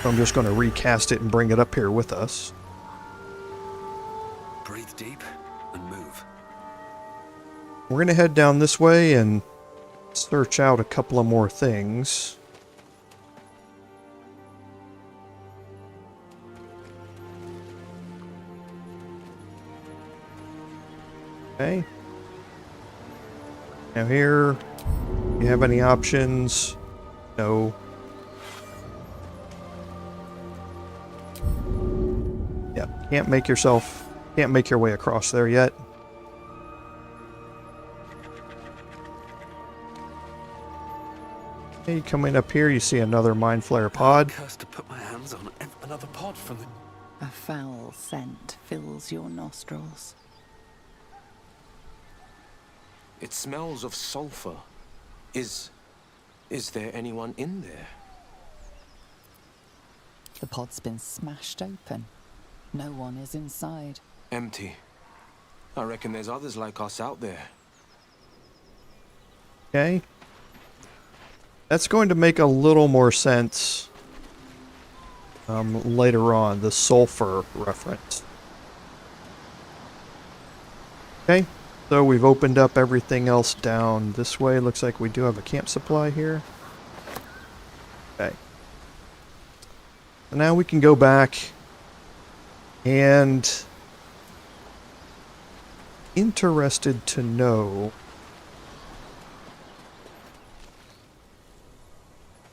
I'm just going to recast it and bring it up here with us. Breathe deep and move. We're going to head down this way and search out a couple of more things. Okay. Now here, you have any options? No. Yeah, can't make your way across there yet. Okay, coming up here, you see another Mind Flare pod. Cursed to put my hands on another pod from the... A foul scent fills your nostrils. It smells of sulfur. Is there anyone in there? The pod's been smashed open. No one is inside. Empty. I reckon there's others like us out there. Okay. That's going to make a little more sense later on, the sulfur reference. Okay, so we've opened up everything else down this way. Looks like we do have a camp supply here. Okay. Now we can go back and interested to know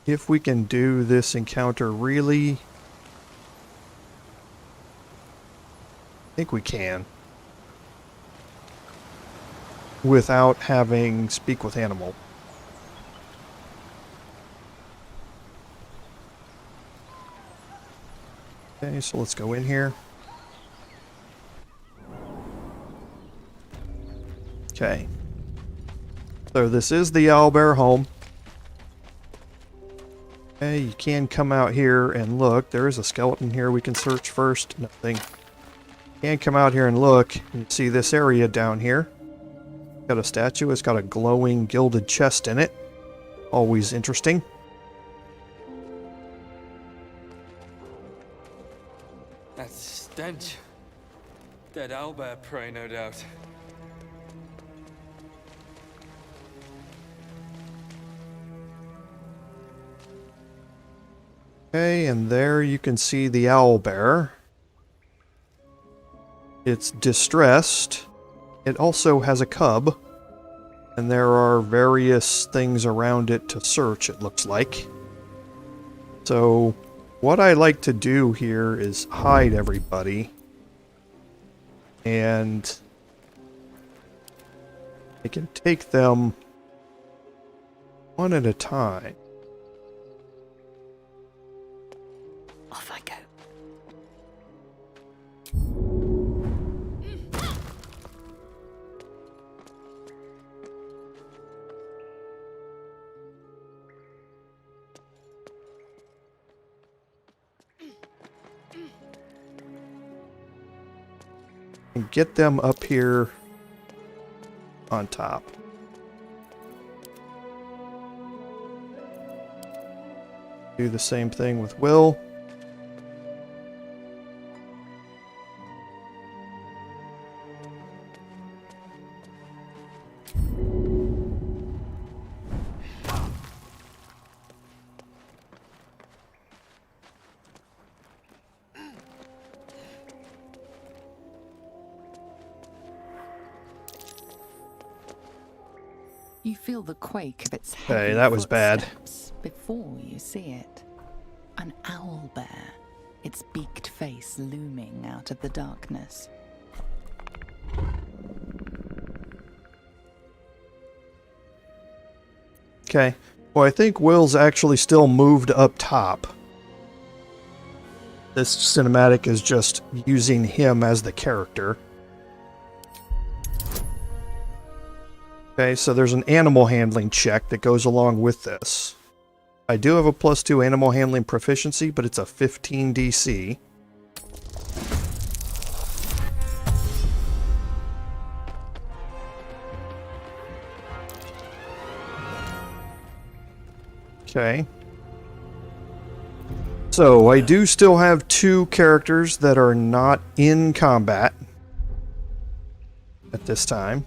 if we can do this encounter really. I think we can. Without having speak with animal. Okay, so let's go in here. Okay. So this is the Owlbear home. Okay, you can come out here and look. There is a skeleton here we can search first. Nothing. You can come out here and look and see this area down here. Got a statue. It's got a glowing gilded chest in it. Always interesting. That stench. Dead owlbear prey, no doubt. Okay, and there you can see the owlbear. It's distressed. It also has a cub. And there are various things around it to search, it looks like. So, what I like to do here is hide everybody. And I can take them one at a time. Off I go. And get them up here on top. Do the same thing with Will. You feel the quake of its Hey, heavy that was bad. footsteps before you see it. An owlbear, its beaked face looming out of the darkness. Okay. Well, I think Will's actually still moved up top. This cinematic is just using him as the character. Okay, so there's an animal handling check that goes along with this. I do have a +2 animal handling proficiency, but it's a 15 DC. Okay. So, I do still have 2 characters that are not in combat at this time.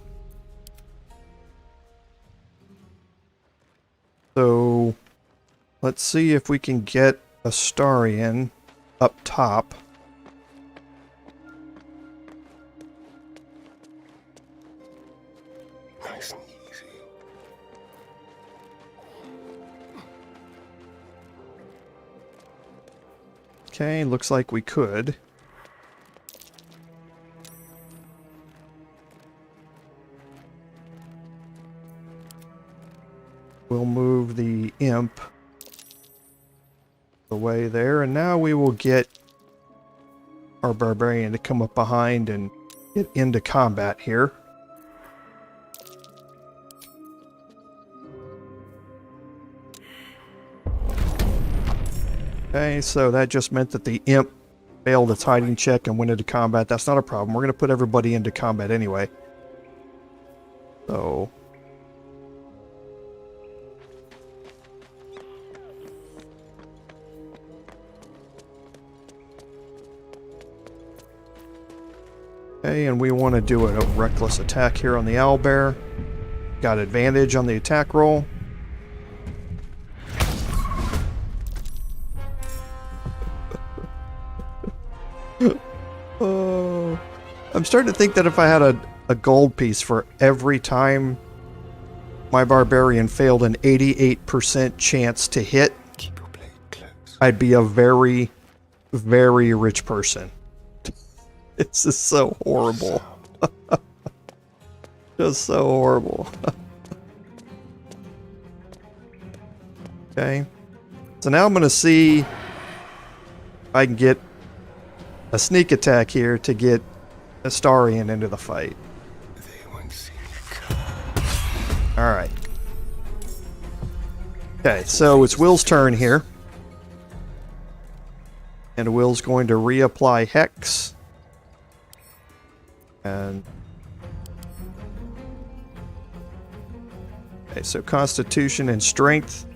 So, let's see if we can get Astarion up top. Nice and easy. Okay, looks like we could. We'll move the imp away there, and now we will get our barbarian to come up behind and get into combat here. Okay, so that just meant that the imp failed its hiding check and went into combat. That's not a problem. We're going to put everybody into combat anyway. So... okay, and we want to do a reckless attack here on the owlbear. Got advantage on the attack roll. starting to think that if I had a gold piece for every time my Barbarian failed an 88% chance to hit, I'd be a very, very rich person. It's just so horrible. Just so horrible. Okay. So now I'm going to see if I can get a sneak attack here to get Astarion into the fight. Alright. Okay, so it's Will's turn here. And Will's going to reapply Hex. And... okay, so Constitution and Strength.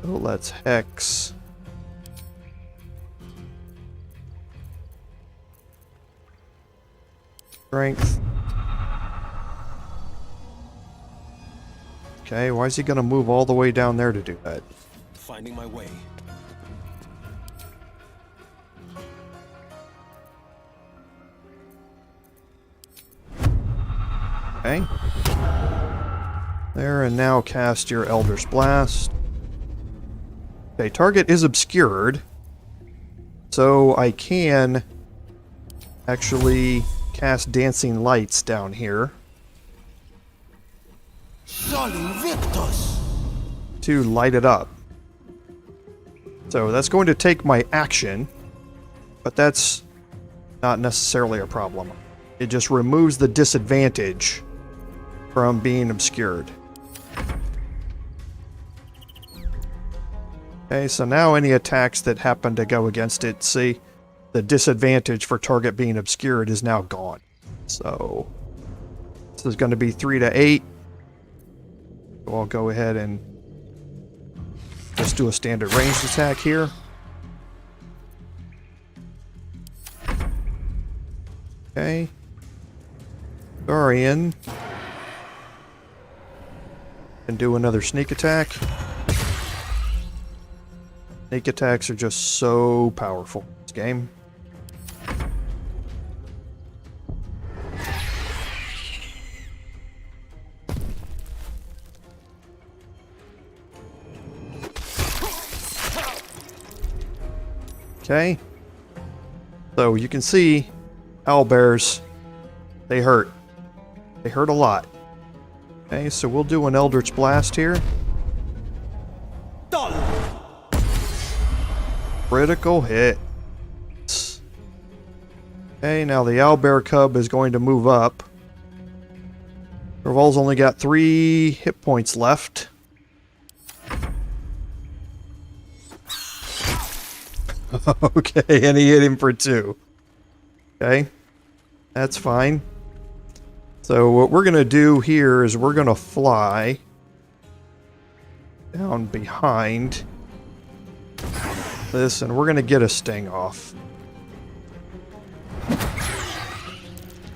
So let's Hex. Strength. Okay, why is he gonna move all the way down there to do that? Finding my way. Okay. There, and now cast your Elder's Blast. Okay, target is obscured. So I can actually cast Dancing Lights down here. To light it up. So that's going to take my action, but that's not necessarily a problem. It just removes the disadvantage from being obscured. Okay, so now any attacks that happen to go against it, see, the disadvantage for target being obscured is now gone. So this is going to be 3 to 8. So I'll go ahead and just do a standard ranged attack here. Okay. Darian. And do another sneak attack. Sneak attacks are just so powerful in this game. Okay. So you can see owlbears, they hurt. They hurt a lot. Okay, so we'll do an Eldritch Blast here. Critical hit. Okay, now the owlbear cub is going to move up. Raval's only got 3 hit points left. Okay, and he hit him for 2. Okay, that's fine. So what we're going to do here is we're going to fly down behind this, and we're going to get a sting off.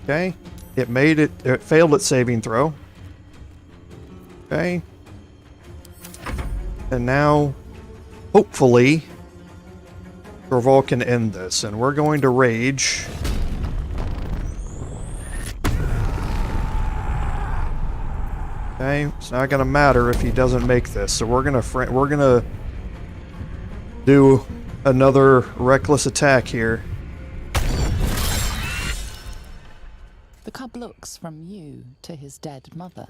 Okay, it failed its saving throw. Okay. And now, hopefully, Raval can end this, and we're going to rage. Okay, it's not gonna matter if he doesn't make this, so we're gonna do another reckless attack here. The cub looks from you to his dead mother.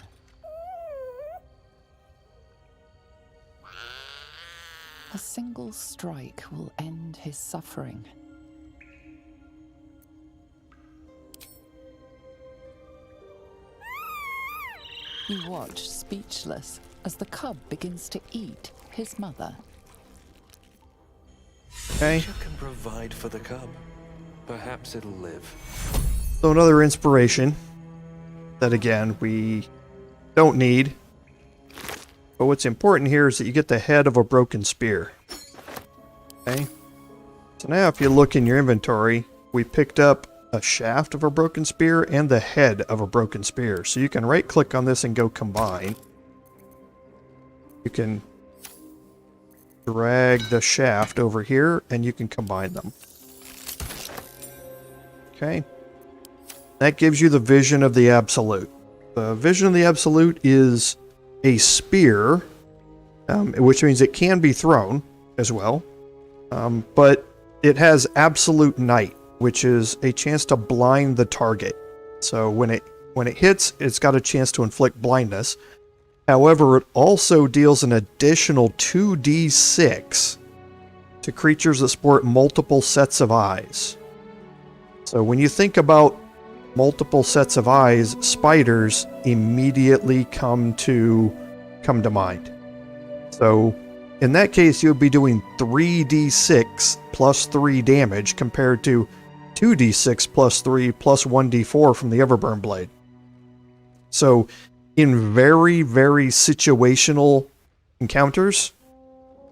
A single strike will end his suffering. You watch speechless as the cub begins to eat his mother. Okay. You can provide for the cub. Perhaps it'll live. So another inspiration that again we don't need. But what's important here is that you get the head of a broken spear. Okay. So now if you look in your inventory, we picked up a shaft of a broken spear and the head of a broken spear. So you can right click on this and go combine. You can drag the shaft over here and you can combine them. Okay. That gives you the Vision of the Absolute. The Vision of the Absolute is a spear, which means it can be thrown as well. But it has Absolute Night, which is a chance to blind the target. So when it hits, it's got a chance to inflict blindness. However, it also deals an additional 2d6 to creatures that sport multiple sets of eyes. So when you think about multiple sets of eyes, spiders immediately come to mind. So in that case, you'll be doing 3d6 plus 3 damage compared to 2d6 plus 3 plus 1d4 from the Everburn Blade. So in very, very situational encounters,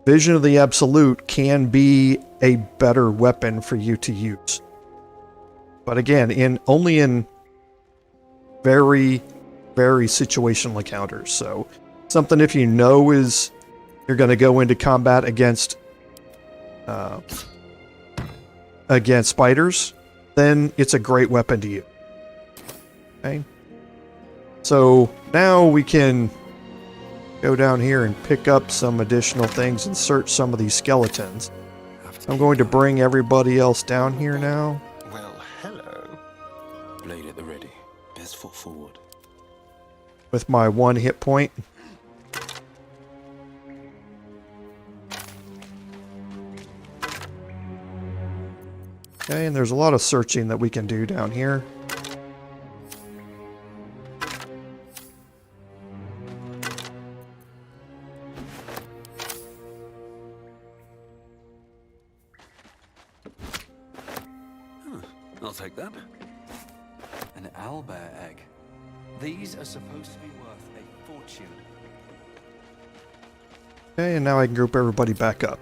Vision of the Absolute can be a better weapon for you to use. But again, only in very, very situational encounters. So something if you know is you're going to go into combat against spiders, then it's a great weapon to use. Okay. So now we can go down here and pick up some additional things and search some of these skeletons. I'm going to bring everybody else down here now. Well, hello. Blade at the ready. Best foot forward. With my 1 hit point. Okay, and there's a lot of searching that we can do down here. I'll take that. An owlbear egg. These are supposed to be worth a fortune. Okay, and now I can group everybody back up.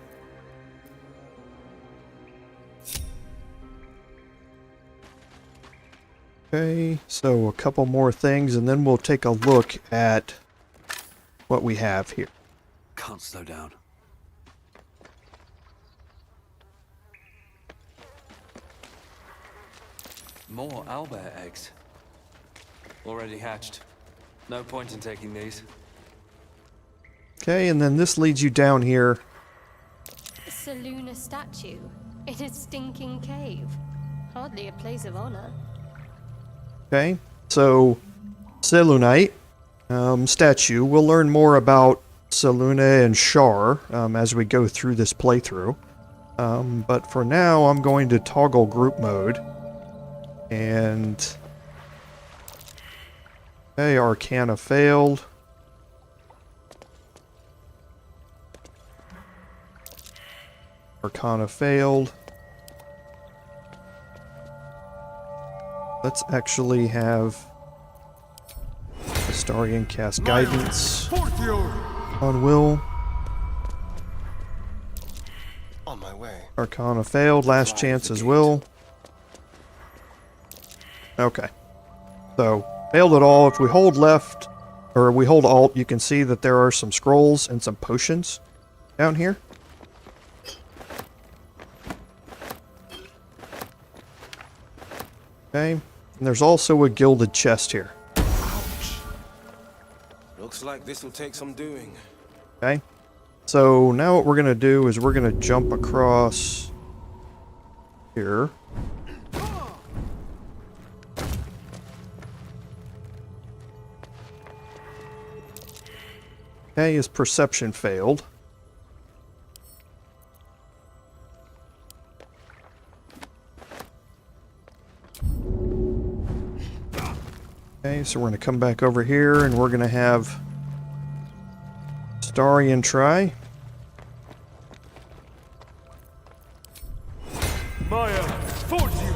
Okay, so a couple more things, and then we'll take a look at what we have here. Can't slow down. More owlbear eggs. Already hatched. No point in taking these. Okay, and then this leads you down here. A Selune statue in a stinking cave. Hardly a place of honor. Okay, so Selunite statue. We'll learn more about Selune and Shar as we go through this playthrough. But for now, I'm going to toggle group mode. And okay, Arcana failed. Arcana failed. Let's actually have Astarion cast Guidance on Will. On my way. Arcana failed. Last chance as Will. Okay. So, failed at all. If we hold left, or we hold Alt, you can see that there are some scrolls and some potions down here. Okay. And there's also a gilded chest here. Ouch. Looks like this will take some doing. Okay. So, now what we're going to do is we're going to jump across here. Okay, his perception failed. Okay, so we're going to come back over here and we're going to have Astarion try. Maya, fortune.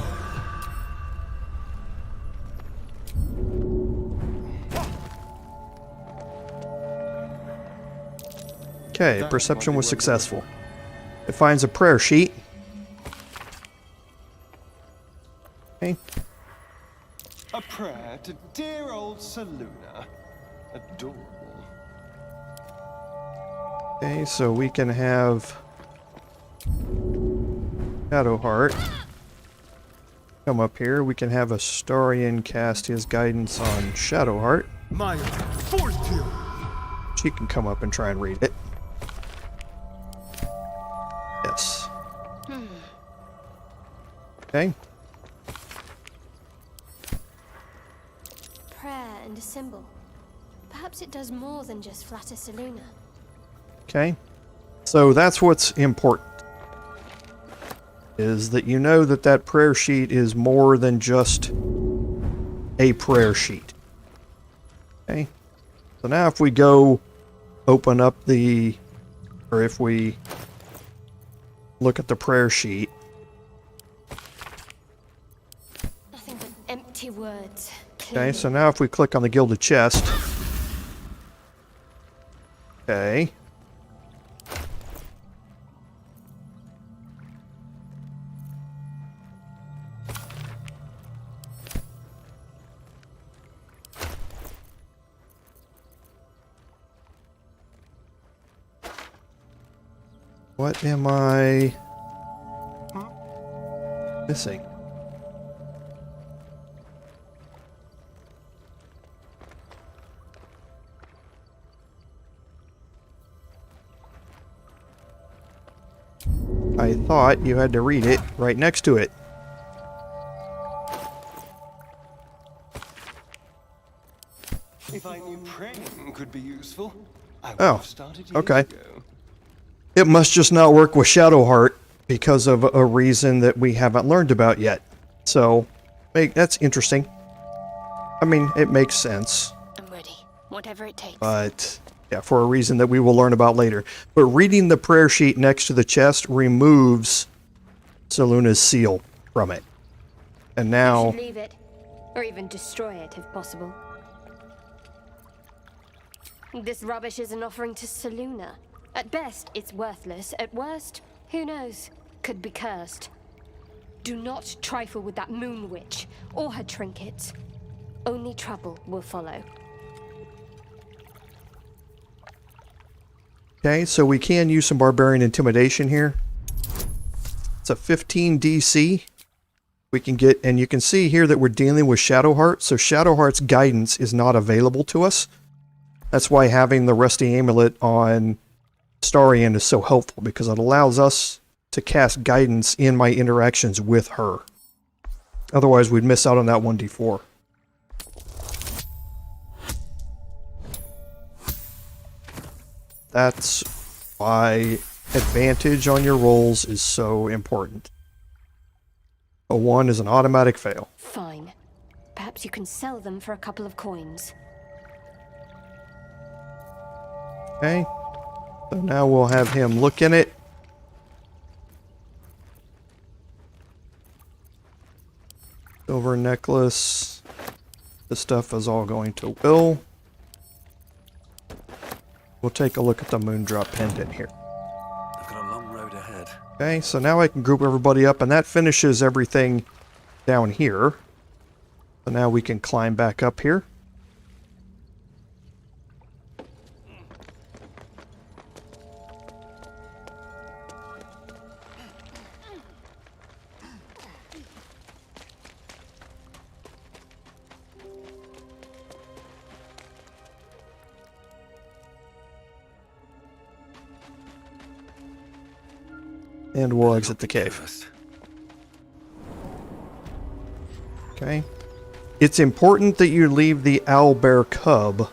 Okay, perception was successful. It finds a prayer sheet. Okay. A prayer to dear old Selune. Adorable. Okay, so we can have Shadowheart. come up here. We can have Astarion cast his guidance on Shadowheart. My fortune. She can come up and try and read it. Yes. Okay. Prayer and a symbol. Perhaps it does more than just flatter Selune. Okay. So that's what's important. Is that you know that that prayer sheet is more than just a prayer sheet. Okay. So now if we go open up the, or if we look at the prayer sheet. Nothing but empty words. Okay, so now if we click on the gilded chest. Okay. What am I missing? I thought you had to read it right next to it. If I knew praying could be useful, I would Oh, have started years okay. ago. It must just not work with Shadowheart because of a reason that we haven't learned about yet. So, that's interesting. I mean, it makes sense. I'm ready. Whatever it takes. But, yeah, for a reason that we will learn about later. But reading the prayer sheet next to the chest removes Selune's seal from it. And You now... should leave it, or even destroy it if possible. This rubbish is an offering to Selune. At best, it's worthless. At worst, who knows? Could be cursed. Do not trifle with that moon witch or her trinkets. Only trouble will follow. Okay, so we can use some Barbarian Intimidation here. It's a 15 DC. We can get, and you can see here that we're dealing with Shadowheart, so Shadowheart's guidance is not available to us. That's why having the Rusty Amulet on Astarion is so helpful, because it allows us to cast guidance in my interactions with her. Otherwise, we'd miss out on that 1d4. That's why advantage on your rolls is so important. A 1 is an automatic fail. Fine. Perhaps you can sell them for a couple of coins. Okay. So now we'll have him look in it. Silver necklace. This stuff is all going to Will. We'll take a look at the Moondrop pendant here. I've got a long road ahead. Okay, so now I can group everybody up, and that finishes everything down here. So now we can climb back up here. And we'll exit the cave. Okay. It's important that you leave the owlbear cub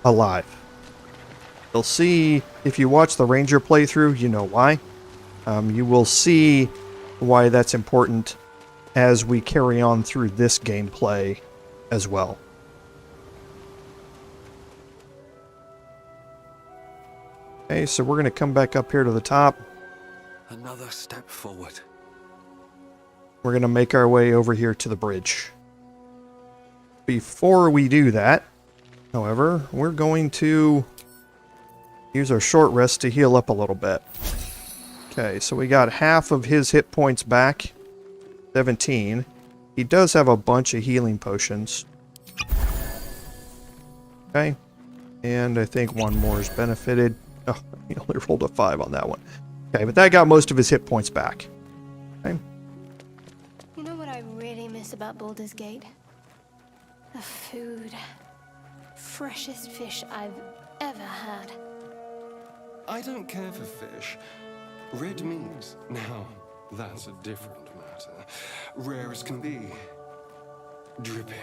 alive. You'll see, if you watch the ranger playthrough, you know why. You will see why that's important as we carry on through this gameplay as well. Okay, so we're going to come back up here to the top. Another step forward. We're going to make our way over here to the bridge. Before we do that, however, we're going to use our short rest to heal up a little bit. Okay, so we got half of his hit points back. 17. He does have a bunch of healing potions. Okay. And I think one more is benefited. Oh, he only rolled a 5 on that one. Okay, but that got most of his hit points back. Okay. You know what I really famous about Baldur's Gate. The food. Freshest fish I've ever had. I don't care for fish. Red meat, now, that's a different matter. Rare as can be. Dripping.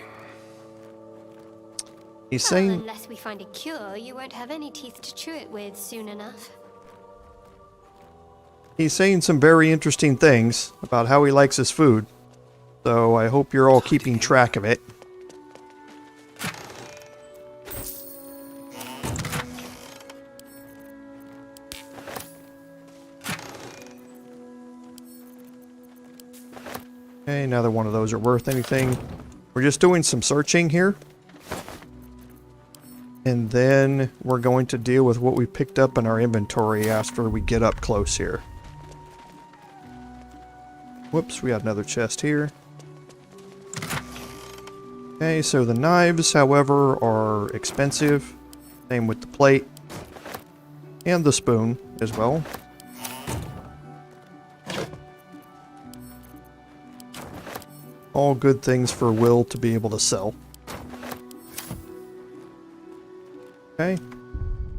He's Well, saying... unless we find a cure, you won't have any teeth to chew it with soon enough. He's saying some very interesting things about how he likes his food. So I hope you're all keeping track of it. Okay, neither one of those are worth anything. We're just doing some searching here. And then we're going to deal with what we picked up in our inventory after we get up close here. Whoops, we got another chest here. Okay, so the knives, however, are expensive. Same with the plate. And the spoon as well. All good things for Will to be able to sell. Okay.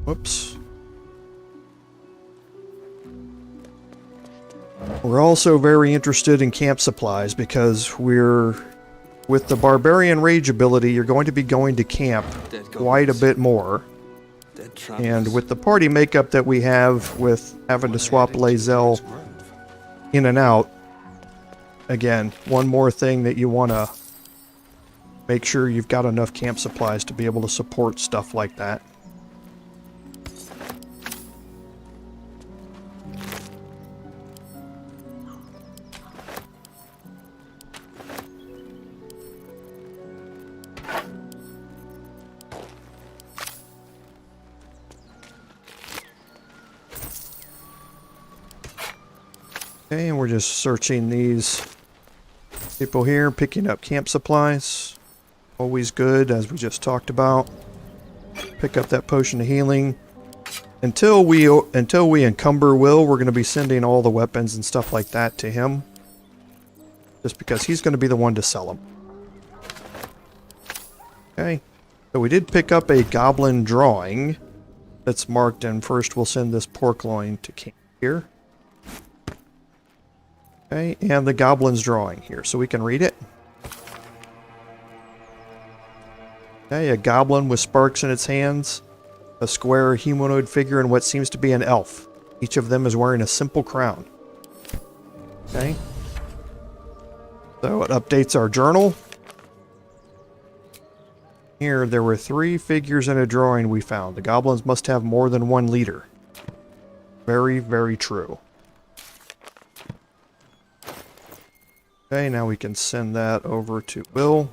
Whoops. We're also very interested in camp supplies because we're... With the Barbarian Rage ability, you're going to be going to camp quite a bit more. And with the party makeup that we have with having to swap Lae'zel in and out, again, one more thing that you want to make sure you've got enough camp supplies to be able to support stuff like that. Okay, and we're just searching these people here, picking up camp supplies. Always good, as we just talked about. Pick up that potion of healing. Until we encumber Will, we're going to be sending all the weapons and stuff like that to him. Just because he's going to be the one to sell them. Okay, so we did pick up a goblin drawing that's marked, and first we'll send this pork loin to camp here. Okay, and the goblin's drawing here, so we can read it. Okay, a goblin with sparks in its hands, a square humanoid figure, and what seems to be an elf. Each of them is wearing a simple crown. Okay. So it updates our journal. Here, there were 3 figures in a drawing we found. The goblins must have more than one leader. Very, very true. Okay, now we can send that over to Will.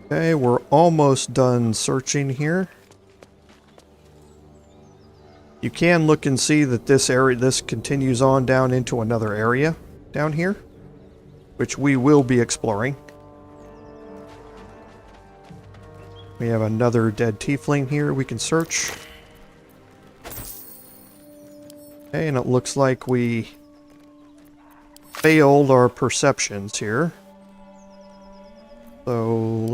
Okay, we're almost done searching here. You can look and see that this continues on down into another area down here, which we will be exploring. We have another dead tiefling here we can search. Okay, and it looks like we failed our perceptions here. So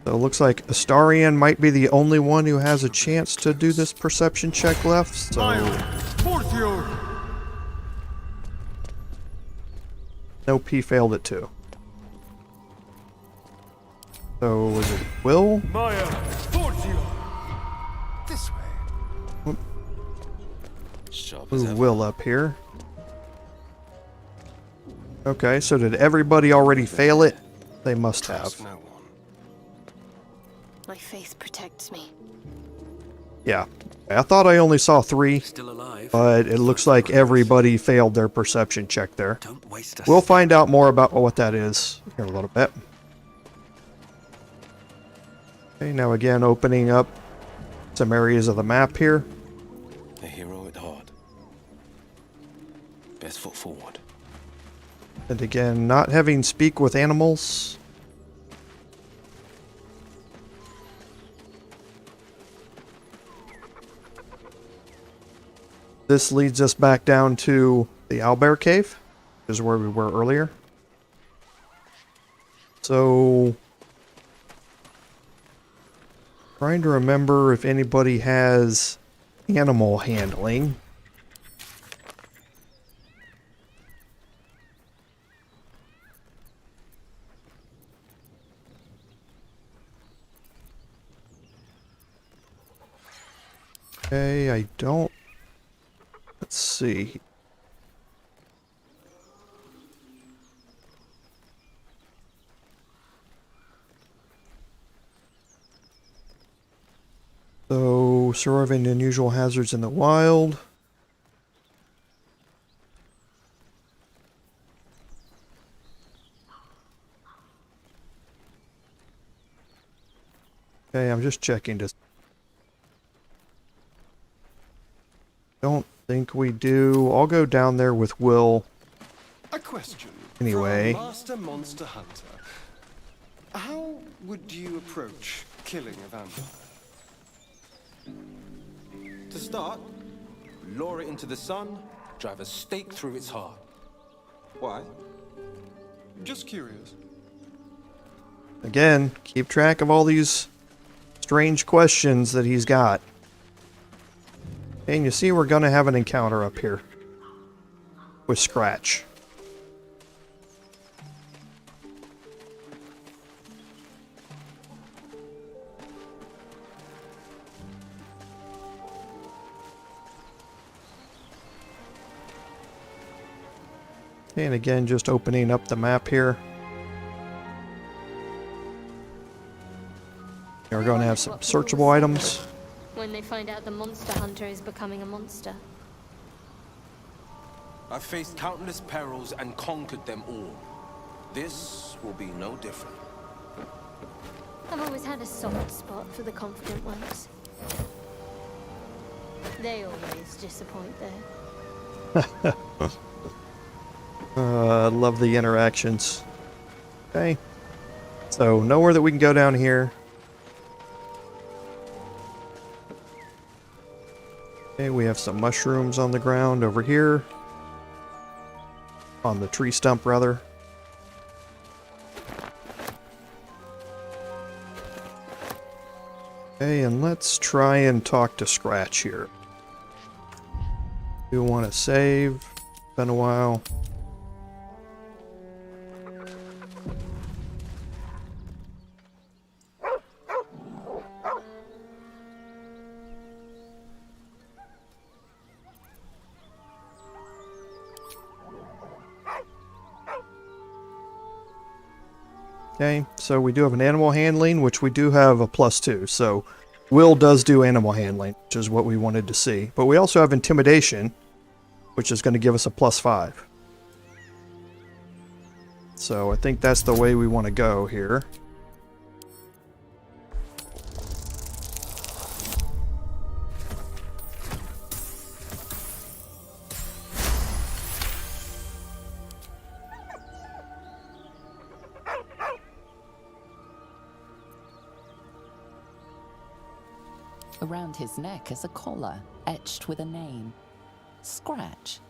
it looks like Astarion might be the only one who has a chance to do this perception check left. So nope, he failed it too. So was it Will? This way. Move Will up here. Okay, so did everybody already fail it? They must have. My faith protects me. Yeah. I thought I only saw 3, but it looks like everybody failed their perception check there. We'll find out more about what that is here in a little bit. Okay, now again opening up some areas of the map here. A hero at heart. Best foot forward. And again, not having speak with animals. This leads us back down to the Owlbear cave, which is where we were earlier. So, trying to remember if anybody has animal handling. Okay, I don't. Let's see. So, surviving unusual hazards in the wild. Okay, I'm just checking to. Don't think we do. I'll go down there with Will. A question. Anyway. From Master Monster Hunter. How would you approach killing a vampire? To start, lure it into the sun, drive a stake through its heart. Why? Just curious. Again, keep track of all these strange questions that he's got. And you see we're going to have an encounter up here with Scratch. And again, just opening up the map here. We're going to have some searchable items. When they find out the monster hunter is becoming a monster. I've faced countless perils and conquered them all. This will be no different. I've always had a soft spot for the confident ones. They always disappoint though. I love the interactions. Okay. So, nowhere that we can go down here. Okay, we have some mushrooms on the ground over here. On the tree stump, rather. Okay, and let's try and talk to Scratch here. Do want to save. Been a while. Okay, so we do have an animal handling, which we do have a +2. So Will does do animal handling, which is what we wanted to see. But we also have intimidation, which is going to give us a +5. So I think that's the way we want to go here. Around his neck is a collar, etched with a name. Scratch.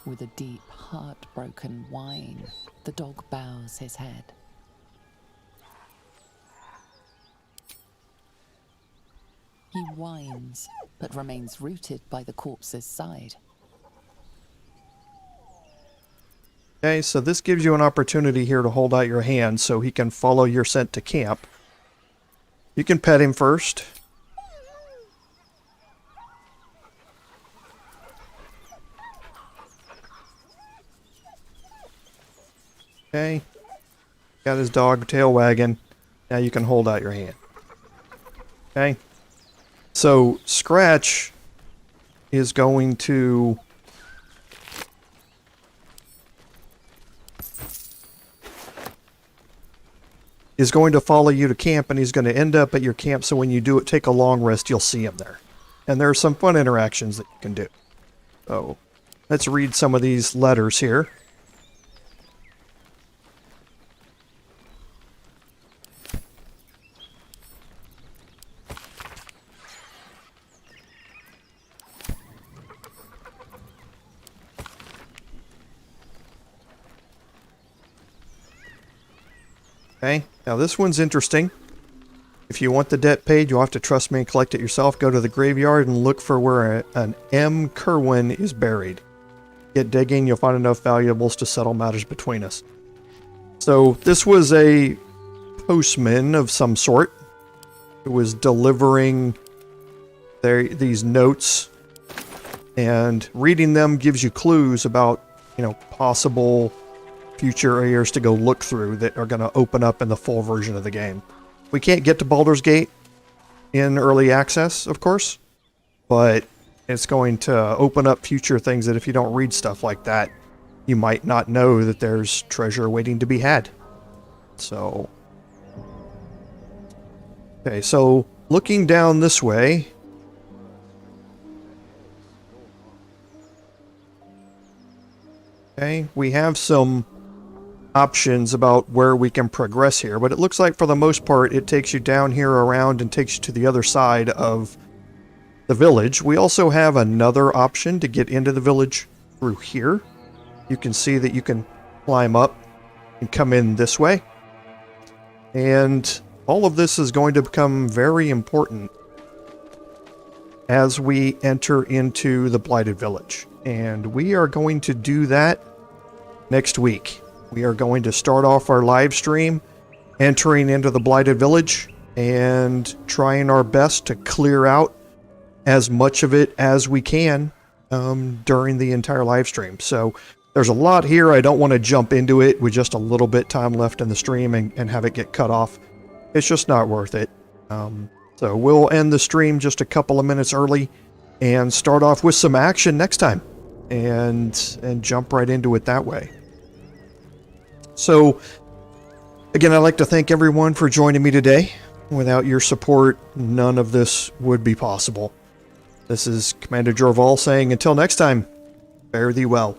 With a deep, heartbroken whine, the dog bows his head. He whines, but remains rooted by the corpse's side. Okay, so this gives you an opportunity here to hold out your hand so he can follow your scent to camp. You can pet him first. Okay. Got his dog tail wagging. Now you can hold out your hand. Okay. So Scratch is going to follow you to camp, and he's going to end up at your camp, so when you do it, take a long rest, you'll see him there. And there are some fun interactions that you can do. So let's read some of these letters here. Okay, now this one's interesting. If you want the debt paid, you'll have to trust me and collect it yourself. Go to the graveyard and look for where an M. Kerwin is buried. Get digging, you'll find enough valuables to settle matters between us. So this was a postman of some sort who was delivering these notes, and reading them gives you clues about, possible future areas to go look through that are going to open up in the full version of the game. We can't get to Baldur's Gate in early access, of course, but it's going to open up future things that if you don't read stuff like that, you might not know that there's treasure waiting to be had. So, okay, so looking down this way, okay, we have some options about where we can progress here, but it looks like for the most part it takes you down here around and takes you to the other side of the village. We also have another option to get into the village through here. You can see that you can climb up and come in this way, and all of this is going to become very important as we enter into the Blighted Village, and we are going to do that next week. We are going to start off our live stream entering into the Blighted Village and trying our best to clear out as much of it as we can during the entire live stream. So there's a lot here. I don't want to jump into it with just a little bit time left in the stream and have it get cut off. It's just not worth it. So we'll end the stream just a couple of minutes early and start off with some action next time and jump right into it that way. So, again, I'd like to thank everyone for joining me today. Without your support, none of this would be possible. This is Commander Jorval saying, until next time, fare thee well.